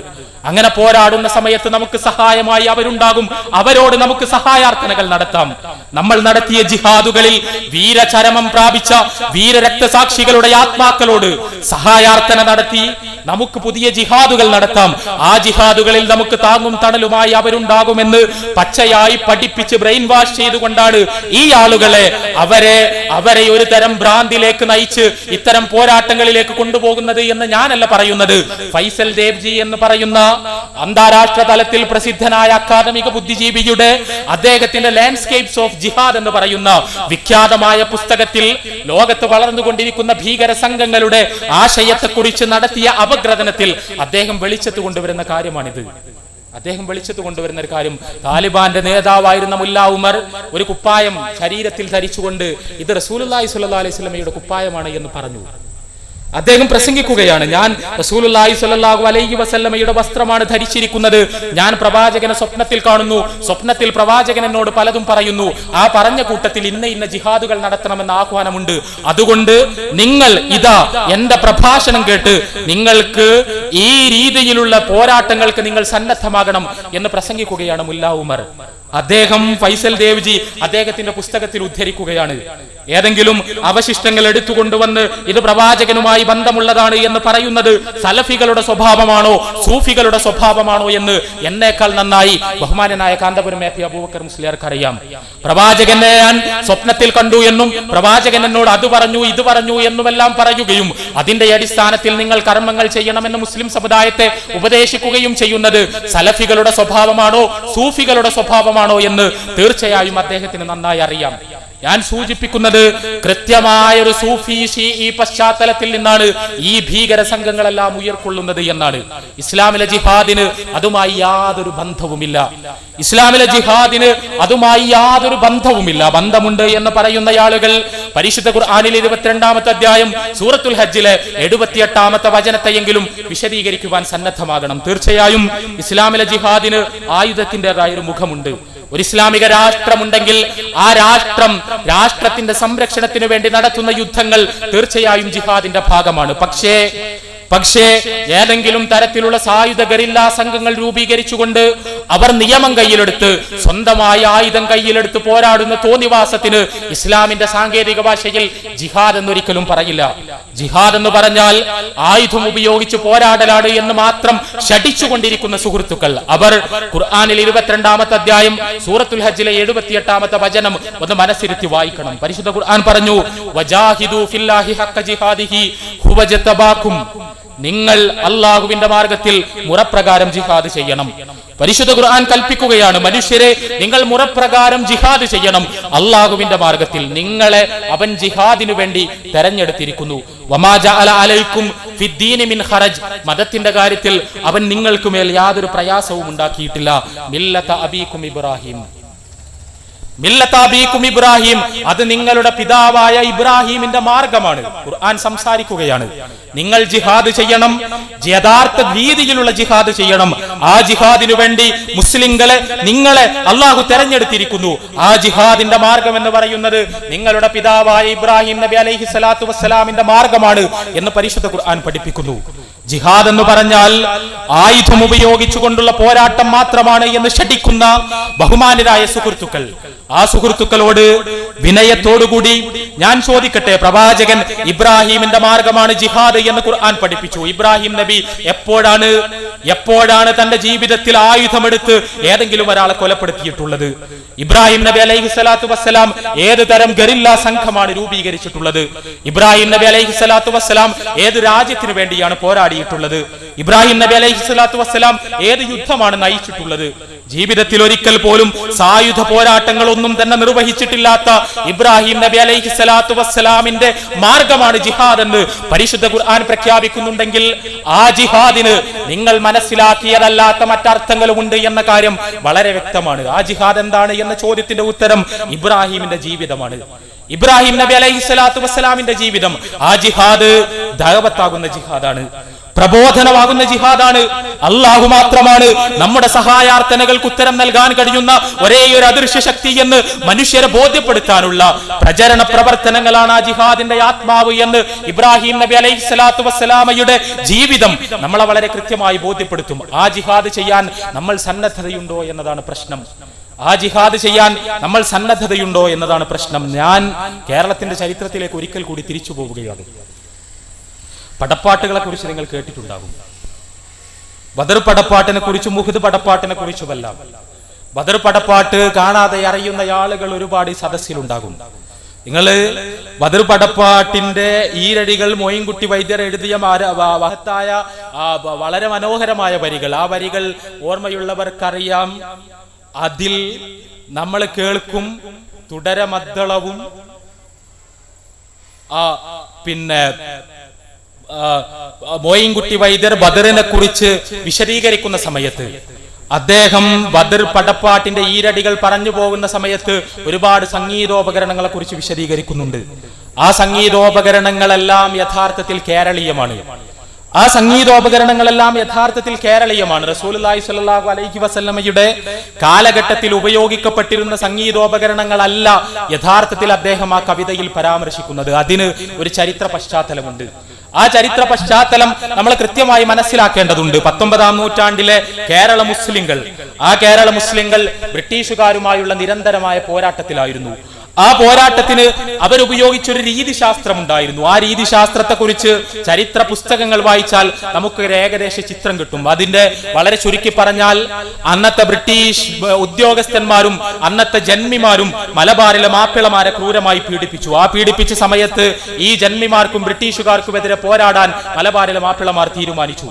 Speaker 1: അങ്ങനെ പോരാടുന്ന സമയത്ത് നമുക്ക് സഹായമായി അവരുണ്ടാകും. അവരോട് നമുക്ക് സഹായാർത്ഥനകൾ നടത്താം. നമ്മൾ നടത്തിയ ജിഹാദുകളിൽ വീരചരമം പ്രാപിച്ച വീരരക്തസാക്ഷികളുടെ ആത്മാക്കളോട് സഹായാർത്ഥന നടത്തി നമുക്ക് പുതിയ ജിഹാദുകൾ നടത്താം. ആ ജിഹാദുകളിൽ നമുക്ക് താങ്ങും തണലുമായി അവരുണ്ടാകുമെന്ന് പച്ചയായി പഠിപ്പിച്ച് ബ്രെയിൻ വാഷ് ചെയ്തുകൊണ്ടാണ് ഈ ആളുകളെ അവരെ ഒരു തരം ഭ്രാന്തിലേക്ക് നയിച്ച് ഇത്തരം പോരാട്ടങ്ങളിലേക്ക് കൊണ്ടുപോകുന്നത് എന്ന് ഞാനല്ല പറയുന്നത്. ഫൈസൽ ദേവ്ജി എന്ന് പറയുന്ന അന്താരാഷ്ട്ര തലത്തിൽ പ്രസിദ്ധനായ അക്കാദമിക ബുദ്ധിജീവിയുടെ അദ്ദേഹത്തിന്റെ ലാൻഡ്സ്കേപ്സ് ഓഫ് ജിഹാദ് എന്ന് പറയുന്ന വിഖ്യാതമായ പുസ്തകത്തിൽ ലോകത്ത് വളർന്നുകൊണ്ടിരിക്കുന്ന ഭീകര സംഘങ്ങളുടെ ആശയത്തെക്കുറിച്ച് നടത്തിയ അപഗ്രഥനത്തിൽ അദ്ദേഹം വെളിച്ചത്ത് കൊണ്ടുവരുന്ന കാര്യമാണിത്. അദ്ദേഹം വെളിച്ചത്ത് കൊണ്ടുവരുന്ന ഒരു കാര്യം, താലിബാന്റെ നേതാവായിരുന്ന മുല്ല ഉമർ ഒരു കുപ്പായം ശരീരത്തിൽ ധരിച്ചുകൊണ്ട് ഇത് റസൂലുള്ളാഹി സ്വല്ലല്ലാഹു അലൈഹി വസല്ലമയുടെ കുപ്പായമാണ് എന്ന് പറഞ്ഞു. അദ്ദേഹം പ്രസംഗിക്കുകയാണ്, ഞാൻ റസൂലുള്ളാഹി സ്വല്ലല്ലാഹു അലൈഹി വസല്ലമയുടെ വസ്ത്രമാണ് ധരിച്ചിരിക്കുന്നത്. ഞാൻ പ്രവാചകനെ സ്വപ്നത്തിൽ കാണുന്നു. സ്വപ്നത്തിൽ പ്രവാചകൻ എന്നോട് പലതും പറയുന്നു. ആ പറഞ്ഞ കൂട്ടത്തിൽ ഇന്ന ജിഹാദുകൾ നടത്തണമെന്ന ആഹ്വാനമുണ്ട്. അതുകൊണ്ട് നിങ്ങൾ ഇതാ എന്റെ പ്രഭാഷണം കേട്ട് നിങ്ങൾക്ക് ഈ രീതിയിലുള്ള പോരാട്ടങ്ങൾക്ക് നിങ്ങൾ സന്നദ്ധമാകണം എന്ന് പ്രസംഗിക്കുകയാണ് മുല്ല ഉമർ. അദ്ദേഹം ഫൈസൽ ദേവ്ജി അദ്ദേഹത്തിന്റെ പുസ്തകത്തിൽ ഉദ്ധരിക്കുകയാണ്. ഏതെങ്കിലും അവശിഷ്ടങ്ങൾ എടുത്തുകൊണ്ടുവന്ന് ഇത് പ്രവാചകനുമായി ബന്ധമുള്ളതാണ് എന്ന് പറയുന്നത് സലഫികളുടെ സ്വഭാവമാണോ സൂഫികളുടെ സ്വഭാവമാണോ എന്ന് എന്നേക്കാൾ നന്നായി ബഹുമാനനായ കാന്തപുരം എ പി അബൂബക്കർ മുസ്ലിയാർക്ക് അറിയാം. പ്രവാചകനെ ഞാൻ സ്വപ്നത്തിൽ കണ്ടു എന്നും പ്രവാചകൻ എന്നോട് അത് പറഞ്ഞു ഇത് പറഞ്ഞു എന്നുമെല്ലാം പറയുകയും അതിന്റെ അടിസ്ഥാനത്തിൽ നിങ്ങൾ കർമ്മങ്ങൾ ചെയ്യണമെന്ന് മുസ്ലിം സമുദായത്തെ ഉപദേശിക്കുകയും ചെയ്യുന്നത് സലഫികളുടെ സ്വഭാവമാണോ സൂഫികളുടെ സ്വഭാവമാണോ എന്ന് തീർച്ചയായും അദ്ദേഹത്തിന് നന്നായി അറിയാം. ഞാൻ സൂചിപ്പിക്കുന്നത് കൃത്യമായ ഒരു സൂഫി ഷീഈ പശ്ചാത്തലത്തിൽ നിന്നാണ് ഈ ഭീകര സംഘങ്ങളെല്ലാം ഉയർക്കൊള്ളുന്നത് എന്നാണ്. ഇസ്ലാമിലെ ജിഹാദിന് അതുമായി യാതൊരു ബന്ധവുമില്ല. ബന്ധമുണ്ട് എന്ന് പറയുന്ന ആളുകൾ പരിശുദ്ധ ഖുർആനിലെ 22-ാമത്തെ അധ്യായം സൂറത്തുൽ ഹജ്ജിലെ 78-ാമത്തെ വചനത്തെയെങ്കിലും വിശദീകരിക്കുവാൻ സന്നദ്ധമാകണം. തീർച്ചയായും ഇസ്ലാമിലെ ജിഹാദിന് ആയുധത്തിൻ്റെതായ ഒരു മുഖമുണ്ട്. ഒരു ഇസ്ലാമിക രാഷ്ട്രമുണ്ടെങ്കിൽ ആ രാഷ്ട്രത്തിന്റെ സംരക്ഷണത്തിന് വേണ്ടി നടത്തുന്ന യുദ്ധങ്ങൾ തീർച്ചയായും ജിഹാദിന്റെ ഭാഗമാണ്. പക്ഷേ ഏതെങ്കിലും തരത്തിലുള്ള സായുധ ഗറില്ല സംഘങ്ങൾ രൂപീകരിച്ചുകൊണ്ട് അവർ നിയമം കയ്യിലെടുത്ത് സ്വന്തമായ ആയുധം കയ്യിലെടുത്ത് പോരാടുന്ന തോന്നിവാസത്തിന് ഇസ്ലാമിന്റെ സാങ്കേതിക ഭാഷയിൽ ജിഹാദ് എന്നൊരിക്കലും പറയില്ല. ജിഹാദ് എന്ന് പറഞ്ഞാൽ ആയുധം ഉപയോഗിച്ച് പോരാടലാണ് എന്ന് മാത്രം ശഠിച്ചുകൊണ്ടിരിക്കുന്ന സുഹൃത്തുക്കൾ അവർ ഖുർആനിൽ 22-ാമത്തെ അധ്യായം സൂറത്തുൽ ഹജ്ജിലെ 78-ാമത്തെ വചനം ഒന്ന് മനസ്സിരുത്തി വായിക്കണം. പരിശുദ്ധ ഖുർആൻ പറഞ്ഞു, വജാഹിദു ഫില്ലാഹി ഹഖ്ക ജിഹാദിഹി ഹുവ ജതബാകും, നിങ്ങൾ അല്ലാഹുവിന്റെ മാർഗത്തിൽ മുറപ്രകാരം ജിഹാദ് ചെയ്യണം. പരിശുദ്ധ ഖുർആൻ കൽപ്പിക്കുകയാണ്, മനുഷ്യരെ നിങ്ങൾ മുറപ്രകാരം ജിഹാദ് ചെയ്യണം. അല്ലാഹുവിന്റെ മാർഗത്തിൽ നിങ്ങളെ അവൻ ജിഹാദിനു വേണ്ടി തെരഞ്ഞെടുത്തിരിക്കുന്നു. വമാ ജഅല അലൈക്കും ഫിദ്ദീനി മിൻ ഖറജ്, മതത്തിന്റെ കാര്യത്തിൽ അവൻ നിങ്ങൾക്ക് മേൽ യാതൊരു പ്രയാസവും ഉണ്ടാക്കിയിട്ടില്ല. മില്ലത അബീകും ഇബ്രാഹിം, മില്ലത അബീകും ഇബ്രാഹിം, അത് നിങ്ങളുടെ പിതാവായ ഇബ്രാഹിമിന്റെ മാർഗമാണ്. ഖുർആൻ സംസാരിക്കുകയാണ്, നിങ്ങൾ ജിഹാദ് ചെയ്യണം, യഥാർത്ഥ രീതിയിലുള്ള ജിഹാദ് ചെയ്യണം. ആ ജിഹാദിനു വേണ്ടി മുസ്ലിങ്ങളെ നിങ്ങളെ അള്ളാഹു തെരഞ്ഞെടുത്തിരിക്കുന്നു. ആ ജിഹാദിന്റെ മാർഗം എന്ന് പറയുന്നത് നിങ്ങളുടെ പിതാവായ ഇബ്രാഹിം നബി അലൈഹി സ്വലാത്തു വസ്സലാമിന്റെ മാർഗമാണ് എന്ന് പരിശുദ്ധ ഖുർആൻ പഠിപ്പിക്കുന്നു. ജിഹാദ് എന്ന് പറഞ്ഞാൽ ആയുധം ഉപയോഗിച്ചുകൊണ്ടുള്ള പോരാട്ടം മാത്രമാണ് എന്ന് ശഠിക്കുന്ന ബഹുമാനരായ സുഹൃത്തുക്കൾ, ആ സുഹൃത്തുക്കളോട് വിനയത്തോടുകൂടി ഞാൻ ചോദിക്കട്ടെ, പ്രവാചകൻ ഇബ്രാഹിമിന്റെ മാർഗമാണ് ജിഹാദ് എന്ന് ഖുർആൻ പഠിപ്പിച്ചു. ഇബ്രാഹിം നബി എപ്പോഴാണ് തന്റെ ജീവിതത്തിൽ ആയുധമെടുത്ത് ഏതെങ്കിലും ഒരാളെ കൊലപ്പെടുത്തിയിട്ടുള്ളത്? ഇബ്രാഹിം നബി അലൈഹി സ്വലാത്തു വസ്സലാം ഏത് തരം ഗറില്ല സംഘമാണ് രൂപീകരിച്ചിട്ടുള്ളത്? ഇബ്രാഹിം നബി അലൈഹി സ്വലാത്തു വസ്സലാം ഏത് രാജ്യത്തിന് വേണ്ടിയാണ് പോരാടിയിട്ടുള്ളത്? ഇബ്രാഹിം നബി അലൈഹി സ്വലാത്തു വസ്സലാം ഏത് യുദ്ധമാണ് നയിച്ചിട്ടുള്ളത്? ജീവിതത്തിൽ ഒരിക്കൽ പോലും സായുധ പോരാട്ടങ്ങളൊന്നും തന്നെ നിർവഹിച്ചിട്ടില്ലാത്ത ഇബ്രാഹിം നബി അലൈഹി സ്വലാത്തു വസ്സലാമിന്റെ മാർഗമാണ് ജിഹാദ് എന്ന് പരിശുദ്ധ ഖുർആൻ പ്രഖ്യാപിക്കുന്നുണ്ടെങ്കിൽ ആ ജിഹാദിന് നിങ്ങൾ മനസ്സിലാക്കിയതല്ലാത്ത മറ്റർത്ഥങ്ങളും ഉണ്ട് എന്ന കാര്യം വളരെ വ്യക്തമാണ്. ആ ജിഹാദ് എന്താണ് എന്ന ചോദ്യത്തിന്റെ ഉത്തരം ഇബ്രാഹിമിന്റെ ജീവിതമാണ്. ഇബ്രാഹിം നബി അലൈഹി സ്വലാത്തു വസ്സലാമിന്റെ ജീവിതം, ആ ജിഹാദ് ദഅവത്താകുന്ന ജിഹാദാണ്, പ്രബോധനമാകുന്ന ജിഹാദാണ്. അല്ലാഹു മാത്രമാണ് നമ്മുടെ സഹായാർത്ഥനകൾക്ക് ഉത്തരം നൽകാൻ കഴിയുന്ന ഒരേയൊരു അദൃശ്യ ശക്തി എന്ന് മനുഷ്യരെ ബോധ്യപ്പെടുത്താനുള്ള പ്രചരണ പ്രവർത്തനങ്ങളാണ് ആ ജിഹാദിന്റെ ആത്മാവ് എന്ന് ഇബ്രാഹിം നബി അലൈഹി സ്വലാത്തു വസ്സലാമയുടെ ജീവിതം നമ്മളെ വളരെ കൃത്യമായി ബോധ്യപ്പെടുത്തും. ആ ജിഹാദ് ചെയ്യാൻ നമ്മൾ സന്നദ്ധതയുണ്ടോ എന്നതാണ് പ്രശ്നം. ആ ജിഹാദ് ചെയ്യാൻ നമ്മൾ സന്നദ്ധതയുണ്ടോ എന്നതാണ് പ്രശ്നം. ഞാൻ കേരളത്തിന്റെ ചരിത്രത്തിലേക്ക് ഒരിക്കൽ കൂടി തിരിച്ചു പോവുകയാണ്. പടപ്പാട്ടുകളെ കുറിച്ച് നിങ്ങൾ കേട്ടിട്ടുണ്ടാകും. ബദർ പടപ്പാട്ടിനെ കുറിച്ചും മുഹദ് പടപ്പാട്ടിനെ കുറിച്ചുമല്ല. ബദർ പടപ്പാട്ട് കാണാതെ അറിയുന്ന ആളുകൾ ഒരുപാട് ഈ സദസ്സിലുണ്ടാകും. നിങ്ങൾ ബദർ പടപ്പാട്ടിന്റെ ഈരടികൾ മോയിൻകുട്ടി വൈദ്യർ എഴുതിയ മഹത്തായ വളരെ മനോഹരമായ വരികൾ, ആ വരികൾ ഓർമ്മയുള്ളവർക്കറിയാം. അതിൽ നമ്മൾ കേൾക്കും തുടരമദ്ദളവും പിന്നെ മോയിൻകുട്ടി വൈദ്യർ ബദറിനെ കുറിച്ച് വിശദീകരിക്കുന്ന സമയത്ത് അദ്ദേഹം ബദർ പടപ്പാട്ടിന്റെ ഈരടികൾ പറഞ്ഞു പോകുന്ന സമയത്ത് ഒരുപാട് സംഗീതോപകരണങ്ങളെ കുറിച്ച് വിശദീകരിക്കുന്നുണ്ട്. ആ സംഗീതോപകരണങ്ങളെല്ലാം യഥാർത്ഥത്തിൽ കേരളീയമാണ്. ആ സംഗീതോപകരണങ്ങളെല്ലാം യഥാർത്ഥത്തിൽ കേരളീയമാണ്. റസൂലുള്ളാഹി സ്വല്ലല്ലാഹു അലൈഹി വസല്ലമയുടെ കാലഘട്ടത്തിൽ ഉപയോഗിക്കപ്പെട്ടിരുന്ന സംഗീതോപകരണങ്ങളല്ല യഥാർത്ഥത്തിൽ അദ്ദേഹം ആ കവിതയിൽ പരാമർശിക്കുന്നത്. അതിന് ഒരു ചരിത്ര പശ്ചാത്തലമുണ്ട്. ആ ചരിത്ര പശ്ചാത്തലം നമ്മൾ കൃത്യമായി മനസ്സിലാക്കേണ്ടതുണ്ട്. 19-ാം നൂറ്റാണ്ടിലെ കേരള മുസ്ലിങ്ങൾ ബ്രിട്ടീഷുകാരുമായുള്ള നിരന്തരമായ പോരാട്ടത്തിലായിരുന്നു. ആ പോരാട്ടത്തിന് അവരുപയോഗിച്ചൊരു രീതിശാസ്ത്രം ഉണ്ടായിരുന്നു. ആ രീതിശാസ്ത്രത്തെ കുറിച്ച് ചരിത്ര പുസ്തകങ്ങൾ വായിച്ചാൽ നമുക്കൊരു ഏകദേശ ചിത്രം കിട്ടും. അതിന്റെ വളരെ ചുരുക്കി പറഞ്ഞാൽ, അന്നത്തെ ബ്രിട്ടീഷ് ഉദ്യോഗസ്ഥന്മാരും അന്നത്തെ ജന്മിമാരും മലബാറിലെ മാപ്പിളമാരെ ക്രൂരമായി പീഡിപ്പിച്ചു. ആ പീഡിപ്പിച്ച സമയത്ത് ഈ ജന്മിമാർക്കും ബ്രിട്ടീഷുകാർക്കുമെതിരെ പോരാടാൻ മലബാറിലെ മാപ്പിളമാർ തീരുമാനിച്ചു.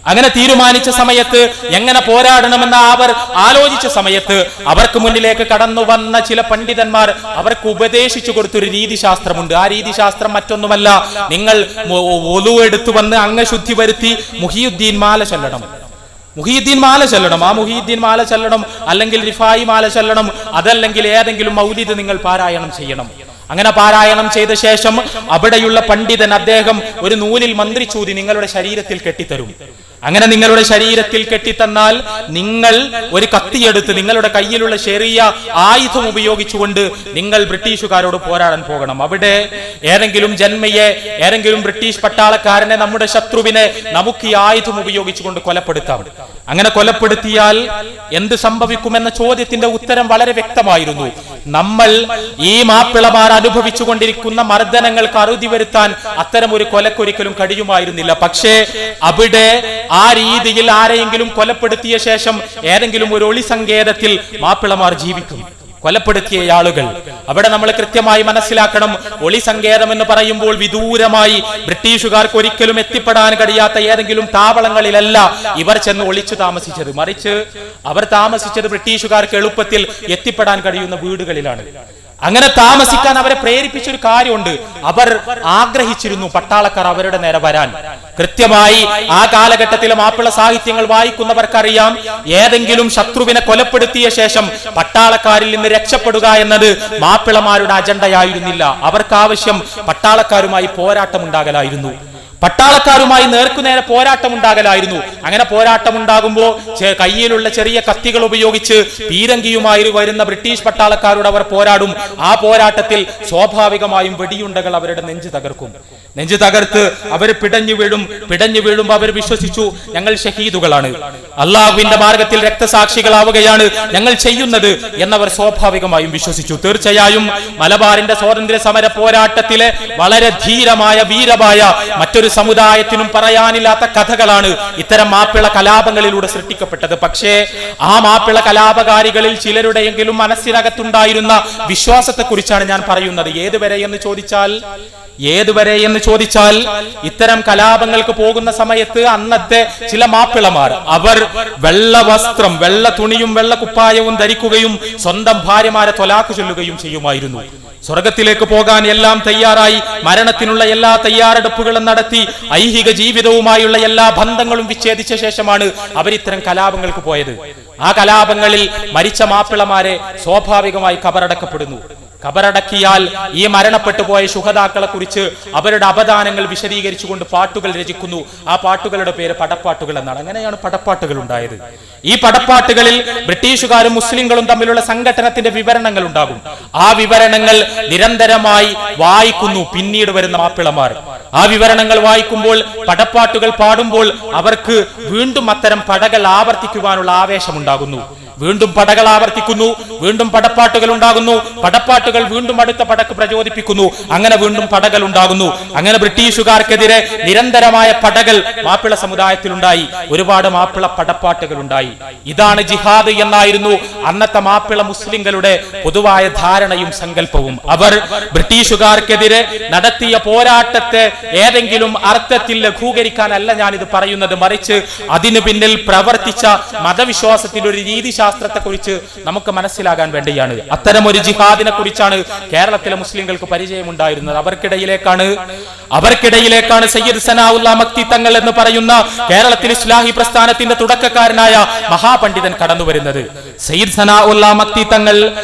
Speaker 1: അങ്ങനെ തീരുമാനിച്ച സമയത്ത് എങ്ങനെ പോരാടണമെന്ന് അവർ ആലോചിച്ച സമയത്ത് അവർക്ക് മുന്നിലേക്ക് കടന്നു വന്ന ചില പണ്ഡിതന്മാർ അവർക്ക് ഉപദേശിച്ചു കൊടുത്തൊരു രീതിശാസ്ത്രമുണ്ട്. ആ രീതിശാസ്ത്രം മറ്റൊന്നുമല്ല, നിങ്ങൾ ഒളു എടുത്തു വന്ന് അംഗശുദ്ധി വരുത്തി മുഹിയുദ്ദീൻ മാല ചൊല്ലണം. ആ മുഹിയുദ്ദീൻ മാല ചൊല്ലണം, അല്ലെങ്കിൽ റിഫായി മാല ചൊല്ലണം, അതല്ലെങ്കിൽ ഏതെങ്കിലും മൗലിദ് നിങ്ങൾ പാരായണം ചെയ്യണം. അങ്ങനെ പാരായണം ചെയ്ത ശേഷം അവിടെയുള്ള പണ്ഡിതൻ അദ്ദേഹം ഒരു നൂലിൽ മന്ത്രിച്ചൂതി നിങ്ങളുടെ ശരീരത്തിൽ കെട്ടിത്തരും. അങ്ങനെ നിങ്ങളുടെ ശരീരത്തിൽ കെട്ടിത്തന്നാൽ നിങ്ങൾ ഒരു കത്തിയെടുത്ത് നിങ്ങളുടെ കയ്യിലുള്ള ചെറിയ ആയുധം ഉപയോഗിച്ചുകൊണ്ട് നിങ്ങൾ ബ്രിട്ടീഷുകാരോട് പോരാടാൻ പോകണം. അവിടെ ഏതെങ്കിലും ജന്മയെ, ഏതെങ്കിലും ബ്രിട്ടീഷ് പട്ടാളക്കാരനെ, നമ്മുടെ ശത്രുവിനെ നമുക്ക് ഈ ആയുധം ഉപയോഗിച്ചുകൊണ്ട് കൊലപ്പെടുത്താം. അങ്ങനെ കൊലപ്പെടുത്തിയാൽ എന്ത് സംഭവിക്കുമെന്ന ചോദ്യത്തിന്റെ ഉത്തരം വളരെ വ്യക്തമായിരുന്നു. നമ്മൾ ഈ മാപ്പിളമാർ അനുഭവിച്ചുകൊണ്ടിരിക്കുന്ന മർദ്ദനങ്ങൾക്ക് അറുതി വരുത്താൻ അത്തരം ഒരു കൊലക്കൊരിക്കലും കഴിയുമായിരുന്നില്ല. പക്ഷേ അവിടെ ആ രീതിയിൽ ആരെയെങ്കിലും കൊലപ്പെടുത്തിയ ശേഷം ഏതെങ്കിലും ഒരു ഒളി സങ്കേതത്തിൽ മാപ്പിളമാർ ജീവിക്കും. കൊലപ്പെടുത്തിയ ആളുകൾ അവിടെ നമ്മൾ കൃത്യമായി മനസ്സിലാക്കണം. ഒളി സങ്കേതം എന്ന് പറയുമ്പോൾ വിദൂരമായി ബ്രിട്ടീഷുകാർക്ക് ഒരിക്കലും എത്തിപ്പെടാൻ കഴിയാത്ത ഏതെങ്കിലും താവളങ്ങളിലല്ല ഇവർ ചെന്ന് ഒളിച്ചു താമസിച്ചത്. മറിച്ച് അവർ താമസിച്ചത് ബ്രിട്ടീഷുകാർക്ക് എളുപ്പത്തിൽ എത്തിപ്പെടാൻ കഴിയുന്ന വീടുകളിലാണ്. അങ്ങനെ താമസിക്കാൻ അവരെ പ്രേരിപ്പിച്ചൊരു കാര്യമുണ്ട്. അവർ ആഗ്രഹിച്ചിരുന്നു പട്ടാളക്കാർ അവരുടെ നേരെ വരാൻ. കൃത്യമായി ആ കാലഘട്ടത്തിലെ മാപ്പിള സാഹിത്യങ്ങൾ വായിക്കുന്നവർക്കറിയാം, ഏതെങ്കിലും ശത്രുവിനെ കൊലപ്പെടുത്തിയ ശേഷം പട്ടാളക്കാരിൽ നിന്ന് രക്ഷപ്പെടുക എന്നത് മാപ്പിളമാരുടെ അജണ്ടയായിരുന്നില്ല. അവർക്ക് ആവശ്യം പട്ടാളക്കാരുമായി പോരാട്ടമുണ്ടാകലായിരുന്നു. പട്ടാളക്കാരുമായി നേർക്കുനേരെ പോരാട്ടമുണ്ടാകലായിരുന്നു. അങ്ങനെ പോരാട്ടമുണ്ടാകുമ്പോൾ കയ്യിലുള്ള ചെറിയ കത്തികൾ ഉപയോഗിച്ച് പീരങ്കിയുമായി വരുന്ന ബ്രിട്ടീഷ് പട്ടാളക്കാരോട് അവർ പോരാടും. ആ പോരാട്ടത്തിൽ സ്വാഭാവികമായും വെടിയുണ്ടകൾ അവരുടെ നെഞ്ചു തകർക്കും. നെഞ്ചു തകർത്ത് അവർ പിടഞ്ഞു വീഴുമ്പോൾ അവർ വിശ്വസിച്ചു, ഞങ്ങൾ ഷഹീദുകളാണ്, അള്ളാഹുവിന്റെ മാർഗത്തിൽ രക്തസാക്ഷികളാവുകയാണ് ഞങ്ങൾ ചെയ്യുന്നത് എന്നവർ സ്വാഭാവികമായും വിശ്വസിച്ചു. തീർച്ചയായും മലബാറിന്റെ സ്വാതന്ത്ര്യ സമര പോരാട്ടത്തിലെ വളരെ ധീരമായ, വീരമായ മറ്റൊരു സമുദായത്തിനും പറയാനില്ലാത്ത കഥകളാണ് ഇത്തരം മാപ്പിള കലാപങ്ങളിലൂടെ സൃഷ്ടിക്കപ്പെട്ടത്. പക്ഷേ ആ മാപ്പിള കലാപകാരികളിൽ ചിലരുടെയെങ്കിലും മനസ്സിനകത്തുണ്ടായിരുന്ന വിശ്വാസത്തെക്കുറിച്ചാണ് ഞാൻ പറയുന്നത്. ഏതുവരെ എന്ന് ചോദിച്ചാൽ ഇത്തരം കലാപങ്ങൾക്ക് പോകുന്ന സമയത്ത് അന്നത്തെ ചില മാപ്പിളമാർ അവർ വെള്ള വസ്ത്രം, വെള്ള തുണിയും വെള്ള കുപ്പായവും ധരിക്കുകയും സ്വന്തം ഭാര്യമാരെ ത്വലാഖ് ചൊല്ലുകയും ചെയ്യുമായിരുന്നു. സ്വർഗത്തിലേക്ക് പോകാൻ എല്ലാം തയ്യാറായി, മരണത്തിനുള്ള എല്ലാ തയ്യാറെടുപ്പുകളും നടത്തി, ഐഹിക ജീവിതവുമായുള്ള എല്ലാ ബന്ധങ്ങളും വിച്ഛേദിച്ച ശേഷമാണ് അവരിത്തരം കലാപങ്ങൾക്ക് പോയത്. ആ കലാപങ്ങളിൽ മരിച്ച മാപ്പിളമാരെ സ്വാഭാവികമായി ഖബറടക്കപ്പെടുന്നു. ഖബറടക്കിയാൽ ഈ മരണപ്പെട്ടു പോയ ശുഹദാക്കളെ കുറിച്ച് അവരുടെ അപദാനങ്ങൾ വിശദീകരിച്ചുകൊണ്ട് പാട്ടുകൾ രചിക്കുന്നു. ആ പാട്ടുകളുടെ പേര് പടപ്പാട്ടുകൾ എന്നാണ്. അങ്ങനെയാണ് പടപ്പാട്ടുകൾ ഉണ്ടായത്. ഈ പടപ്പാട്ടുകളിൽ ബ്രിട്ടീഷുകാരും മുസ്ലിങ്ങളും തമ്മിലുള്ള സംഘട്ടനത്തിന്റെ വിവരണങ്ങൾ ഉണ്ടാകും. ആ വിവരണങ്ങൾ നിരന്തരമായി വായിക്കുന്നു പിന്നീട് വരുന്ന മാപ്പിളമാർ. ആ വിവരണങ്ങൾ വായിക്കുമ്പോൾ, പടപ്പാട്ടുകൾ പാടുമ്പോൾ അവർക്ക് വീണ്ടും അത്തരം പടകൾ ആവർത്തിക്കുവാനുള്ള ആവേശമുണ്ടാകുന്നു. വീണ്ടും പടകൾ ആവർത്തിക്കുന്നു, വീണ്ടും പടപ്പാട്ടുകൾ ഉണ്ടാകുന്നു, പടപ്പാട്ടുകൾ വീണ്ടും അടുത്ത പടക്ക് പ്രചോദിപ്പിക്കുന്നു, അങ്ങനെ വീണ്ടും പടകൾ ഉണ്ടാകുന്നു. അങ്ങനെ ബ്രിട്ടീഷുകാർക്കെതിരെ നിരന്തരമായ പടകൾ മാപ്പിള സമുദായത്തിലുണ്ടായി. ഒരുപാട് മാപ്പിള പടപ്പാട്ടുകൾ ഉണ്ടായി. ഇതാണ് ജിഹാദ് എന്നായിരുന്നു അന്നത്തെ മാപ്പിള മുസ്ലിങ്ങളുടെ പൊതുവായ ധാരണയും സങ്കല്പവും. അവർ ബ്രിട്ടീഷുകാർക്കെതിരെ നടത്തിയ പോരാട്ടത്തെ ഏതെങ്കിലും അർത്ഥത്തിൽ ലഘൂകരിക്കാനല്ല ഞാനിത് പറയുന്നത്, മറിച്ച് അതിനു പിന്നിൽ പ്രവർത്തിച്ച മതവിശ്വാസത്തിന്റെ ഒരു രീതിശാസ്ത്രത്തെ കുറിച്ച് നമുക്ക് മനസ്സിലാകാൻ വേണ്ടിയാണ്. അത്തരമൊരു ജിഹാദിനെ കുറിച്ചാണ് കേരളത്തിലെ മുസ്ലിങ്ങൾക്ക് പരിചയമുണ്ടായിരുന്നത്. അവർക്കിടയിലേക്കാണ് സയ്യിദ് സനാഉല്ലാ മക്തി തങ്ങൾ എന്ന് പറയുന്ന കേരളത്തിൽ ഇസ്ലാഹി പ്രസ്ഥാനത്തിന്റെ തുടക്കക്കാരനായ മഹാപണ്ഡിതൻ കടന്നു വരുന്നത്. സയ്യിദ് സനാഉല്ലാ മക്തി തങ്ങൾ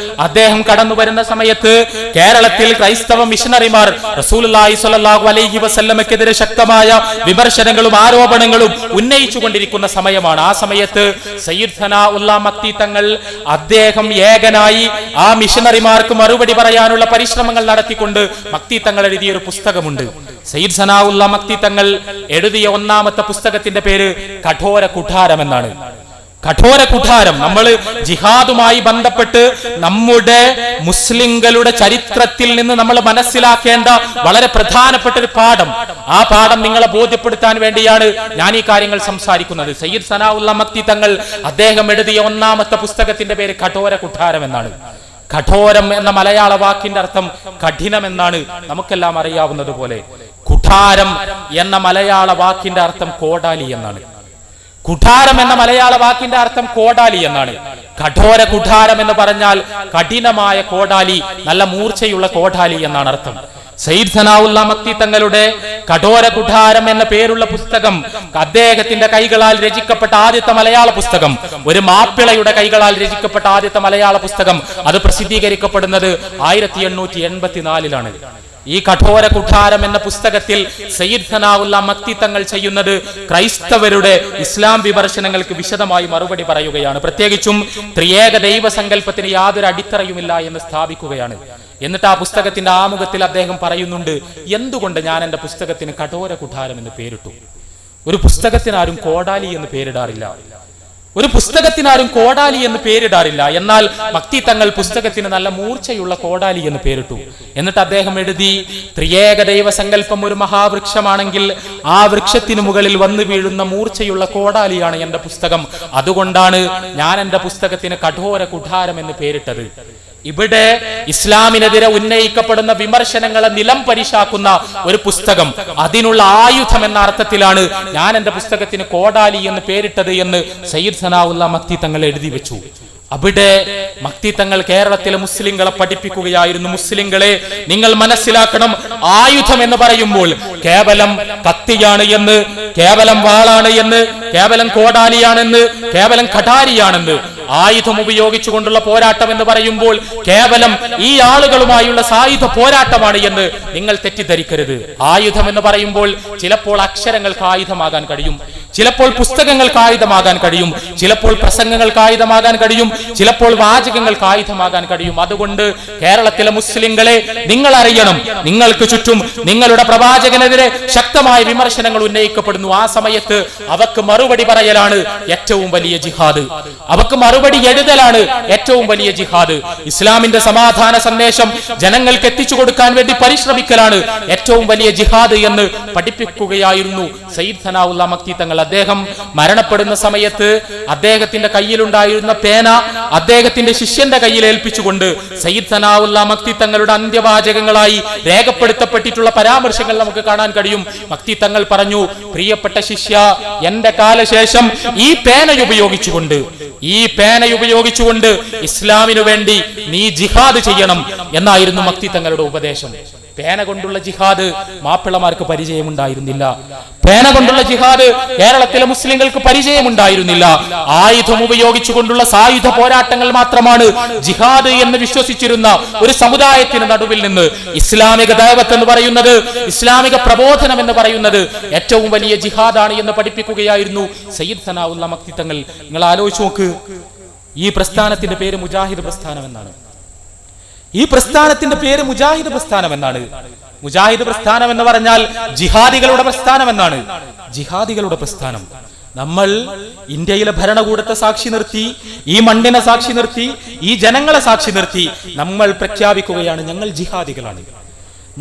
Speaker 1: അദ്ദേഹം കടന്നു വരുന്ന സമയത്ത് കേരളത്തിൽ ക്രൈസ്തവ മിഷണറിമാർ റസൂലുള്ളാഹി സ്വല്ലല്ലാഹു അലൈഹി വസല്ലമക്കെതിരെ ശക്തമായ വിമർശനങ്ങളും ആരോപണങ്ങളും ഉന്നയിച്ചുകൊണ്ടിരിക്കുന്ന സമയമാണ്. ആ സമയത്ത് സയ്യിദ് സനാഉല്ലാ മക്തി തങ്ങൾ അദ്ദേഹം ഏകനായി ആ മിഷണറിമാർക്ക് മറുപടി പറയാനുള്ള പരിശ്രമങ്ങൾ നടത്തിക്കൊണ്ട് മക്തി തങ്ങൾ എഴുതിയ ഒരു പുസ്തകമുണ്ട്. സയ്യിദ് സനാഉല്ലാ മക്തി തങ്ങൾ എഴുതിയ ഒന്നാമത്തെ പുസ്തകത്തിന്റെ പേര് കഠോര കുഠാരം എന്നാണ്. കഠോര കുഠാരം. നമ്മൾ ജിഹാദുമായി ബന്ധപ്പെട്ട് നമ്മുടെ മുസ്ലിങ്ങളുടെ ചരിത്രത്തിൽ നിന്ന് നമ്മൾ മനസ്സിലാക്കേണ്ട വളരെ പ്രധാനപ്പെട്ട ഒരു പാഠം, ആ പാഠം നിങ്ങളെ ബോധ്യപ്പെടുത്താൻ വേണ്ടിയാണ് ഞാൻ ഈ കാര്യങ്ങൾ സംസാരിക്കുന്നത്. സയ്യിദ് സനാഉല്ലാ മക്തി തങ്ങൾ അദ്ദേഹം എഴുതിയ ഒന്നാമത്തെ പുസ്തകത്തിന്റെ പേര് കഠോര കുഠാരം എന്നാണ്. കഠോരം എന്ന മലയാള വാക്കിന്റെ അർത്ഥം കഠിനം എന്നാണ് നമുക്കെല്ലാം അറിയാവുന്നത് പോലെ. കുഠാരം എന്ന മലയാള വാക്കിന്റെ അർത്ഥം കോടാലി എന്നാണ്. കുഠാരം എന്ന മലയാള വാക്കിന്റെ അർത്ഥം കോടാലി എന്നാണ്. കഠോര കുഠാരം എന്ന് പറഞ്ഞാൽ കഠിനമായ കോടാലി, നല്ല മൂർച്ചയുള്ള കോടാലി എന്നാണ് അർത്ഥം. സയ്യിദ് സനാഉല്ല മക്തി തങ്ങളുടെ കഠോര കുഠാരം എന്ന പേരുള്ള പുസ്തകം അദ്ദേഹത്തിന്റെ കൈകളാൽ രചിക്കപ്പെട്ട ആദ്യത്തെ മലയാള പുസ്തകം, ഒരു മാപ്പിളയുടെ കൈകളാൽ രചിക്കപ്പെട്ട ആദ്യത്തെ മലയാള പുസ്തകം, അത് പ്രസിദ്ധീകരിക്കപ്പെടുന്നത് 1884 ഈ കഠോര കുഠാരം എന്ന പുസ്തകത്തിൽ സയ്യിദ് സനാഉല്ല മക്തി തങ്ങൾ ചെയ്യുന്നത് ക്രൈസ്തവരുടെ ഇസ്ലാം വിമർശനങ്ങൾക്ക് വിശദമായി മറുപടി പറയുകയാണ്. പ്രത്യേകിച്ചും ത്രിയേക ദൈവസങ്കല്പത്തിന് യാതൊരു അടിത്തറയുമില്ല എന്ന് സ്ഥാപിക്കുകയാണ്. എന്നിട്ട് ആ പുസ്തകത്തിന്റെ ആമുഖത്തിൽ അദ്ദേഹം പറയുന്നുണ്ട്, എന്തുകൊണ്ട് ഞാൻ എന്റെ പുസ്തകത്തിന് കഠോര കുഠാരം എന്ന് പേരിട്ടു? ഒരു പുസ്തകത്തിന് ആരും കോടാലി എന്ന് പേരിടാറില്ല, ഒരു പുസ്തകത്തിനാരും കോടാലി എന്ന് പേരിടാറില്ല. എന്നാൽ മക്തി തങ്ങൾ പുസ്തകത്തിന് നല്ല മൂർച്ചയുള്ള കോടാലി എന്ന് പേരിട്ടു. എന്നിട്ട് അദ്ദേഹം എഴുതി, ത്രിയേക ദൈവസങ്കല്പം ഒരു മഹാവൃക്ഷമാണെങ്കിൽ ആ വൃക്ഷത്തിന് മുകളിൽ വന്നു വീഴുന്ന മൂർച്ചയുള്ള കോടാലിയാണ് എന്റെ പുസ്തകം. അതുകൊണ്ടാണ് ഞാൻ എന്റെ പുസ്തകത്തിന് കഠോര കുഠാരം എന്ന് പേരിട്ടത്. ഇവിടെ ഇസ്ലാമിനെതിരെ ഉന്നയിക്കപ്പെടുന്ന വിമർശനങ്ങളെ നിലം പരിശാക്കുന്ന ഒരു പുസ്തകം, അതിനുള്ള ആയുധം എന്ന അർത്ഥത്തിലാണ് ഞാൻ എന്റെ പുസ്തകത്തിന് കോടാലി എന്ന് പേരിട്ടത് എന്ന് സയ്യിദ് സനാഉല്ല മക്തി തങ്ങൾ എഴുതി വെച്ചു. അവിടെ മക്തി തങ്ങൾ കേരളത്തിലെ മുസ്ലിങ്ങളെ പഠിപ്പിക്കുകയായിരുന്നു. മുസ്ലിങ്ങളെ, നിങ്ങൾ മനസ്സിലാക്കണം, ആയുധം എന്ന് പറയുമ്പോൾ കേവലം കത്തിയാണ് എന്ന്, കേവലം വാളാണ് എന്ന്, കേവലം കോടാലിയാണെന്ന്, കേവലം കഠാരിയാണെന്ന്, ആയുധം ഉപയോഗിച്ചുകൊണ്ടുള്ള പോരാട്ടം എന്ന് പറയുമ്പോൾ കേവലം ഈ ആളുകളുമായുള്ള സായുധ പോരാട്ടമാണ് എന്ന് നിങ്ങൾ തെറ്റിദ്ധരിക്കരുത്. ആയുധം എന്ന് പറയുമ്പോൾ ചിലപ്പോൾ അക്ഷരങ്ങൾക്ക് ആയുധമാകാൻ കഴിയും, ചിലപ്പോൾ പുസ്തകങ്ങൾക്ക് ആയുധമാകാൻ കഴിയും, ചിലപ്പോൾ പ്രസംഗങ്ങൾക്ക് ആയുധമാകാൻ കഴിയും, ചിലപ്പോൾ വാചകങ്ങൾക്ക് ആയുധമാകാൻ കഴിയും. അതുകൊണ്ട് കേരളത്തിലെ മുസ്ലിങ്ങളെ, നിങ്ങൾ അറിയണം, നിങ്ങൾക്ക് ചുറ്റും നിങ്ങളുടെ പ്രവാചകനെതിരെ ശക്തമായ വിമർശനങ്ങൾ ഉന്നയിക്കപ്പെടുന്നു. ആ സമയത്ത് അവക്ക് മറുപടി പറയലാണ് ഏറ്റവും വലിയ ജിഹാദ്, അവക്ക് മറുപടി എഴുതലാണ് ഏറ്റവും വലിയ ജിഹാദ്. ഇസ്ലാമിന്റെ സമാധാന സന്ദേശം ജനങ്ങൾക്ക് എത്തിച്ചു കൊടുക്കാൻ വേണ്ടി പരിശ്രമിക്കലാണ് ഏറ്റവും വലിയ ജിഹാദ് എന്ന് പഠിപ്പിക്കുകയായിരുന്നു സയ്യിദ് സനാഉല്ല മക്തി തങ്ങൾ. അദ്ദേഹം മരണപ്പെടുന്ന സമയത്ത് അദ്ദേഹത്തിന്റെ കയ്യിലുണ്ടായിരുന്ന പേന അദ്ദേഹത്തിന്റെ ശിഷ്യന്റെ കയ്യിൽ ഏൽപ്പിച്ചുകൊണ്ട് സയ്യിദ് സനാഉല്ല മക്തി തങ്ങളുടെ അന്ത്യവാചകങ്ങളായി രേഖപ്പെടുത്തപ്പെട്ടിട്ടുള്ള പരാമർശങ്ങൾ നമുക്ക് കാണാൻ കഴിയും. മക്തി തങ്ങൾ പറഞ്ഞു, പ്രിയപ്പെട്ട ശിഷ്യ, എന്റെ കാലശേഷം ഈ പേന ഉപയോഗിച്ചുകൊണ്ട് ഇസ്ലാമിനു വേണ്ടി നീ ജിഹാദ് ചെയ്യണം എന്നായിരുന്നു മക്തി തങ്ങളുടെ ഉപദേശം. പേന കൊണ്ടുള്ള ജിഹാദ് മാപ്പിളമാർക്ക് പരിചയമുണ്ടായിരുന്നില്ല, പേന കൊണ്ടുള്ള ജിഹാദ് കേരളത്തിലെ മുസ്ലിങ്ങൾക്ക് പരിചയമുണ്ടായിരുന്നില്ല. ആയുധം ഉപയോഗിച്ചുകൊണ്ടുള്ള സായുധ പോരാട്ടങ്ങൾ മാത്രമാണ് ജിഹാദ് എന്ന് വിശ്വസിച്ചിരുന്ന ഒരു സമുദായത്തിന് നടുവിൽ നിന്ന് ഇസ്ലാമിക ദഅവത്ത് എന്ന് പറയുന്നത്, ഇസ്ലാമിക പ്രബോധനം എന്ന് പറയുന്നത് ഏറ്റവും വലിയ ജിഹാദാണ് എന്ന് പഠിപ്പിക്കുകയായിരുന്നു സയ്യിദ് സനാഉല്ല മക്തി തങ്ങൾ. നിങ്ങൾ ആലോചിച്ച് നോക്ക്, ഈ പ്രസ്ഥാനത്തിന്റെ പേര് മുജാഹിദ് പ്രസ്ഥാനം എന്നാണ്. ഈ പ്രസ്ഥാനത്തിന്റെ പേര് മുജാഹിദ് പ്രസ്ഥാനം എന്നാണ്. മുജാഹിദ് പ്രസ്ഥാനം എന്ന് പറഞ്ഞാൽ ജിഹാദികളുടെ പ്രസ്ഥാനം എന്നാണ്. ജിഹാദികളുടെ പ്രസ്ഥാനം. നമ്മൾ ഇന്ത്യയിലെ ഭരണകൂടത്തെ സാക്ഷി നിർത്തി, ഈ മണ്ണിനെ സാക്ഷി നിർത്തി, ഈ ജനങ്ങളെ സാക്ഷി നിർത്തി നമ്മൾ പ്രഖ്യാപിക്കുകയാണ്, ഞങ്ങൾ ജിഹാദികളാണ്,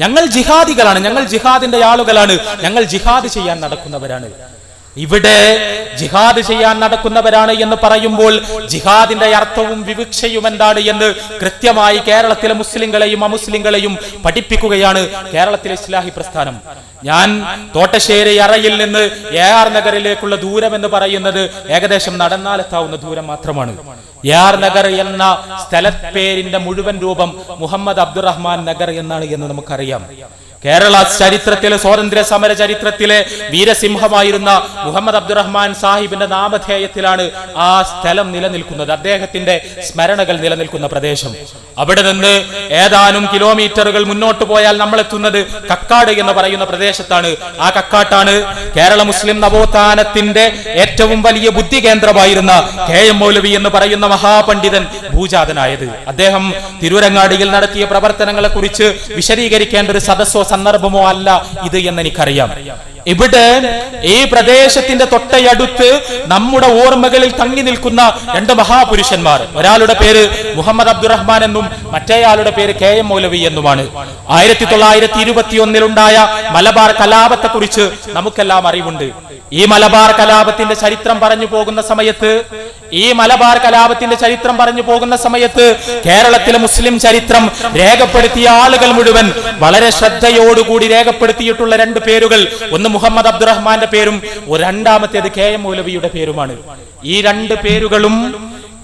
Speaker 1: ഞങ്ങൾ ജിഹാദികളാണ്, ഞങ്ങൾ ജിഹാദിന്റെ ആളുകളാണ്, ഞങ്ങൾ ജിഹാദ് ചെയ്യാൻ നടക്കുന്നവരാണ്. ഇവിടെ ജിഹാദ് ചെയ്യാൻ നടക്കുന്നവരാണ് എന്ന് പറയുമ്പോൾ ജിഹാദിന്റെ അർത്ഥവും വിവക്ഷയും എന്താണ് എന്ന് കൃത്യമായി കേരളത്തിലെ മുസ്ലിങ്ങളെയും അമുസ്ലിങ്ങളെയും പഠിപ്പിക്കുകയാണ് കേരളത്തിലെ ഇസ്ലാഹി പ്രസ്ഥാനം. ഞാൻ തോട്ടശ്ശേരി അറയിൽ നിന്ന് AR നഗറിലേക്കുള്ള ദൂരം എന്ന് പറയുന്നത് ഏകദേശം നടന്നാലെത്താവുന്ന ദൂരം മാത്രമാണ്. AR നഗർ എന്ന സ്ഥലപ്പേരിന്റെ മുഴുവൻ രൂപം മുഹമ്മദ് അബ്ദുറഹ്മാൻ നഗർ എന്നാണ് എന്ന് നമുക്കറിയാം. കേരള ചരിത്രത്തിലെ, സ്വാതന്ത്ര്യ സമര ചരിത്രത്തിലെ വീരസിംഹമായിരുന്ന മുഹമ്മദ് അബ്ദുറഹ്മാൻ സാഹിബിന്റെ നാമധേയത്തിലാണ് ആ സ്ഥലം നിലനിൽക്കുന്നത്, അദ്ദേഹത്തിന്റെ സ്മരണകൾ നിലനിൽക്കുന്ന പ്രദേശം. അവിടെ നിന്ന് ഏതാനും കിലോമീറ്ററുകൾ മുന്നോട്ട് പോയാൽ നമ്മൾ എത്തുന്നത് കക്കാട് എന്ന് പറയുന്ന പ്രദേശത്താണ്. ആ കക്കാട്ടാണ് കേരള മുസ്ലിം നവോത്ഥാനത്തിന്റെ ഏറ്റവും വലിയ ബുദ്ധി കേന്ദ്രമായിരുന്ന KM മൗലവി എന്ന് പറയുന്ന മഹാപണ്ഡിതൻ ഭൂജാതനായത്. അദ്ദേഹം തിരൂരങ്ങാടിയിൽ നടത്തിയ പ്രവർത്തനങ്ങളെ കുറിച്ച് വിശദീകരിക്കേണ്ട ഒരു സദസ്സോ സന്ദർഭമോ അല്ല ഇത് എന്ന് എനിക്കറിയാം. ഇവിടെ ഈ പ്രദേശത്തിന്റെ തൊട്ടടുത്ത് നമ്മുടെ ഓർമ്മകളിൽ തങ്ങി നിൽക്കുന്ന രണ്ട് മഹാപുരുഷന്മാർ, ഒരാളുടെ പേര് മുഹമ്മദ് അബ്ദുറഹ്മാൻ എന്നും മറ്റേയാളുടെ പേര് KM മൗലവി എന്നുമാണ്. 1921 മലബാർ കലാപത്തെ കുറിച്ച് നമുക്കെല്ലാം അറിവുണ്ട്. ഈ മലബാർ കലാപത്തിന്റെ ചരിത്രം പറഞ്ഞു പോകുന്ന സമയത്ത് കേരളത്തിലെ മുസ്ലിം ചരിത്രം രേഖപ്പെടുത്തിയ ആളുകൾ മുഴുവൻ വളരെ ശ്രദ്ധയോടുകൂടി രേഖപ്പെടുത്തിയിട്ടുള്ള രണ്ട് പേരുകൾ, ഒന്ന് മുഹമ്മദ് അബ്ദുറഹ്മാന്റെ പേരും രണ്ടാമത്തേത് KM മൗലവിയുടെ പേരുമാണ്. ഈ രണ്ട് പേരുകളും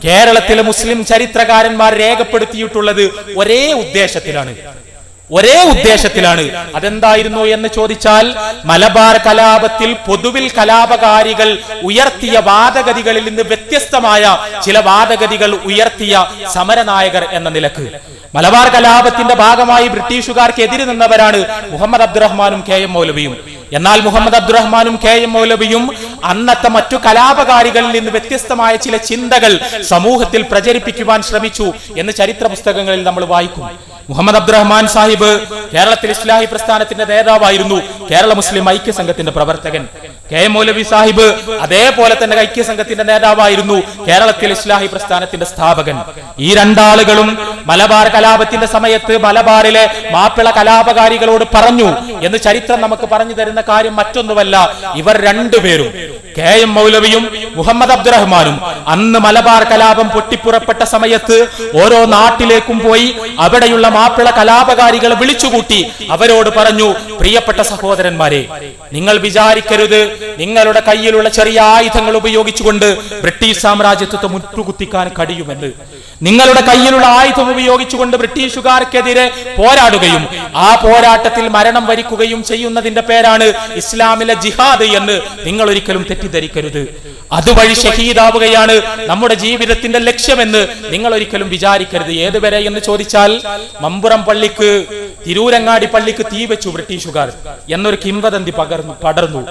Speaker 1: കേരളത്തിലെ മുസ്ലിം ചരിത്രകാരന്മാർ രേഖപ്പെടുത്തിയിട്ടുള്ളത് ഒരേ ഉദ്ദേശത്തിലാണ്. ഒരേ ഉദ്ദേശത്തിലാണ്. അതെന്തായിരുന്നു എന്ന് ചോദിച്ചാൽ, മലബാർ കലാപത്തിൽ പൊതുവിൽ കലാപകാരികൾ ഉയർത്തിയ വാദഗതികളിൽ നിന്ന് വ്യത്യസ്തമായ ചില വാദഗതികൾ ഉയർത്തിയ സമരനായകർ എന്ന നിലക്ക് മലബാർ കലാപത്തിന്റെ ഭാഗമായി ബ്രിട്ടീഷുകാർക്ക് എതിര് നിന്നവരാണ് മുഹമ്മദ് അബ്ദുറഹ്മാനും കെ എം മൗലവിയും. എന്നാൽ മുഹമ്മദ് അബ്ദുറഹ്മാനും കെ എം മൗലവിയും അന്നത്തെ മറ്റു കലാപകാരികളിൽ നിന്ന് വ്യത്യസ്തമായ ചില ചിന്തകൾ സമൂഹത്തിൽ പ്രചരിപ്പിക്കുവാൻ ശ്രമിച്ചു എന്ന് ചരിത്ര പുസ്തകങ്ങളിൽ നമ്മൾ വായിക്കും. മുഹമ്മദ് അബ്ദുറഹ്മാൻ സാഹിബ് കേരളത്തിൽ ഇസ്ലാഹി പ്രസ്ഥാനത്തിന്റെ നേതാവായിരുന്നു, കേരള മുസ്ലിം ഐക്യ സംഘത്തിന്റെ പ്രവർത്തകൻ. കെ എം മൗലവി സാഹിബ് അതേപോലെ തന്നെ ഐക്യ സംഘത്തിന്റെ നേതാവായിരുന്നു, കേരളത്തിൽ ഇസ്ലാഹി പ്രസ്ഥാനത്തിന്റെ സ്ഥാപകൻ. ഈ രണ്ടാളുകളും മലബാർ കലാപത്തിന്റെ സമയത്ത് മലബാറിലെ മാപ്പിള കലാപകാരികളോട് പറഞ്ഞു എന്ന് ചരിത്രം നമുക്ക് പറഞ്ഞു തരുന്ന കാര്യം മറ്റൊന്നുമല്ല, ഇവർ രണ്ടുപേരും കെ എം മൗലവിയും മുഹമ്മദ് അബ്ദുറഹ്മാനും അന്ന് മലബാർ കലാപം പൊട്ടിപ്പുറപ്പെട്ട സമയത്ത് ഓരോ നാട്ടിലേക്കും പോയി അവിടെയുള്ള മാപ്പിള കലാപകാരികളെ വിളിച്ചുകൂട്ടി അവരോട് പറഞ്ഞു, പ്രിയപ്പെട്ട സഹോദരന്മാരെ, നിങ്ങൾ വിചാരിക്കരുത് നിങ്ങളുടെ കയ്യിലുള്ള ചെറിയ ആയുധങ്ങൾ ഉപയോഗിച്ചുകൊണ്ട് ബ്രിട്ടീഷ് സാമ്രാജ്യത്വത്തെ മുറ്റുകുത്തിക്കാൻ കഴിയുമെന്ന്. നിങ്ങളുടെ കയ്യിലുള്ള ആയുധം ഉപയോഗിച്ചുകൊണ്ട് ബ്രിട്ടീഷുകാർക്കെതിരെ പോരാടുകയും ആ പോരാട്ടത്തിൽ മരണം വരിക്കുകയും ചെയ്യുന്നതിന്റെ പേരാണ് ഇസ്ലാമിലെ ജിഹാദ് എന്ന് നിങ്ങൾ ഒരിക്കലും തെറ്റിദ്ധരിക്കരുത്. അതുവഴി ഷഹീദാവുകയാണ് നമ്മുടെ ജീവിതത്തിന്റെ ലക്ഷ്യമെന്ന് നിങ്ങൾ ഒരിക്കലും വിചാരിക്കരുത്. ഏതുവരെ എന്ന് ചോദിച്ചാൽ, മമ്പുറം പള്ളിക്ക്, തിരൂരങ്ങാടി പള്ളിക്ക് തീ വെച്ചു ബ്രിട്ടീഷുകാർ എന്നൊരു കിംവദന്തി പടർന്നു.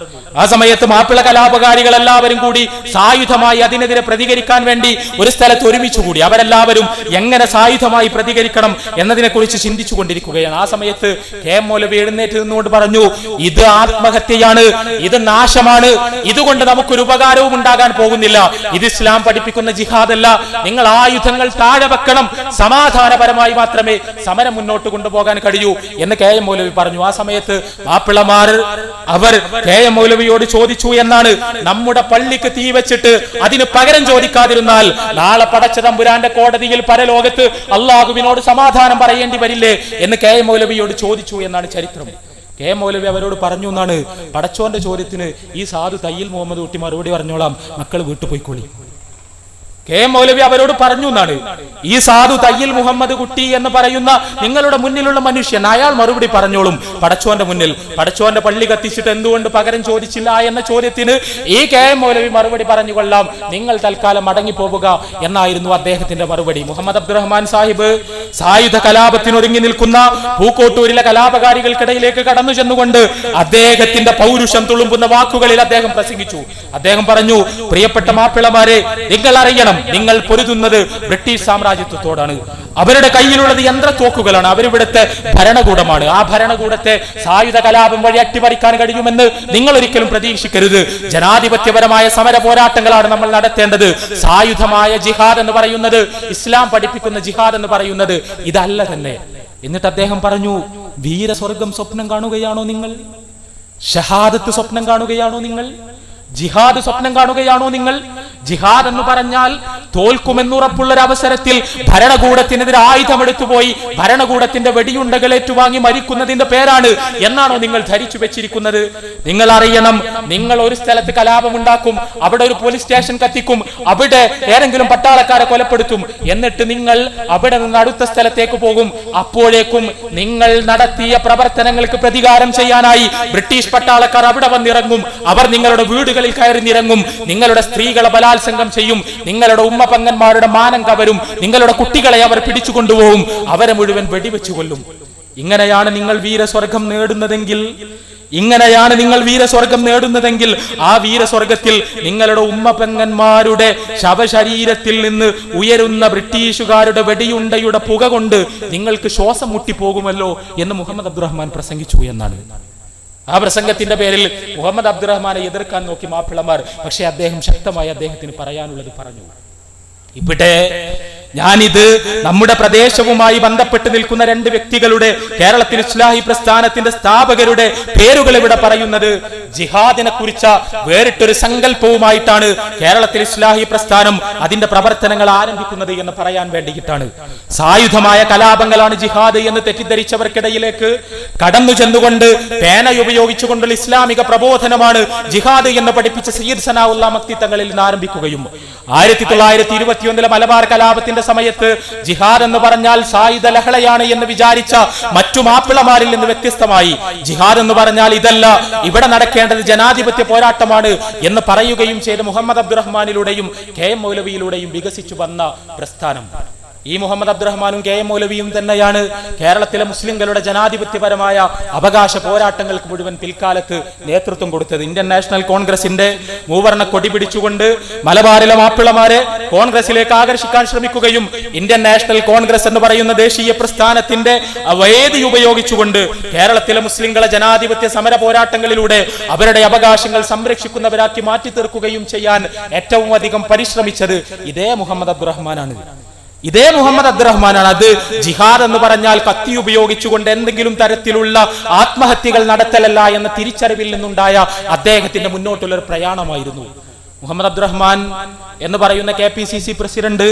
Speaker 1: ആ സമയത്ത് മാപ്പിള കലാപകാരികൾ എല്ലാവരും കൂടി സായുധമായി അതിനെതിരെ പ്രതികരിക്കാൻ വേണ്ടി ഒരു സ്ഥലത്ത് ഒരുമിച്ചു കൂടി. അവരെല്ലാവരും എങ്ങനെ സായുധമായി പ്രതികരിക്കണം എന്നതിനെ കുറിച്ച് ചിന്തിച്ചു കൊണ്ടിരിക്കുകയാണ്. ആ സമയത്ത് കെ എം മൗലവി എഴുന്നേറ്റ് നിന്നുകൊണ്ട് പറഞ്ഞു, ഇത് ആത്മഹത്യയാണ്, ഇത് നാശമാണ്, ഇതുകൊണ്ട് നമുക്കൊരു ഉപകാരവും ഉണ്ടാകാൻ പോകുന്നില്ല. ഇത് ഇസ്ലാം പഠിപ്പിക്കുന്ന ജിഹാദല്ല. നിങ്ങൾ ആയുധങ്ങൾ താഴെ വെക്കണം, സമാധാനപരമായി മാത്രമേ സമരം മുന്നോട്ട് കൊണ്ടുപോകാൻ കഴിയൂ എന്ന് കെ എം മൗലവി പറഞ്ഞു. ആ സമയത്ത് മാപ്പിളമാർ അവർ കെ എം മൗലവിയോട് ചോദിച്ചു എന്നാണ്, നമ്മുടെ പള്ളിക്ക് തീ വെച്ചിട്ട് അതിന് പകരം ചോദിക്കാതിരുന്നാൽ നാളെ പടച്ച തമ്പുരാന്റെ കോടതിയിൽ പരലോകത്ത് അള്ളാഹുവിനോട് സമാധാനം പറയേണ്ടി വരില്ലേ എന്ന് കെ എം മൗലവിയോട് ചോദിച്ചു എന്നാണ് ചരിത്രം. കെ എം മൗലവി അവരോട് പറഞ്ഞു എന്നാണ്, പടച്ചോന്റെ ചോദ്യത്തിന് ഈ സാധു തയ്യിൽ മുഹമ്മദ് കുട്ടി മറുപടി പറഞ്ഞോളാം, മക്കൾ വീട്ടു പോയിക്കോളി. കെ എം മൗലവി അവരോട് പറഞ്ഞു എന്നാണ്, ഈ സാധു തയ്യിൽ മുഹമ്മദ് കുട്ടി എന്ന് പറയുന്ന നിങ്ങളുടെ മുന്നിലുള്ള മനുഷ്യൻ, അയാൾ മറുപടി പറഞ്ഞോളും പടച്ചോന്റെ മുന്നിൽ. പടച്ചോന്റെ പള്ളി കത്തിച്ചിട്ട് എന്തുകൊണ്ട് പകരം ചോദിച്ചില്ല എന്ന ചോദ്യത്തിന് ഈ കെ എം മൗലവി മറുപടി പറഞ്ഞുകൊള്ളാം, നിങ്ങൾ തൽക്കാലം മടങ്ങിപ്പോവുക എന്നായിരുന്നു അദ്ദേഹത്തിന്റെ മറുപടി. മുഹമ്മദ് അബ്ദുറഹ്മാൻ സാഹിബ് സായുധ കലാപത്തിനൊരുങ്ങി നിൽക്കുന്ന പൂക്കോട്ടൂരിലെ കലാപകാരികൾക്കിടയിലേക്ക് കടന്നു ചെന്നുകൊണ്ട് അദ്ദേഹത്തിന്റെ പൗരുഷം തുളുമ്പുന്ന വാക്കുകളിൽ അദ്ദേഹം പ്രസംഗിച്ചു. അദ്ദേഹം പറഞ്ഞു, പ്രിയപ്പെട്ട മാപ്പിളമാരെ, നിങ്ങൾ അറിയണം, നിങ്ങൾ പൊരുതുന്നത് ബ്രിട്ടീഷ് സാമ്രാജ്യത്വത്തോടാണ്. അവരുടെ കയ്യിലുള്ളത് യന്ത്രത്തോക്കുകളാണ്, അവരിവിടുത്തെ ഭരണകൂടമാണ്. ആ ഭരണകൂടത്തെ സായുധ കലാപം വഴി അട്ടിമറിക്കാൻ കഴിയുമെന്ന് നിങ്ങൾ ഒരിക്കലും പ്രതീക്ഷിക്കരുത്. ജനാധിപത്യപരമായ സമര പോരാട്ടങ്ങളാണ് നമ്മൾ നടത്തേണ്ടത്. സായുധമായ ജിഹാദ് എന്ന് പറയുന്നത്, ഇസ്ലാം പഠിപ്പിക്കുന്ന ജിഹാദ് എന്ന് പറയുന്നത് ഇതല്ല തന്നെ. എന്നിട്ട് അദ്ദേഹം പറഞ്ഞു, വീരസ്വർഗം സ്വപ്നം കാണുകയാണോ നിങ്ങൾ? ഷഹാദത്ത് സ്വപ്നം കാണുകയാണോ നിങ്ങൾ? ജിഹാദ് സ്വപ്നം കാണുകയാണോ നിങ്ങൾ? ജിഹാദ് എന്ന് പറഞ്ഞാൽ തോൽക്കുമെന്നുറപ്പുള്ളൊരു അവസരത്തിൽ ഭരണകൂടത്തിനെതിരെ ആയുധമെടുത്തുപോയി ഭരണകൂടത്തിന്റെ വെടിയുണ്ടകൾ ഏറ്റുവാങ്ങി മരിക്കുന്നതിന്റെ പേരാണ് എന്നാണോ നിങ്ങൾ ധരിച്ചു വെച്ചിരിക്കുന്നത്? നിങ്ങൾ അറിയണം, നിങ്ങൾ ഒരു സ്ഥലത്ത് കലാപമുണ്ടാക്കും, അവിടെ ഒരു പോലീസ് സ്റ്റേഷൻ കത്തിക്കും, അവിടെ ഏതെങ്കിലും പട്ടാളക്കാരെ കൊലപ്പെടുത്തും, എന്നിട്ട് നിങ്ങൾ അവിടെ നിന്ന് അടുത്ത സ്ഥലത്തേക്ക് പോകും. അപ്പോഴേക്കും നിങ്ങൾ നടത്തിയ പ്രവർത്തനങ്ങൾക്ക് പ്രതികാരം ചെയ്യാനായി ബ്രിട്ടീഷ് പട്ടാളക്കാർ അവിടെ വന്നിറങ്ങും. അവർ നിങ്ങളുടെ വീടുകളിൽ കയറിനിറങ്ങും, നിങ്ങളുടെ സ്ത്രീകളെ ബലാത്സംഗം ചെയ്യും, നിങ്ങളുടെ ഉമ്മ പങ്ങന്മാരുടെ മാനം കവരും, നിങ്ങളുടെ കുട്ടികളെ അവർ പിടിച്ചുകൊണ്ടുപോകും, അവരെ മുഴുവൻ വെടിവെച്ചു കൊല്ലും. ഇങ്ങനെയാണ് നിങ്ങൾ വീരസ്വർഗം നേടുന്നതെങ്കിൽ ആ വീരസ്വർഗത്തിൽ നിങ്ങളുടെ ഉമ്മ പെങ്ങന്മാരുടെ ശവശരീരത്തിൽ നിന്ന് ഉയരുന്ന ബ്രിട്ടീഷുകാരുടെ വെടിയുണ്ടയുടെ പുക കൊണ്ട് നിങ്ങൾക്ക് ശ്വാസം മുട്ടിപ്പോകുമല്ലോ എന്ന് മുഹമ്മദ് അബ്ദുറഹ്മാൻ പ്രസംഗിച്ചു എന്നാണ്. ആ പ്രസംഗത്തിന്റെ പേരിൽ മുഹമ്മദ് അബ്ദുറഹ്മാനെ എതിർക്കാൻ നോക്കി മാപ്പിളമാർ. പക്ഷെ അദ്ദേഹം ശക്തമായി അദ്ദേഹത്തിന് പറയാനുള്ളത് പറഞ്ഞു. ഇവിടെ ഞാനിത് നമ്മുടെ പ്രദേശവുമായി ബന്ധപ്പെട്ട് നിൽക്കുന്ന രണ്ട് വ്യക്തികളുടെ, കേരളത്തിൽ ഇസ്ലാഹി പ്രസ്ഥാനത്തിന്റെ സ്ഥാപകരുടെ പേരുകൾ ഇവിടെ പറയുന്നത് ജിഹാദിനെ കുറിച്ച് വേറിട്ടൊരു സങ്കല്പവുമായിട്ടാണ് കേരളത്തിൽ ഇസ്ലാഹി പ്രസ്ഥാനം അതിന്റെ പ്രവർത്തനങ്ങൾ ആരംഭിക്കുന്നത് എന്ന് പറയാൻ വേണ്ടിയിട്ടാണ്. സായുധമായ കലാപങ്ങളാണ് ജിഹാദ് എന്ന് തെറ്റിദ്ധരിച്ചവർക്കിടയിലേക്ക് കടന്നു ചെന്നുകൊണ്ട് പേന ഉപയോഗിച്ചുകൊണ്ടുള്ള ഇസ്ലാമിക പ്രബോധനമാണ് ജിഹാദ് എന്ന് പഠിപ്പിച്ച സയ്യിദ് സനാഉല്ലാ മക്തി തങ്ങളിൽ നിന്ന് ആരംഭിക്കുകയും 1921 മലബാർ കലാപത്തിന്റെ സമയത്ത് ജിഹാദ് എന്ന് പറഞ്ഞാൽ സായുധ ലഹളയാണ് എന്ന് വിചാരിച്ച മറ്റു മാപ്പിളമാരിൽ നിന്ന് വ്യത്യസ്തമായി ജിഹാദ് എന്ന് പറഞ്ഞാൽ ഇതല്ല, ഇവിടെ നടക്കേണ്ടത് ജനാധിപത്യ പോരാട്ടമാണ് എന്ന് പറയുകയും ചെയ്ത മുഹമ്മദ് അബ്ദുറഹ്മാനിലൂടെയും കെ എം മൗലവിയിലൂടെയും വികസിച്ചു വന്ന പ്രസ്ഥാനം. ഈ മുഹമ്മദ് അബ്ദുറഹ്മാനും കെ എം മൗലവിയും തന്നെയാണ് കേരളത്തിലെ മുസ്ലിംകളുടെ ജനാധിപത്യപരമായ അവകാശ പോരാട്ടങ്ങൾക്ക് മുഴുവൻ പിൽക്കാലത്ത് നേതൃത്വം കൊടുത്തത്. ഇന്ത്യൻ നാഷണൽ കോൺഗ്രസിന്റെ മൂവർണ്ണ കൊടി പിടിച്ചുകൊണ്ട് മലബാറിലെ മാപ്പിളമാരെ കോൺഗ്രസിലേക്ക് ആകർഷിക്കാൻ ശ്രമിക്കുകയും ഇന്ത്യൻ നാഷണൽ കോൺഗ്രസ് എന്ന് പറയുന്ന ദേശീയ പ്രസ്ഥാനത്തിന്റെ വേദി ഉപയോഗിച്ചുകൊണ്ട് കേരളത്തിലെ മുസ്ലിംകളെ ജനാധിപത്യ സമര പോരാട്ടങ്ങളിലൂടെ അവരുടെ അവകാശങ്ങൾ സംരക്ഷിക്കുന്നവരാക്കി മാറ്റി തീർക്കുകയും ചെയ്യാൻ ഏറ്റവും അധികം പരിശ്രമിച്ചത് ഇതേ മുഹമ്മദ് അബ്ദുറഹ്മാനാണ്. അത് ജിഹാദ് എന്ന് പറഞ്ഞാൽ കത്തി ഉപയോഗിച്ചുകൊണ്ട് എന്തെങ്കിലും തരത്തിലുള്ള ആത്മഹത്യകൾ നടത്തലല്ല എന്ന തിരിച്ചറിവിൽ നിന്നുണ്ടായ അദ്ദേഹത്തിന്റെ മുന്നോട്ടുള്ള ഒരു പ്രയാണമായിരുന്നു. മുഹമ്മദ് അബ്ദുറഹ്മാൻ എന്ന് പറയുന്ന KPCC പ്രസിഡന്റ്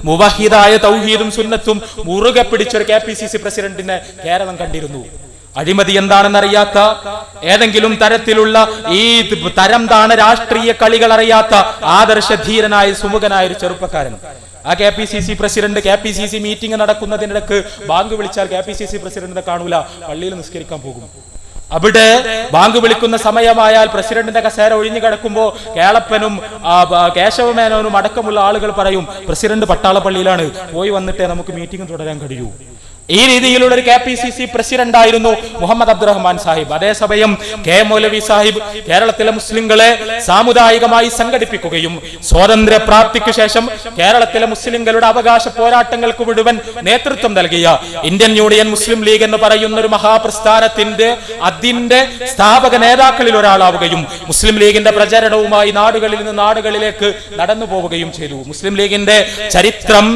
Speaker 1: മുവഹിദായ തൗഹീദും സുന്നത്തും മുറുകെ പിടിച്ചൊരു KPCC പ്രസിഡന്റിനെ കേരളം കണ്ടിരുന്നു. അഴിമതി എന്താണെന്നറിയാത്ത, ഏതെങ്കിലും തരത്തിലുള്ള ഈ തരം താണ രാഷ്ട്രീയ കളികൾ അറിയാത്ത ആദർശധീരനായ സുമുഖനായ ഒരു ചെറുപ്പക്കാരൻ. ആ KPCC പ്രസിഡന്റ് KPCC മീറ്റിംഗ് നടക്കുന്നതിനിടക്ക് ബാങ്ക് വിളിച്ചാൽ KPCC പ്രസിഡന്റിനെ കാണൂല, പള്ളിയിൽ നിസ്കരിക്കാൻ പോകും. അവിടെ ബാങ്ക് വിളിക്കുന്ന സമയമായാൽ പ്രസിഡന്റിന്റെ കസേര ഒഴിഞ്ഞു കിടക്കുമ്പോൾ കേളപ്പനും കേശവമേനോനും അടക്കമുള്ള ആളുകൾ പറയും, പ്രസിഡന്റ് പട്ടാളപ്പള്ളിയിലാണ്, പോയി വന്നിട്ടേ നമുക്ക് മീറ്റിംഗ് തുടരാൻ കഴിയൂ. ഈ രീതിയിലുള്ള ഒരു KPCC പ്രസിഡന്റ് ആയിരുന്നു മുഹമ്മദ് അബ്ദുറഹ്മാൻ സാഹിബ്. അതേസമയം കെ മൗലവി സാഹിബ് കേരളത്തിലെ മുസ്ലിങ്ങളെ സാമുദായികമായി സംഘടിപ്പിക്കുകയും സ്വാതന്ത്ര്യ പ്രാപ്തിക്ക് ശേഷം കേരളത്തിലെ മുസ്ലിങ്ങളുടെ അവകാശ പോരാട്ടങ്ങൾക്ക് മുഴുവൻ നേതൃത്വം നൽകിയ ഇന്ത്യൻ യൂണിയൻ മുസ്ലിം ലീഗ് എന്ന് പറയുന്ന ഒരു മഹാപ്രസ്ഥാനത്തിന്റെ അതിന്റെ സ്ഥാപക നേതാക്കളിൽ ഒരാളാവുകയും മുസ്ലിം ലീഗിന്റെ പ്രചരണവുമായി നാടുകളിൽ നിന്ന് നാടുകളിലേക്ക് നടന്നു പോവുകയും ചെയ്തു. മുസ്ലിം ലീഗിന്റെ ചരിത്രം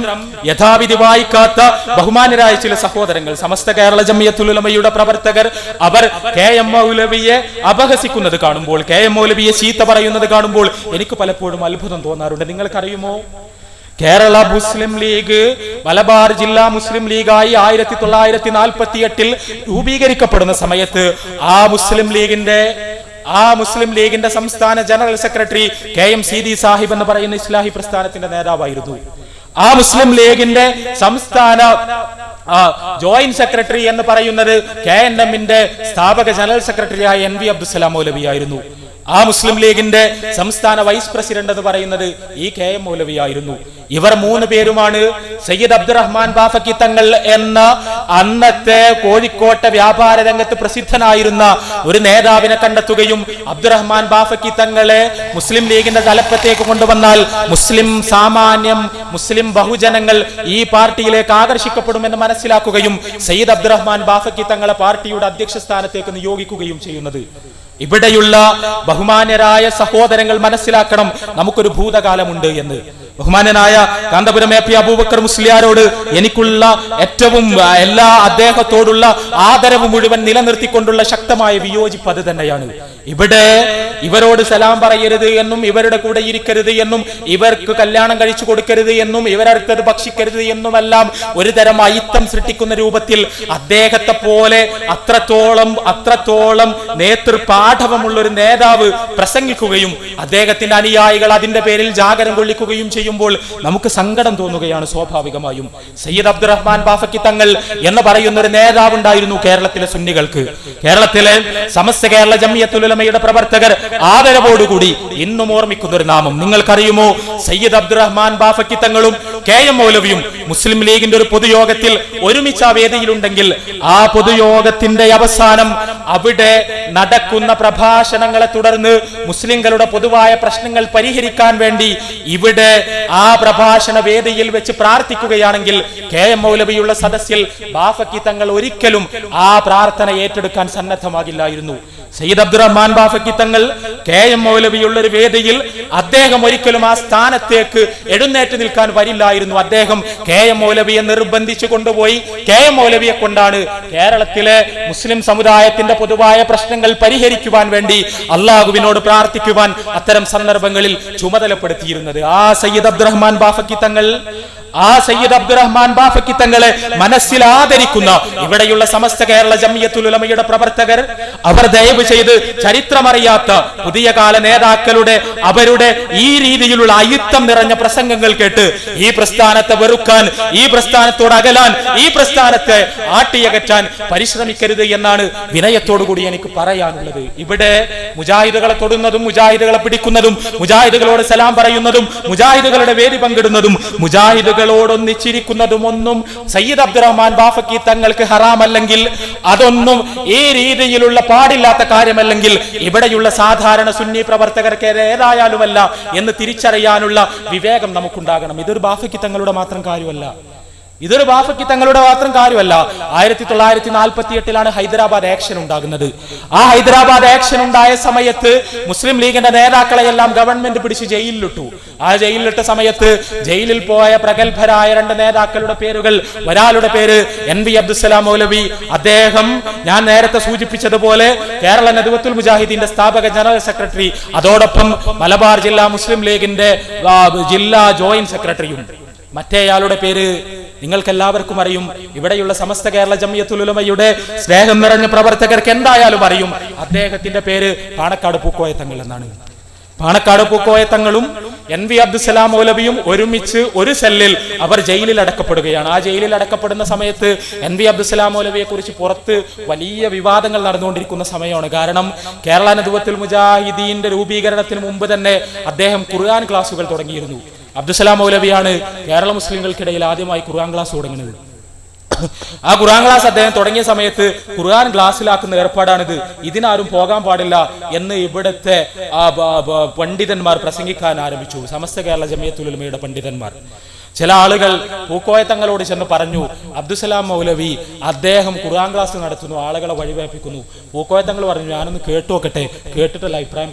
Speaker 1: യഥാവിധി വായിക്കാത്ത ബഹുമാനരായ ചില സഹോദരങ്ങൾ, സമസ്ത കേരള ജമിയത്തുൽ ഉലമയുടെ പ്രവർത്തകർ, അവർ കെ എം മൗലവിയെ അപഹസിക്കുന്നത് കാണുമ്പോൾ, കെ എം മൗലവിയെ ചീത്ത പറയുന്നത് കാണുമ്പോൾ എനിക്ക് പലപ്പോഴും അത്ഭുതം തോന്നാറുണ്ട്. നിങ്ങൾക്കറിയുമോ, കേരള മുസ്ലിം ലീഗ് മലബാർ ജില്ലാ മുസ്ലിം ലീഗായി 1948 രൂപീകരിക്കപ്പെടുന്ന സമയത്ത് ആ മുസ്ലിം ലീഗിന്റെ സംസ്ഥാന general secretary KM Seethi Sahib എന്ന് പറയുന്ന ഇസ്ലാഹി പ്രസ്ഥാനത്തിന്റെ നേതാവായിരുന്നു. ആ മുസ്ലിം ലീഗിന്റെ സംസ്ഥാന ജോയിന്റ് സെക്രട്ടറി എന്ന് പറയുന്നത് KNMന്റെ സ്ഥാപക ജനറൽ സെക്രട്ടറിയായ NV അബ്ദുസ്സലാം മൗലവിയായിരുന്നു. ആ മുസ്ലിം ലീഗിന്റെ സംസ്ഥാന വൈസ് പ്രസിഡന്റ് എന്ന് പറയുന്നത് ഈ KM മൗലവിയായിരുന്നു. ഇവർ 3 പേരുമാണ് സയ്യിദ് അബ്ദുറഹ്മാൻ ബാഫക്കി തങ്ങൾ എന്ന അന്നത്തെ കോഴിക്കോട്ടെ വ്യാപാര രംഗത്ത് പ്രസിദ്ധനായിരുന്ന ഒരു നേതാവിനെ കണ്ടെത്തുകയും അബ്ദുറഹ്മാൻ ബാഫക്കി തങ്ങളെ മുസ്ലിം ലീഗിന്റെ തലപ്പത്തേക്ക് കൊണ്ടുവന്നാൽ മുസ്ലിം ബഹുജനങ്ങൾ ഈ പാർട്ടിയിലേക്ക് ആകർഷിക്കപ്പെടുമെന്ന് മനസ്സിലാക്കുകയും സയ്യിദ് അബ്ദുറഹ്മാൻ ബാഫക്കി തങ്ങളെ പാർട്ടിയുടെ അധ്യക്ഷ സ്ഥാനത്തേക്ക് നിയോഗിക്കുകയും ചെയ്യുന്നത്. ഇവിടെയുള്ള ബഹുമാന്യരായ സഹോദരങ്ങൾ മനസ്സിലാക്കണം, നമുക്കൊരു ഭൂതകാലമുണ്ട് എന്ന്. ബഹുമാന്യനായ കാന്തപുരം AP അബൂബക്കർ മുസ്ലിയാരോട് എനിക്കുള്ള ഏറ്റവും അദ്ദേഹത്തോടുള്ള ആദരവ് മുഴുവൻ നിലനിർത്തിക്കൊണ്ടുള്ള ശക്തമായ വിയോജിപ്പ് അത് തന്നെയാണ്. ഇവിടെ ഇവരോട് സലാം പറയരുത് എന്നും ഇവരുടെ കൂടെ ഇരിക്കരുത് എന്നും ഇവർക്ക് കല്യാണം കഴിച്ചു കൊടുക്കരുത് എന്നും ഇവരടുത്തത് ഭക്ഷിക്കരുത് എന്നുമെല്ലാം ഒരു തരം അയിത്തം സൃഷ്ടിക്കുന്ന രൂപത്തിൽ അദ്ദേഹത്തെ പോലെ അത്രത്തോളം നേതൃപാഠവമുള്ള ഒരു നേതാവ് പ്രസംഗിക്കുകയും അദ്ദേഹത്തിന്റെ അനുയായികൾ അതിന്റെ പേരിൽ ജാഗരം കൊള്ളിക്കുകയും ചെയ്യുമ്പോൾ നമുക്ക് സങ്കടം തോന്നുകയാണ് സ്വാഭാവികമായും. സയ്യിദ് അബ്ദുറഹ്മാൻ ബാഫക്കി തങ്ങൾ എന്ന് പറയുന്ന ഒരു നേതാവ് ഉണ്ടായിരുന്നു കേരളത്തിലെ സുന്നികൾക്ക്. കേരളത്തിലെ സമസ്ത കേരള ജമിയത്തുൽ ഉലമയുടെ പ്രവർത്തകർ ആദരവോടുകൂടി ഇന്നും ഓർമ്മിക്കുന്ന ഒരു നാമം നിങ്ങൾക്കറിയുമോ? സയ്യിദ് അബ്ദുറഹ്മാൻ ബാഫക്കി തങ്ങളും KM മൗലവിയും മുസ്ലിം ലീഗിന്റെ ഒരു പൊതുയോഗത്തിൽ ഒരുമിച്ച് ആ വേദിയിലുണ്ടെങ്കിൽ ആ പൊതുയോഗത്തിന്റെ അവസാനം അവിടെ നടക്കുന്ന പ്രഭാഷണങ്ങളെ തുടർന്ന് മുസ്ലിങ്ങളുടെ പൊതുവായ പ്രശ്നങ്ങൾ പരിഹരിക്കാൻ വേണ്ടി ഇവിടെ ആ പ്രഭാഷണ വേദിയിൽ വെച്ച് പ്രാർത്ഥിക്കുകയാണെങ്കിൽ KM മൗലവിയുള്ള സദസ്സിൽ ബാഫക്കി തങ്ങൾ ഒരിക്കലും ആ പ്രാർത്ഥന ഏറ്റെടുക്കാൻ സന്നദ്ധമാകില്ലായിരുന്നു.
Speaker 2: സയ്യിദ് അബ്ദുറഹ്മാൻ ബാഫക്കി തങ്ങൾ KM മൗലവിയുള്ള ഒരു വേദിയിൽ അദ്ദേഹം ഒരിക്കലും ആ സ്ഥാനത്തേക്ക് എഴുന്നേറ്റ് നിൽക്കാൻ വരില്ലായിരുന്നു. അദ്ദേഹം KM മൗലവിയെ നിർബന്ധിച്ചു കൊണ്ടുപോയി. KM മൗലവിയെ കൊണ്ടാണ് കേരളത്തിലെ മുസ്ലിം സമുദായത്തിന്റെ പൊതുവായ പ്രശ്നങ്ങൾ പരിഹരിക്കുവാൻ വേണ്ടി അള്ളാഹുവിനോട് പ്രാർത്ഥിക്കുവാൻ അത്തരം സന്ദർഭങ്ങളിൽ ചുമതലപ്പെടുത്തിയിരുന്നത്. ആ സയ്യിദ് അബ്ദുറഹ്മാൻ ബാഫക്കി തങ്ങളെ മനസ്സിൽ ആദരിക്കുന്ന ഇവിടെയുള്ള സമസ്ത കേരള ജംഇയ്യത്തുൽ ഉലമയുടെ പ്രവർത്തകർ, അവർ ദയവ് ചെയ്ത് ചരിത്രമറിയാത്ത പുതിയ കാല നേതാക്കളുടെ അവരുടെ ഈ രീതിയിലുള്ള അയുത്തം നിറഞ്ഞ പ്രസംഗങ്ങൾ കേട്ട് ഈ പ്രസ്ഥാനത്തെ വെറുക്കാൻ, ഈ പ്രസ്ഥാനത്തോട് അകലാൻ, ഈ പ്രസ്ഥാനത്തെ ആട്ടിയകറ്റാൻ പരിശ്രമിക്കരുത് എന്നാണ് വിനയത്തോടുകൂടി എനിക്ക് പറയാനുള്ളത്. ഇവിടെ മുജാഹിദുകളെ തൊടുന്നതും മുജാഹിദുകളെ പിടിക്കുന്നതും മുജാഹിദുകളോട് സലാം പറയുന്നതും മുജാഹിദുകളുടെ വേദി പങ്കിടുന്നതും മുജാഹിദുകളോടൊന്നിച്ചിരിക്കുന്നതും ഒന്നും സയ്യിദ് അബ്ദുറഹ്മാൻ ബാഫക്കി തങ്ങൾക്ക് ഹറാമല്ലെങ്കിൽ, അതൊന്നും ഈ രീതിയിലുള്ള പാടില്ലാത്ത കാര്യമല്ലെങ്കിൽ ഇവിടെയുള്ള സാധാരണ സുന്നി പ്രവർത്തകർക്ക് ഏതായാലുമല്ല എന്ന് തിരിച്ചറിയാനുള്ള വിവേകം നമുക്കുണ്ടാകണം. ഇതൊരു ബാഫക്കി തങ്ങളുടെ മാത്രം കാര്യമല്ല. 1948 ഹൈദരാബാദ് ആക്ഷൻ ഉണ്ടാകുന്നത്. ആ ഹൈദരാബാദ് ആക്ഷൻ ഉണ്ടായ സമയത്ത് മുസ്ലിം ലീഗിന്റെ നേതാക്കളെയെല്ലാം ഗവൺമെന്റ് പിടിച്ച് ജയിലിലിട്ടു. ആ ജയിലിലിട്ട സമയത്ത് ജയിലിൽ പോയ പ്രഗത്ഭരായ 2 നേതാക്കളുടെ പേരുകൾ, ഒരാളുടെ പേര് NV അബ്ദുസ്സലാം മൗലവി. അദ്ദേഹം ഞാൻ നേരത്തെ സൂചിപ്പിച്ചതുപോലെ കേരള നദ്വത്തുൽ മുജാഹിദീന്റെ സ്ഥാപക ജനറൽ സെക്രട്ടറി, അതോടൊപ്പം മലബാർ ജില്ലാ മുസ്ലിം ലീഗിന്റെ ജില്ലാ ജോയിന്റ് സെക്രട്ടറിയും. മറ്റേയാളുടെ പേര് നിങ്ങൾക്കെല്ലാവർക്കും അറിയും. ഇവിടെയുള്ള സമസ്ത കേരള ജംഇയ്യത്തുൽ ഉലമയുടെ സ്നേഹം നിറഞ്ഞ പ്രവർത്തകർക്ക് എന്തായാലും അറിയും. അദ്ദേഹത്തിന്റെ പേര് പാണക്കാട് പൂക്കോയ തങ്ങൾ എന്നാണ്. പാണക്കാട് പൂക്കോയ തങ്ങളും NV അബ്ദുസ്സലാം മൗലവിയും ഒരുമിച്ച് ഒരു സെല്ലിൽ അവർ ജയിലിൽ അടക്കപ്പെടുകയാണ്. ആ ജയിലിൽ അടക്കപ്പെടുന്ന സമയത്ത് NV അബ്ദുസ്സലാം മൗലവിയെ കുറിച്ച് പുറത്ത് വലിയ വിവാദങ്ങൾ നടന്നുകൊണ്ടിരിക്കുന്ന സമയമാണ്. കാരണം കേരള നദ്വത്തുൽ മുജാഹിദീന്റെ രൂപീകരണത്തിന് മുമ്പ് തന്നെ അദ്ദേഹം ഖുർആൻ ക്ലാസുകൾ തുടങ്ങിയിരുന്നു. അബ്ദുസ്സലാം മൗലവിയാണ് കേരള മുസ്ലിങ്ങൾക്കിടയിൽ ആദ്യമായി ഖുർആൻ ക്ലാസ് തുടങ്ങുന്നത്. ആ ഖുർആൻ ക്ലാസ് അദ്ദേഹം തുടങ്ങിയ സമയത്ത് ഖുർആൻ ക്ലാസ്സിലാക്കുന്ന ഏർപ്പാടാണിത്, ഇതിനാരും പോകാൻ പാടില്ല എന്ന് ഇവിടുത്തെ പണ്ഡിതന്മാർ പ്രസംഗിക്കാൻ ആരംഭിച്ചു. സമസ്ത കേരള ജംഇയ്യത്തുൽ ഉലമയുടെ പണ്ഡിതന്മാർ. ചില ആളുകൾ പൂക്കോയ തങ്ങളോട് ചെന്ന് പറഞ്ഞു, അബ്ദുസ്സലാം മൗലവി അദ്ദേഹം ഖുർആൻ ക്ലാസ് നടത്തുന്നു, ആളുകളെ വഴിവേപ്പിക്കുന്നു. പൂക്കോയ തങ്ങൾ പറഞ്ഞു, ഞാനൊന്ന് കേട്ടുനോക്കട്ടെ, കേട്ടിട്ടല്ല അഭിപ്രായം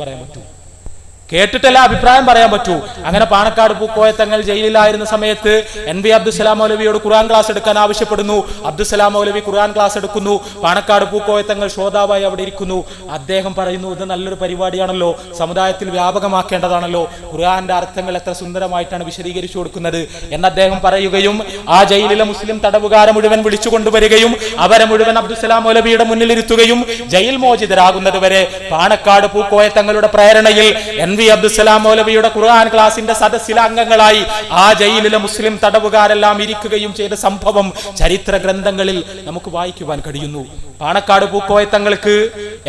Speaker 2: പറയാൻ പറ്റൂ. അങ്ങനെ പാണക്കാട് പൂക്കോയ തങ്ങൾ ജയിലിലായിരുന്ന സമയത്ത് NV അബ്ദുസ്സലാം മൗലവിയോട് ഖുർആൻ ക്ലാസ് എടുക്കാൻ ആവശ്യപ്പെടുന്നു. അബ്ദുസ്സലാം മൗലവി ഖുർആൻ ക്ലാസ് എടുക്കുന്നു. പാണക്കാട് പൂക്കോയ തങ്ങൾ ശ്രോതാവായി അവിടെ ഇരിക്കുന്നു. അദ്ദേഹം പറയുന്നു, ഇത് നല്ലൊരു പരിപാടിയാണല്ലോ, സമുദായത്തിൽ വ്യാപകമാക്കേണ്ടതാണല്ലോ, ഖുർആന്റെ അർത്ഥങ്ങൾ എത്ര സുന്ദരമായിട്ടാണ് വിശദീകരിച്ചു കൊടുക്കുന്നത് എന്ന് അദ്ദേഹം പറയുകയും ആ ജയിലിലെ മുസ്ലിം തടവുകാരെ മുഴുവൻ വിളിച്ചു കൊണ്ടുവരികയും അവരെ മുഴുവൻ അബ്ദുസ്സലാം മൗലവിയുടെ മുന്നിലിരുത്തുകയും ജയിൽ മോചിതരാകുന്നത് വരെ പാണക്കാട് പൂക്കോയ തങ്ങളുടെ പ്രേരണയിൽ NV അബ്ദുസ്സലാം മൗലവിയുടെ ഖുർആൻ ക്ലാസിന്റെ സദസ്സിലെ അംഗങ്ങളായി ആ ജയിലിലെ മുസ്ലിം തടവുകാരെല്ലാം ഇരിക്കുകയും ചെയ്ത സംഭവം ചരിത്ര ഗ്രന്ഥങ്ങളിൽ നമുക്ക് വായിക്കുവാൻ കഴിയുന്നു. പാണക്കാട് പൂക്കോയ തങ്ങൾക്ക്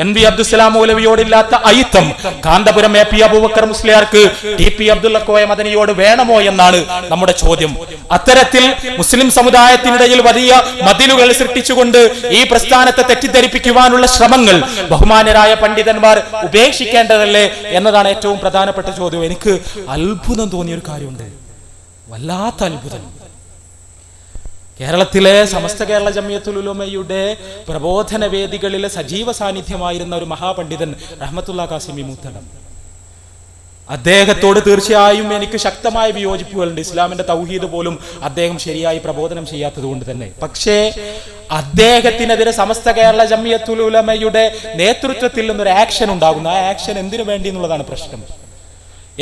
Speaker 2: NV Abdussalam മൗലവിയോടില്ലാത്ത അയിത്തം Kanthapuram AP Abubakar മുസ്ലിയാർക്ക് TP Abdulla Koya മദനിയോട് വേണമോ എന്നാണ് നമ്മുടെ ചോദ്യം. അത്തരത്തിൽ മുസ്ലിം സമുദായത്തിനിടയിൽ വലിയ മതിലുകൾ സൃഷ്ടിച്ചുകൊണ്ട് ഈ പ്രസ്ഥാനത്തെ തെറ്റിദ്ധരിപ്പിക്കുവാനുള്ള ശ്രമങ്ങൾ ബഹുമാനരായ പണ്ഡിതന്മാർ ഉപേക്ഷിക്കേണ്ടതല്ലേ എന്നതാണ് ഏറ്റവും പ്രധാനപ്പെട്ട ചോദ്യം. എനിക്ക് അത്ഭുതം തോന്നിയൊരു കാര്യമുണ്ട്, വല്ലാത്ത അത്ഭുതം. കേരളത്തിലെ സമസ്ത കേരള ജംഇയ്യത്തുൽ ഉലമയുടെ പ്രബോധന വേദികളിലെ സജീവ സാന്നിധ്യമായിരുന്ന ഒരു മഹാപണ്ഡിതൻ റഹ്മത്തുള്ള കാസിമി മൂത്തടം, അദ്ദേഹത്തോട് തീർച്ചയായും എനിക്ക് ശക്തമായ വിയോജിപ്പുകളുണ്ട്. ഇസ്ലാമിന്റെ തൗഹീദ് പോലും അദ്ദേഹം ശരിയായി പ്രബോധനം ചെയ്യാത്തത് കൊണ്ട് തന്നെ. പക്ഷേ അദ്ദേഹത്തിനെതിരെ സമസ്ത കേരള ജംഇയ്യത്തുൽ ഉലമയുടെ നേതൃത്വത്തിൽ നിന്നൊരു ആക്ഷൻ ഉണ്ടാകുന്നു. ആ ആക്ഷൻ എന്തിനു വേണ്ടി എന്നുള്ളതാണ് പ്രശ്നം.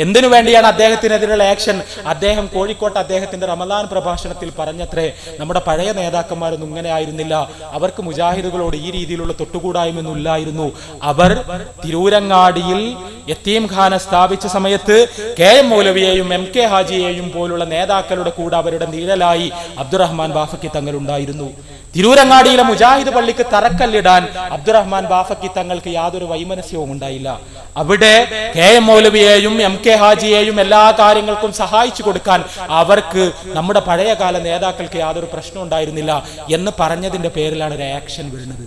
Speaker 2: എന്തിനു വേണ്ടിയാണ് അദ്ദേഹത്തിനെതിരെയുള്ള ആക്ഷൻ? അദ്ദേഹം കോഴിക്കോട്ട് അദ്ദേഹത്തിന്റെ റമദാൻ പ്രഭാഷണത്തിൽ പറഞ്ഞത്രേ, നമ്മുടെ പഴയ നേതാക്കന്മാരൊന്നും ഇങ്ങനെ ആയിരുന്നില്ല, അവർക്ക് മുജാഹിദുകളോട് ഈ രീതിയിലുള്ള തൊട്ടുകൂടായ്മയൊന്നുമില്ലായിരുന്നു. അവർ തിരൂരങ്ങാടിയിൽ യത്തീംഖാന സ്ഥാപിച്ച സമയത്ത് KM മൗലവിയെയും MK ഹാജിയെയും പോലുള്ള നേതാക്കളുടെ കൂടെ അവരുടെ നിഴലായി അബ്ദുറഹ്മാൻ ബാഫക്കി തങ്ങൾ ഉണ്ടായിരുന്നു. തിരൂരങ്ങാടിയിലെ മുജാഹിദ് പള്ളിക്ക് തറക്കല്ലിടാൻ അബ്ദുറഹ്മാൻ ബാഫക്കി തങ്ങൾക്ക് യാതൊരു വൈമനസ്യവും ഉണ്ടായില്ല. അവിടെ KM മൗലവിയെയും MK ഹാജിയെയും എല്ലാ കാര്യങ്ങൾക്കും സഹായിച്ചു കൊടുക്കാൻ അവർക്ക് നമ്മുടെ പഴയകാല നേതാക്കൾക്ക് യാതൊരു പ്രശ്നം ഉണ്ടായിരുന്നില്ല എന്ന് പറഞ്ഞതിന്റെ പേരിലാണ് ഒരു ആക്ഷൻ വരുന്നത്.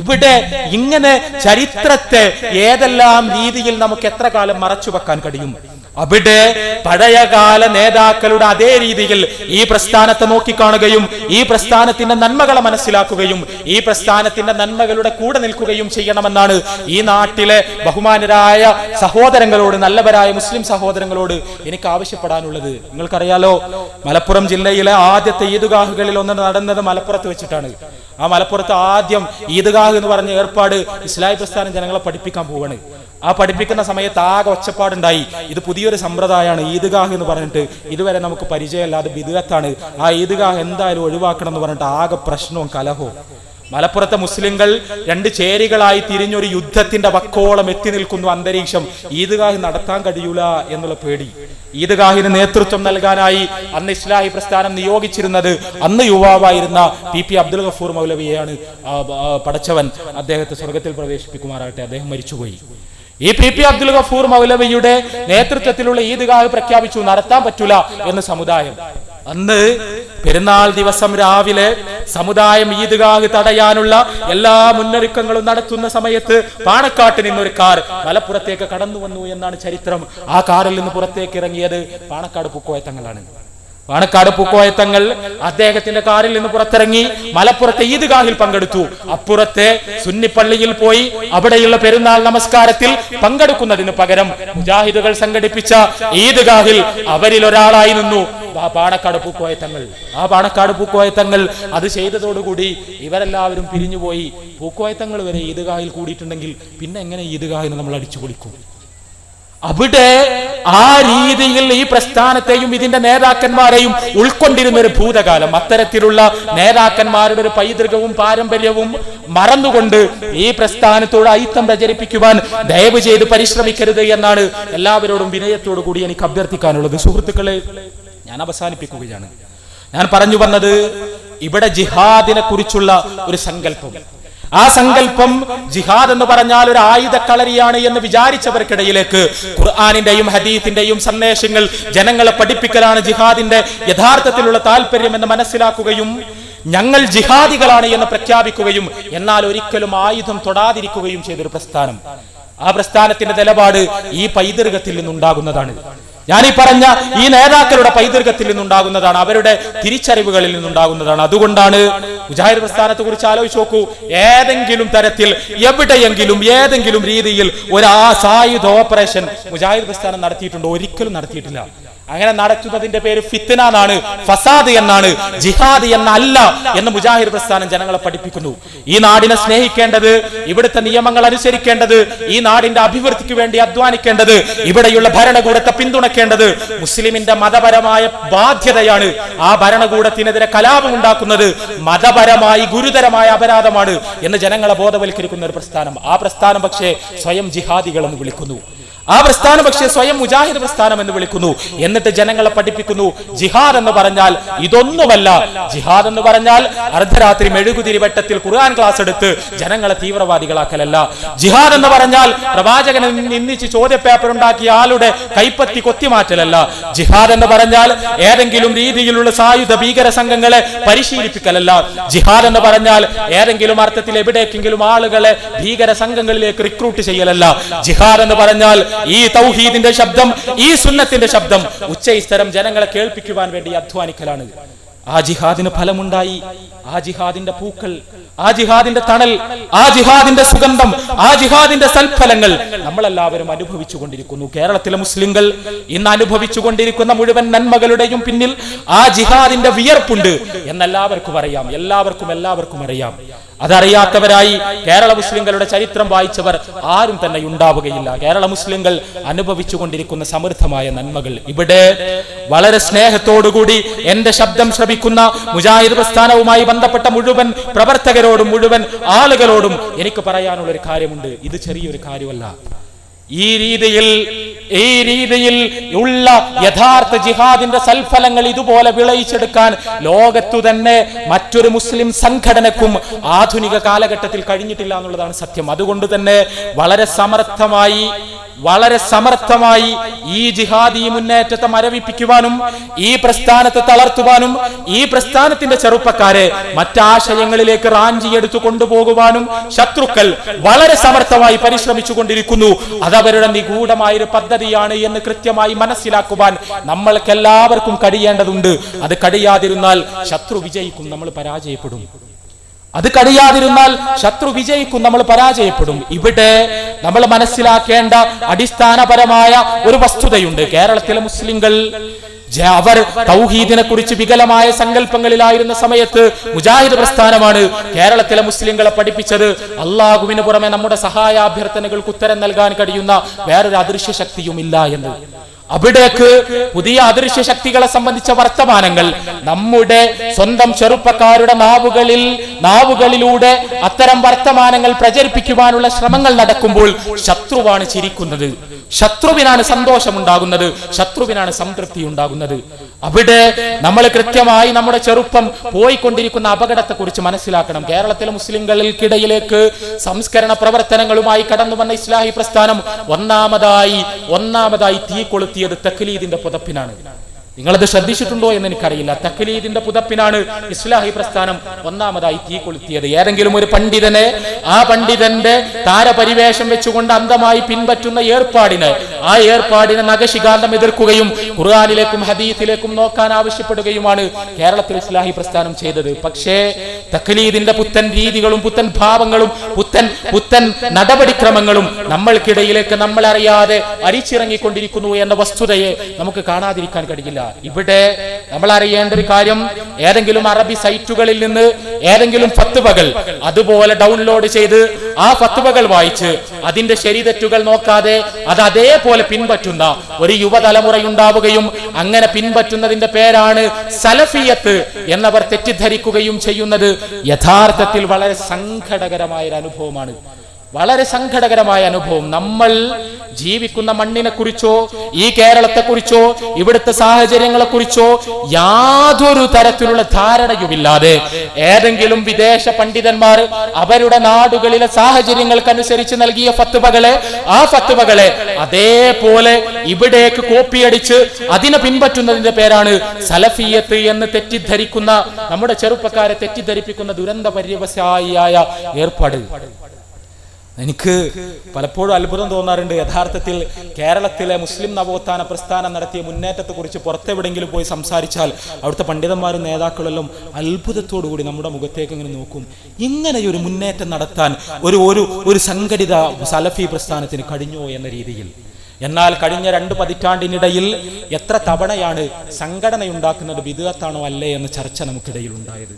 Speaker 2: ഇവിടെ ഇങ്ങനെ ചരിത്രത്തെ ഏതെല്ലാം രീതിയിൽ നമുക്ക് എത്ര കാലം മറച്ചു വെക്കാൻ കഴിയും? അവിടെ പഴയകാല നേതാക്കളുടെ അതേ രീതിയിൽ ഈ പ്രസ്ഥാനത്തെ നോക്കിക്കാണുകയും ഈ പ്രസ്ഥാനത്തിന്റെ നന്മകളെ മനസ്സിലാക്കുകയും ഈ പ്രസ്ഥാനത്തിന്റെ നന്മകളുടെ കൂടെ നിൽക്കുകയും ചെയ്യണമെന്നാണ് ഈ നാട്ടിലെ ബഹുമാനരായ സഹോദരങ്ങളോട്, നല്ലവരായ മുസ്ലിം സഹോദരങ്ങളോട് എനിക്ക് ആവശ്യപ്പെടാനുള്ളത്. നിങ്ങൾക്കറിയാലോ, മലപ്പുറം ജില്ലയിലെ ആദ്യത്തെ ഈദ്ഗാഹുകളിൽ ഒന്ന് നടന്നത് മലപ്പുറത്ത് വെച്ചിട്ടാണ്. ആ മലപ്പുറത്ത് ആദ്യം ഈദ്ഗാഹ് എന്ന് പറഞ്ഞ ഏർപ്പാട് ഇസ്ലാഹി പ്രസ്ഥാനം ജനങ്ങളെ പഠിപ്പിക്കാൻ പോവാണ്. ആ പഠിപ്പിക്കുന്ന സമയത്ത് ആകെ ഒച്ചപ്പാടുണ്ടായി. ഇത് പുതിയൊരു സമ്പ്രദായമാണ് ഈദ്ഗാഹ് എന്ന് പറഞ്ഞിട്ട്, ഇതുവരെ നമുക്ക് പരിചയമല്ലാതെ ബിദ്അത്താണ്, ആ ഈദ്ഗാഹ് എന്തായാലും ഒഴിവാക്കണം എന്ന് പറഞ്ഞിട്ട് ആകെ പ്രശ്നവും കലഹവും. മലപ്പുറത്തെ മുസ്ലിങ്ങൾ രണ്ട് ചേരികളായി തിരിഞ്ഞൊരു യുദ്ധത്തിന്റെ വക്കോളം എത്തി നിൽക്കുന്നു അന്തരീക്ഷം. ഈദ്ഗാഹ് നടത്താൻ കഴിയൂല എന്നുള്ള പേടി. ഈദ്ഗാഹിന് നേതൃത്വം നൽകാനായി അന്ന് ഇസ്ലാഹി പ്രസ്ഥാനം നിയോഗിച്ചിരുന്നത് അന്ന് യുവാവായിരുന്ന പി അബ്ദുൽ ഗഫൂർ മൗലവിയെയാണ്. പടച്ചവൻ അദ്ദേഹത്തെ സ്വർഗത്തിൽ പ്രവേശിപ്പിക്കുമാറാകട്ടെ. അദ്ദേഹം മരിച്ചുപോയി. ഈ പി അബ്ദുൽ ഗഫൂർ മൗലവിയുടെ നേതൃത്വത്തിലുള്ള ഈദ്ഗാഹ് പ്രഖ്യാപിച്ചു, നടത്താൻ പറ്റൂല എന്ന് സമുദായം. അന്ന് പെരുന്നാൾ ദിവസം രാവിലെ സമുദായം ഈദ്ഗാഹ് തടയാനുള്ള എല്ലാ മുന്നൊരുക്കങ്ങളും നടത്തുന്ന സമയത്ത് പാണക്കാട്ട് നിന്നൊരു കാർ മലപ്പുറത്തേക്ക് കടന്നു വന്നു എന്നാണ് ചരിത്രം. ആ കാറിൽ നിന്ന് പുറത്തേക്ക് ഇറങ്ങിയത് പാണക്കാട് പൂക്കോയ തങ്ങളാണ്. പാണക്കാട് പൂക്കോയ തങ്ങൾ അദ്ദേഹത്തിന്റെ കാറിൽ നിന്ന് പുറത്തിറങ്ങി മലപ്പുറത്തെ ഈദ്ഗാഹിൽ പങ്കെടുത്തു. അപ്പുറത്തെ സുന്നിപ്പള്ളിയിൽ പോയി അവിടെയുള്ള പെരുന്നാൾ നമസ്കാരത്തിൽ പങ്കെടുക്കുന്നതിന് പകരം മുജാഹിദുകൾ സംഘടിപ്പിച്ച ഈദ്ഗാഹിൽ അവരിൽ ഒരാളായി നിന്നു പാണക്കാട് പൂക്കോയ തങ്ങൾ. ആ പാണക്കാട് പൂക്കോയ തങ്ങൾ അത് ചെയ്തതോടുകൂടി ഇവരെല്ലാവരും പിരിഞ്ഞുപോയി. പൂക്കോയ തങ്ങൾ വരെ ഈദ്ഗാഹിൽ കൂടിയിട്ടുണ്ടെങ്കിൽ പിന്നെ എങ്ങനെ ഈദ്ഗാഹിനെ നമ്മൾ അടിച്ചു പൊളിക്കും? അവിടെ ആ രീതിയിൽ ഈ പ്രസ്ഥാനത്തെയും ഇതിന്റെ നേതാക്കന്മാരെയും ഉൾക്കൊണ്ടിരുന്ന ഒരു ഭൂതകാലം. അത്തരത്തിലുള്ള നേതാക്കന്മാരുടെ ഒരു പൈതൃകവും പാരമ്പര്യവും മറന്നുകൊണ്ട് ഈ പ്രസ്ഥാനത്തോട് അയിത്തം പ്രചരിപ്പിക്കുവാൻ ദയവ് ചെയ്ത് പരിശ്രമിക്കരുത് എന്നാണ് എല്ലാവരോടും വിനയത്തോടു കൂടി എനിക്ക് അഭ്യർത്ഥിക്കാനുള്ളത്. സുഹൃത്തുക്കളെ, ഞാൻ അവസാനിപ്പിക്കുകയാണ്. ഞാൻ പറഞ്ഞു വന്നത് ഇവിടെ ജിഹാദിനെ കുറിച്ചുള്ള ഒരു സങ്കല്പം. ആ സങ്കല്പം ജിഹാദ് എന്ന് പറഞ്ഞാൽ ഒരു ആയുധക്കളരിയാണ് എന്ന് വിചാരിച്ചവർക്കിടയിലേക്ക് ഖുർആനിന്റെയും ഹദീസിന്റെയും സന്ദേശങ്ങൾ ജനങ്ങളെ പഠിപ്പിക്കലാണ് ജിഹാദിന്റെ യഥാർത്ഥത്തിലുള്ള താല്പര്യം എന്ന് മനസ്സിലാക്കുകയും ഞങ്ങൾ ജിഹാദികളാണ് എന്ന് പ്രഖ്യാപിക്കുകയും എന്നാൽ ഒരിക്കലും ആയുധം തൊടാതിരിക്കുകയും ചെയ്തൊരു പ്രസ്ഥാനം. ആ പ്രസ്ഥാനത്തിന്റെ നിലപാട് ഈ പൈതൃകത്തിൽ നിന്നുണ്ടാകുന്നതാണ്. ഞാനീ പറഞ്ഞ ഈ നേതാക്കളുടെ പൈതൃകത്തിൽ നിന്നുണ്ടാകുന്നതാണ്, അവരുടെ തിരിച്ചറിവുകളിൽ നിന്നുണ്ടാകുന്നതാണ്. അതുകൊണ്ടാണ് മുജാഹിദ് പ്രസ്ഥാനത്തെ കുറിച്ച് ആലോചിച്ച് നോക്കൂ. ഏതെങ്കിലും തരത്തിൽ എവിടെയെങ്കിലും ഏതെങ്കിലും രീതിയിൽ ഒരു സായുധ ഓപ്പറേഷൻ മുജാഹിദ് പ്രസ്ഥാനം നടത്തിയിട്ടുണ്ടോ? ഒരിക്കലും നടത്തിയിട്ടില്ല. അങ്ങനെ നടത്തുന്നതിന്റെ പേര് ഫിത്ന എന്നാണ്, ഫസാദ് എന്നാണ്, ജിഹാദ് എന്നല്ല എന്ന് മുജാഹിദ് പ്രസ്ഥാനം ജനങ്ങളെ പഠിപ്പിക്കുന്നു. ഈ നാടിനെ സ്നേഹിക്കേണ്ടത്, ഇവിടുത്തെ നിയമങ്ങൾ അനുസരിക്കേണ്ടത്, ഈ നാടിന്റെ അഭിവൃദ്ധിക്ക് വേണ്ടി അധ്വാനിക്കേണ്ടത്, ഇവിടെയുള്ള ഭരണകൂടത്തെ പിന്തുണയ്ക്കേണ്ടത് മുസ്ലിമിന്റെ മതപരമായ ബാധ്യതയാണ്. ആ ഭരണകൂടത്തിനെതിരെ കലാപം ഉണ്ടാക്കുന്നത് മതപരമായി ഗുരുതരമായ അപരാധമാണ് എന്ന് ജനങ്ങളെ ബോധവൽക്കരിക്കുന്ന ഒരു പ്രസ്ഥാനം. ആ പ്രസ്ഥാനം പക്ഷേ സ്വയം ജിഹാദികൾ എന്ന് വിളിക്കുന്നു. ആ പ്രസ്ഥാനം പക്ഷേ സ്വയം മുജാഹിദ് പ്രസ്ഥാനം എന്ന് വിളിക്കുന്നു. എന്നിട്ട് ജനങ്ങളെ പഠിപ്പിക്കുന്നു ജിഹാദ് എന്ന് പറഞ്ഞാൽ ഇതൊന്നുമല്ല. ജിഹാദ് എന്ന് പറഞ്ഞാൽ അർദ്ധരാത്രി മെഴുകുതിരി വെട്ടത്തിൽ ഖുർആൻ ക്ലാസ് എടുത്ത് ജനങ്ങളെ തീവ്രവാദികളാക്കലല്ല. ജിഹാദ് എന്ന് പറഞ്ഞാൽ പ്രവാചകനെ നിന്ദിച്ച് ചോദ്യപേപ്പർ ഉണ്ടാക്കിയ ആളുടെ കൈപ്പത്തി കൊത്തിമാറ്റലല്ല. ജിഹാദ് എന്ന് പറഞ്ഞാൽ ഏതെങ്കിലും രീതിയിലുള്ള സായുധ ഭീകര സംഘങ്ങളെ പരിശീലിപ്പിക്കലല്ല. ജിഹാദ് എന്ന് പറഞ്ഞാൽ ഏതെങ്കിലും അർത്ഥത്തിൽ എവിടേക്കെങ്കിലും ആളുകളെ ഭീകര സംഘങ്ങളിലേക്ക് റിക്രൂട്ട് ചെയ്യലല്ല. ജിഹാദ് എന്ന് പറഞ്ഞാൽ ഈ തൗഹീദിന്റെ ശബ്ദം, ഈ സുന്നത്തിന്റെ ശബ്ദം ഉച്ചസ്ഥരം ജനങ്ങളെ കേൾപ്പിക്കുവാൻ വേണ്ടി അധ്വാനിക്കലാണ്. ആ ജിഹാദിന് ഫലമുണ്ടായി. ആ ജിഹാദിന്റെ പൂക്കൾ, ആ ജിഹാദിന്റെ തണൽ, ആ ജിഹാദിന്റെ സുഗന്ധം, ആ ജിഹാദിന്റെ സൽഫലങ്ങൾ നമ്മളെല്ലാവരും അനുഭവിച്ചു കൊണ്ടിരിക്കുന്നു. കേരളത്തിലെ മുസ്ലിങ്ങൾ ഇന്ന് അനുഭവിച്ചു കൊണ്ടിരിക്കുന്ന മുഴുവൻ നന്മകളുടെയും പിന്നിൽ ആ ജിഹാദിന്റെ വിയർപ്പുണ്ട് എന്നെല്ലാവർക്കും അറിയാം. എല്ലാവർക്കും അറിയാം. അതറിയാത്തവരായി കേരള മുസ്ലിങ്ങളുടെ ചരിത്രം വായിച്ചവർ ആരും തന്നെ ഉണ്ടാവുകയില്ല. കേരള മുസ്ലിങ്ങൾ അനുഭവിച്ചു കൊണ്ടിരിക്കുന്ന സമൃദ്ധമായ നന്മകൾ. ഇവിടെ വളരെ സ്നേഹത്തോടുകൂടി എന്റെ ശബ്ദം ശ്രവിക്കുന്ന മുജാഹിദ് പ്രസ്ഥാനവുമായി ബന്ധപ്പെട്ട മുഴുവൻ പ്രവർത്തകരോടും മുഴുവൻ ആളുകളോടും എനിക്ക് പറയാനുള്ള ഒരു കാര്യമുണ്ട്. ഇത് ചെറിയൊരു കാര്യമല്ല. ഈ രീതിയിൽ ഉള്ള യഥാർത്ഥ ജിഹാദിന്റെ സൽഫലങ്ങൾ ഇതുപോലെ വിളയിച്ചെടുക്കാൻ ലോകത്തു തന്നെ മറ്റൊരു മുസ്ലിം സംഘടനക്കും ആധുനിക കാലഘട്ടത്തിൽ കഴിഞ്ഞിട്ടില്ല എന്നുള്ളതാണ് സത്യം. അതുകൊണ്ട് തന്നെ വളരെ സമർത്ഥമായി വളരെ സമർത്ഥമായി ഈ ജിഹാദി മുന്നേറ്റത്തെ മരവിപ്പിക്കുവാനും ഈ പ്രസ്ഥാനത്തെ തളർത്തുവാനും ഈ പ്രസ്ഥാനത്തിന്റെ ചെറുപ്പക്കാരെ മറ്റാശയങ്ങളിലേക്ക് റാഞ്ചിയെടുത്തു കൊണ്ടുപോകുവാനും ശത്രുക്കൾ വളരെ സമർത്ഥമായി പരിശ്രമിച്ചു കൊണ്ടിരിക്കുന്നു. അതവരുടെ നിഗൂഢമായൊരു പദ്ധതിയാണ് എന്ന് കൃത്യമായി മനസ്സിലാക്കുവാൻ നമ്മൾക്കെല്ലാവർക്കും കഴിയേണ്ടതുണ്ട്. അത് കഴിയാതിരുന്നാൽ ശത്രു വിജയിക്കും, നമ്മൾ പരാജയപ്പെടും. അത് കഴിയാതിരുന്നാൽ ശത്രു വിജയിക്കും, നമ്മൾ പരാജയപ്പെടും. ഇവിടെ നമ്മൾ മനസ്സിലാക്കേണ്ട അടിസ്ഥാനപരമായ ഒരു വസ്തുതയുണ്ട്. കേരളത്തിലെ മുസ്ലിങ്ങൾ അവർ തൗഹീദിനെ കുറിച്ച് വികലമായ സങ്കല്പങ്ങളിലായിരുന്ന സമയത്ത് മുജാഹിദ് പ്രസ്ഥാനമാണ് കേരളത്തിലെ മുസ്ലിങ്ങളെ പഠിപ്പിച്ചത് അള്ളാഹുവിന് പുറമെ നമ്മുടെ സഹായാഭ്യർത്ഥനകൾക്ക് ഉത്തരം നൽകാൻ കഴിയുന്ന വേറൊരു അദൃശ്യ ശക്തിയുമില്ല എന്ന്. അവിടേക്ക് പുതിയ അദൃശ്യ ശക്തികളെ സംബന്ധിച്ച വർത്തമാനങ്ങൾ നമ്മുടെ സ്വന്തം ചെറുപ്പക്കാരുടെ നാവുകളിലൂടെ അത്തരം വർത്തമാനങ്ങൾ പ്രചരിപ്പിക്കുവാനുള്ള ശ്രമങ്ങൾ നടക്കുമ്പോൾ ശത്രുവാണ് ചിരിക്കുന്നത്, ശത്രുവിനാണ് സന്തോഷമുണ്ടാകുന്നത്, ശത്രുവിനാണ് സംതൃപ്തി ഉണ്ടാകുന്നത്. അവിടെ നമ്മൾ കൃത്യമായി നമ്മുടെ ചെറുപ്പം പോയിക്കൊണ്ടിരിക്കുന്ന അപകടത്തെ കുറിച്ച് മനസ്സിലാക്കണം. കേരളത്തിലെ മുസ്ലിങ്ങൾക്കിടയിലേക്ക് സംസ്കരണ പ്രവർത്തനങ്ങളുമായി കടന്നു വന്ന ഇസ്ലാഹി പ്രസ്ഥാനം ഒന്നാമതായി തീ കൊളുത്തിയത് തഖ്ലീദിന്റെ പുതപ്പിനാണ്. നിങ്ങളത് ശ്രദ്ധിച്ചിട്ടുണ്ടോ എന്ന് എനിക്കറിയില്ല. തഖ്ലീദിന്റെ പുതപ്പിനാണ് ഇസ്ലാഹി പ്രസ്ഥാനം ഒന്നാമതായി തീ കൊളുത്തിയത്. ഏതെങ്കിലും ഒരു പണ്ഡിതനെ ആ പണ്ഡിതന്റെ താരപരിവേഷം വെച്ചുകൊണ്ട് അന്ധമായി പിൻപറ്റുന്ന ആ ഏർപ്പാടിനെ നഖശികാന്തം എതിർക്കുകയും ഖുർആനിലേക്കും ഹദീസിലേക്കും നോക്കാൻ ആവശ്യപ്പെടുകയുമാണ് കേരളത്തിൽ ഇസ്ലാഹി പ്രസ്ഥാനം ചെയ്തത്. പക്ഷേ തഖ്ലീദിന്റെ പുത്തൻ രീതികളും പുത്തൻ ഭാവങ്ങളും പുത്തൻ നടപടിക്രമങ്ങളും നമ്മൾക്കിടയിലേക്ക് നമ്മളറിയാതെ അരിച്ചിറങ്ങിക്കൊണ്ടിരിക്കുന്നു എന്ന വസ്തുതയെ നമുക്ക് കാണാതിരിക്കാൻ കഴിയില്ല. ഇവിടെ നമ്മൾ അറിയേണ്ട ഒരു കാര്യം, ഏതെങ്കിലും അറബി സൈറ്റുകളിൽ നിന്ന് ഏതെങ്കിലും ഫത്വകൾ അതുപോലെ ഡൗൺലോഡ് ചെയ്ത് ആ ഫത്വകൾ വായിച്ച് അതിന്റെ ശരിതെറ്റുകൾ നോക്കാതെ അത് അതേപോലെ പിൻപറ്റുന്ന ഒരു യുവതലമുറയുണ്ടാവുകയും അങ്ങനെ പിൻപറ്റുന്നതിന്റെ പേരാണ് സലഫിയത്ത് എന്നവർ തെറ്റിദ്ധരിക്കുകയും ചെയ്യുന്നത് യഥാർത്ഥത്തിൽ വളരെ സങ്കടകരമായ ഒരു അനുഭവമാണ്. വളരെ സങ്കടകരമായ അനുഭവം. നമ്മൾ ജീവിക്കുന്ന മണ്ണിനെ കുറിച്ചോ ഈ കേരളത്തെ കുറിച്ചോ ഇവിടുത്തെ സാഹചര്യങ്ങളെ കുറിച്ചോ യാതൊരു തരത്തിലുള്ള ധാരണയുമില്ലാതെ ഏതെങ്കിലും വിദേശ പണ്ഡിതന്മാർ അവരുടെ നാടുകളിലെ സാഹചര്യങ്ങൾക്കനുസരിച്ച് നൽകിയ ആ ഫത്വകളെ അതേപോലെ ഇവിടേക്ക് കോപ്പിയടിച്ച് അതിനെ പിൻപറ്റുന്നതിന്റെ പേരാണ് സലഫിയത്ത് എന്ന് തെറ്റിദ്ധരിക്കുന്ന നമ്മുടെ ചെറുപ്പക്കാരെ തെറ്റിദ്ധരിപ്പിക്കുന്ന ദുരന്ത പര്യവസായിയായ ഏർപ്പാട്. എനിക്ക് പലപ്പോഴും അത്ഭുതം തോന്നാറുണ്ട്. യഥാർത്ഥത്തിൽ കേരളത്തിലെ മുസ്ലിം നവോത്ഥാന പ്രസ്ഥാനം നടത്തിയ മുന്നേറ്റത്തെ കുറിച്ച് പുറത്തെവിടെങ്കിലും പോയി സംസാരിച്ചാൽ അവിടുത്തെ പണ്ഡിതന്മാരും നേതാക്കളെല്ലാം അത്ഭുതത്തോടുകൂടി നമ്മുടെ മുഖത്തേക്ക് ഇങ്ങനെ നോക്കും. ഇങ്ങനെയൊരു മുന്നേറ്റം നടത്താൻ ഒരു സംഘടിത സലഫി പ്രസ്ഥാനത്തിന് കഴിഞ്ഞോ എന്ന രീതിയിൽ. എന്നാൽ കഴിഞ്ഞ 2 പതിറ്റാണ്ടിനിടയിൽ എത്ര തവണയാണ് സംഘടനയുണ്ടാക്കുന്നത് ബിദ്അത്താണോ അല്ലേ എന്ന ചർച്ച നമുക്കിടയിൽ ഉണ്ടായത്.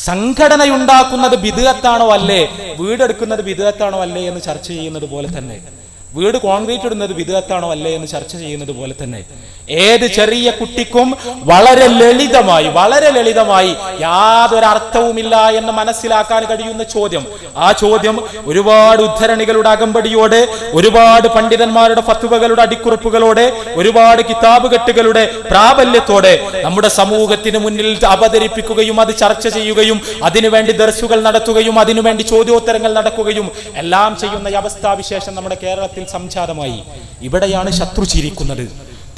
Speaker 2: സംഘടനയുണ്ടാക്കുന്നത് ബിദ്അത്താണോ അല്ലേ, വീടെടുക്കുന്നത് ബിദ്അത്താണോ അല്ലേ എന്ന് ചർച്ച ചെയ്യുന്നത് പോലെ തന്നെ, വീട് കോൺക്രീറ്റ് ഇടുന്നത് ബിദ്അത്താണോ അല്ലേ എന്ന് ചർച്ച ചെയ്യുന്നത് പോലെ തന്നെ ഏത് ചെറിയ കുട്ടിക്കും വളരെ ലളിതമായി യാതൊരു അർത്ഥവുമില്ല എന്ന് മനസ്സിലാക്കാൻ കഴിയുന്ന ചോദ്യം, ആ ചോദ്യം ഒരുപാട് ഉദ്ധരണികളുടെ അകമ്പടിയോടെ, ഒരുപാട് പണ്ഡിതന്മാരുടെ ഫത്വകളുടെ അടിക്കുറിപ്പുകളോടെ, ഒരുപാട് കിതാബ് കെട്ടുകളുടെ പ്രാബല്യത്തോടെ നമ്മുടെ സമൂഹത്തിന് മുന്നിൽ അവതരിപ്പിക്കുകയും അത് ചർച്ച ചെയ്യുകയും അതിനുവേണ്ടി ദർസുകൾ നടത്തുകയും അതിനുവേണ്ടി ചോദ്യോത്തരങ്ങൾ നടക്കുകയും എല്ലാം ചെയ്യുന്ന അവസ്ഥാവിശേഷം നമ്മുടെ കേരളത്തിൽ സംജാതമായി. ഇവിടെയാണ് ശത്രു ചിരിക്കുന്നത്.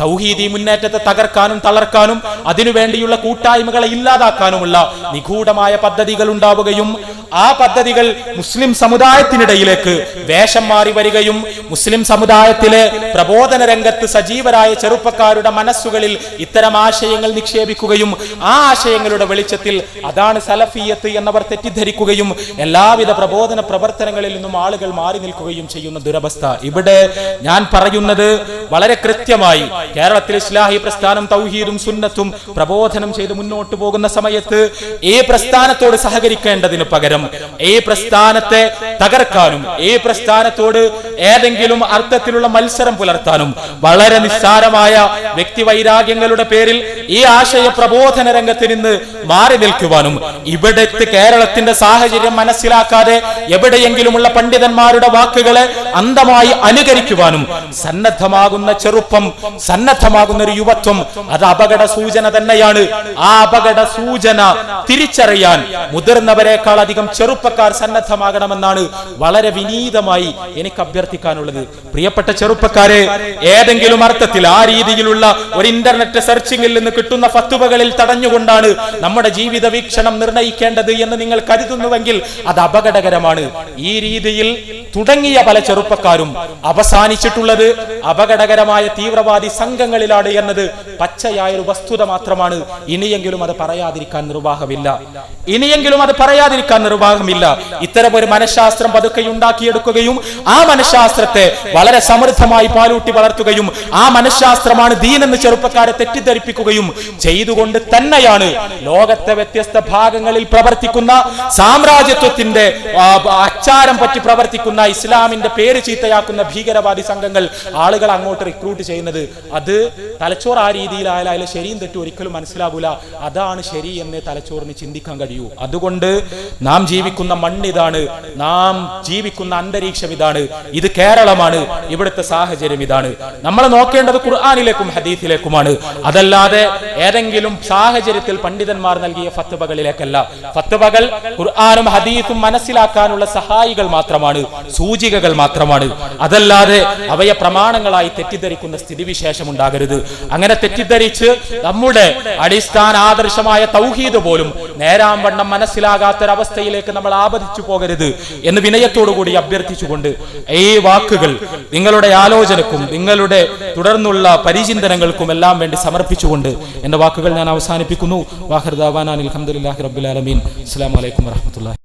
Speaker 2: തൗഹീദി മുന്നേറ്റത്തെ തകർക്കാനും തളർക്കാനും അതിനുവേണ്ടിയുള്ള കൂട്ടായ്മകളെ ഇല്ലാതാക്കാനുമുള്ള നിഗൂഢമായ പദ്ധതികൾ ഉണ്ടാവുകയും ആ പദ്ധതികൾ മുസ്ലിം സമുദായത്തിനിടയിലേക്ക് വേഷം മാറി വരികയും മുസ്ലിം സമുദായത്തിലെ പ്രബോധന രംഗത്ത് സജീവരായ ചെറുപ്പക്കാരുടെ മനസ്സുകളിൽ ഇത്തരം ആശയങ്ങൾ നിക്ഷേപിക്കുകയും ആ ആശയങ്ങളുടെ വെളിച്ചത്തിൽ അതാണ് സലഫിയത്ത് എന്നവർ തെറ്റിദ്ധരിക്കുകയും എല്ലാവിധ പ്രബോധന പ്രവർത്തനങ്ങളിൽ നിന്നും ആളുകൾ മാറി നിൽക്കുകയും ചെയ്യുന്ന ദുരവസ്ഥ. ഇവിടെ ഞാൻ പറയുന്നത് വളരെ കൃത്യമായി കേരളത്തിൽ ഇസ്ലാഹി പ്രസ്ഥാനം തൗഹീദും സുന്നത്തും പ്രബോധനം ചെയ്ത് മുന്നോട്ട് പോകുന്ന സമയത്ത് ഈ പ്രസ്ഥാനത്തോട് സഹകരിക്കേണ്ടതിന് പകരം ഈ പ്രസ്ഥാനത്തെ തകർക്കാനും ഈ പ്രസ്ഥാനത്തോട് ഏതെങ്കിലും അർത്ഥത്തിലുള്ള മത്സരം പുലർത്താനും വളരെ നിസ്സാരമായ വ്യക്തിവൈരാഗ്യങ്ങളുടെ പേരിൽ ഈ ആശയ പ്രബോധന രംഗത്ത് നിന്ന് മാറി നിൽക്കുവാനും ഇവിടുത്തെ കേരളത്തിന്റെ സാഹചര്യം മനസ്സിലാക്കാതെ എവിടെയെങ്കിലുമുള്ള പണ്ഡിതന്മാരുടെ വാക്കുകളെ അന്ധമായി അനുകരിക്കുവാനും സന്നദ്ധമാകുന്ന സന്നദ്ധമാകുന്ന ചെറുപ്പം, സന്നദ്ധമാകുന്ന ഒരു യുവത്വം, അത് അപകട സൂചന തന്നെയാണ്. ആ അപകട സൂചന തിരിച്ചറിയാൻ മുതിർന്നവരെക്കാൾ അധികം ചെറുപ്പക്കാർ സന്നദ്ധമാകണമെന്നാണ് വളരെ വിനീതമായി എനിക്ക് അഭ്യർത്ഥിക്കാനുള്ളത്. പ്രിയപ്പെട്ട ചെറുപ്പക്കാരെ, ഏതെങ്കിലും അർത്ഥത്തിൽ ആ രീതിയിലുള്ള ഒരു ഇന്റർനെറ്റ് സെർച്ചിങ്ങിൽ നിന്ന് കിട്ടുന്ന ഫത്വകളിൽ തടഞ്ഞുകൊണ്ടാണ് നമ്മുടെ ജീവിത വീക്ഷണം നിർണ്ണയിക്കേണ്ടത് എന്ന് നിങ്ങൾ കരുതുന്നുവെങ്കിൽ അത് അപകടകരമാണ്. ഈ രീതിയിൽ തുടങ്ങിയ പല ചെറുപ്പക്കാരും അവസാനിച്ചിട്ടുള്ളത് അപകടകരമായ തീവ്രവാദി സംഘങ്ങളിലാണ് എന്നത് പച്ചയായ ഒരു വസ്തുത മാത്രമാണ്. ഇനിയെങ്കിലും അത് പറയാതിരിക്കാൻ നിർവാഹമില്ല. ഇത്തരം ഒരു മനഃശാസ്ത്രം പതുക്കെ ഉണ്ടാക്കിയെടുക്കുകയും ആ മനഃശാസ്ത്രത്തെ വളരെ സമൃദ്ധമായി പാലൂട്ടി വളർത്തുകയും ആ മനഃശാസ്ത്രമാണ് ദീനെന്ന് ചെറുപ്പക്കാരെ തെറ്റിദ്ധരിപ്പിക്കുകയും ചെയ്തുകൊണ്ട് തന്നെയാണ് ലോകത്തെ വ്യത്യസ്ത ഭാഗങ്ങളിൽ പ്രവർത്തിക്കുന്ന സാമ്രാജ്യത്വത്തിന്റെ അച്ചാരം പറ്റി പ്രവർത്തിക്കുന്ന ഇസ്ലാമിന്റെ പേര് ചീത്തയാക്കുന്ന ഭീകരവാദി സംഘങ്ങൾ ആളുകൾ അങ്ങോട്ട് റിക്രൂട്ട് ചെയ്യുന്നത്. അത് തലച്ചോറ് ആ രീതിയിലായാലും ശരിയും തെറ്റും ഒരിക്കലും മനസ്സിലാകൂല. അതാണ് ശരി എന്ന് തലച്ചോറിന് ചിന്തിക്കാൻ കഴിയൂ. അതുകൊണ്ട് നാം ജീവിക്കുന്ന മണ്ണിതാണ്, നാം ജീവിക്കുന്ന അന്തരീക്ഷം ഇതാണ്, ഇത് കേരളമാണ്, ഇവിടുത്തെ സാഹചര്യം ഇതാണ്. നമ്മൾ നോക്കേണ്ടത് ഖുർആനിലേക്കും ഹദീസിലേക്കുമാണ്, അതല്ലാതെ ഏതെങ്കിലും സാഹചര്യത്തിൽ പണ്ഡിതന്മാർ നൽകിയ ഫത്വകളിലേക്കല്ല. ഫത്വകൾ ഖുർആനും ഹദീസും മനസ്സിലാക്കാനുള്ള സഹായികൾ മാത്രമാണ്, സൂചികകൾ മാത്രമാണ്. അതല്ലാതെ അവയെ പ്രമാണങ്ങളായി തെറ്റിദ്ധരിക്കുന്ന സ്ഥിതിവിശേഷം ഉണ്ടാകരുത്. അങ്ങനെ തെറ്റിദ്ധരിച്ച് നമ്മുടെ അടിസ്ഥാന ആദർശമായ തൗഹീദ് പോലും നേരാംവണ്ണം മനസ്സിലാകാത്തൊരവസ്ഥയിലേക്ക് നമ്മൾ ആപതിച്ചു പോകരുത് എന്ന് വിനയത്തോടുകൂടി അഭ്യർത്ഥിച്ചുകൊണ്ട് ഈ വാക്കുകൾ നിങ്ങളുടെ ആലോചനക്കും നിങ്ങളുടെ തുടർന്നുള്ള പരിചിന്തനങ്ങൾക്കും എല്ലാം വേണ്ടി സമർപ്പിച്ചുകൊണ്ട് എന്റെ വാക്കുകൾ ഞാൻ അവസാനിപ്പിക്കുന്നു. വാഹിർ ദഅവാനാ അൽഹംദുലില്ലാഹി റബ്ബിൽ ആലമീൻ. അസ്സലാമു അലൈക്കും വറഹ്മത്തുള്ളാഹി.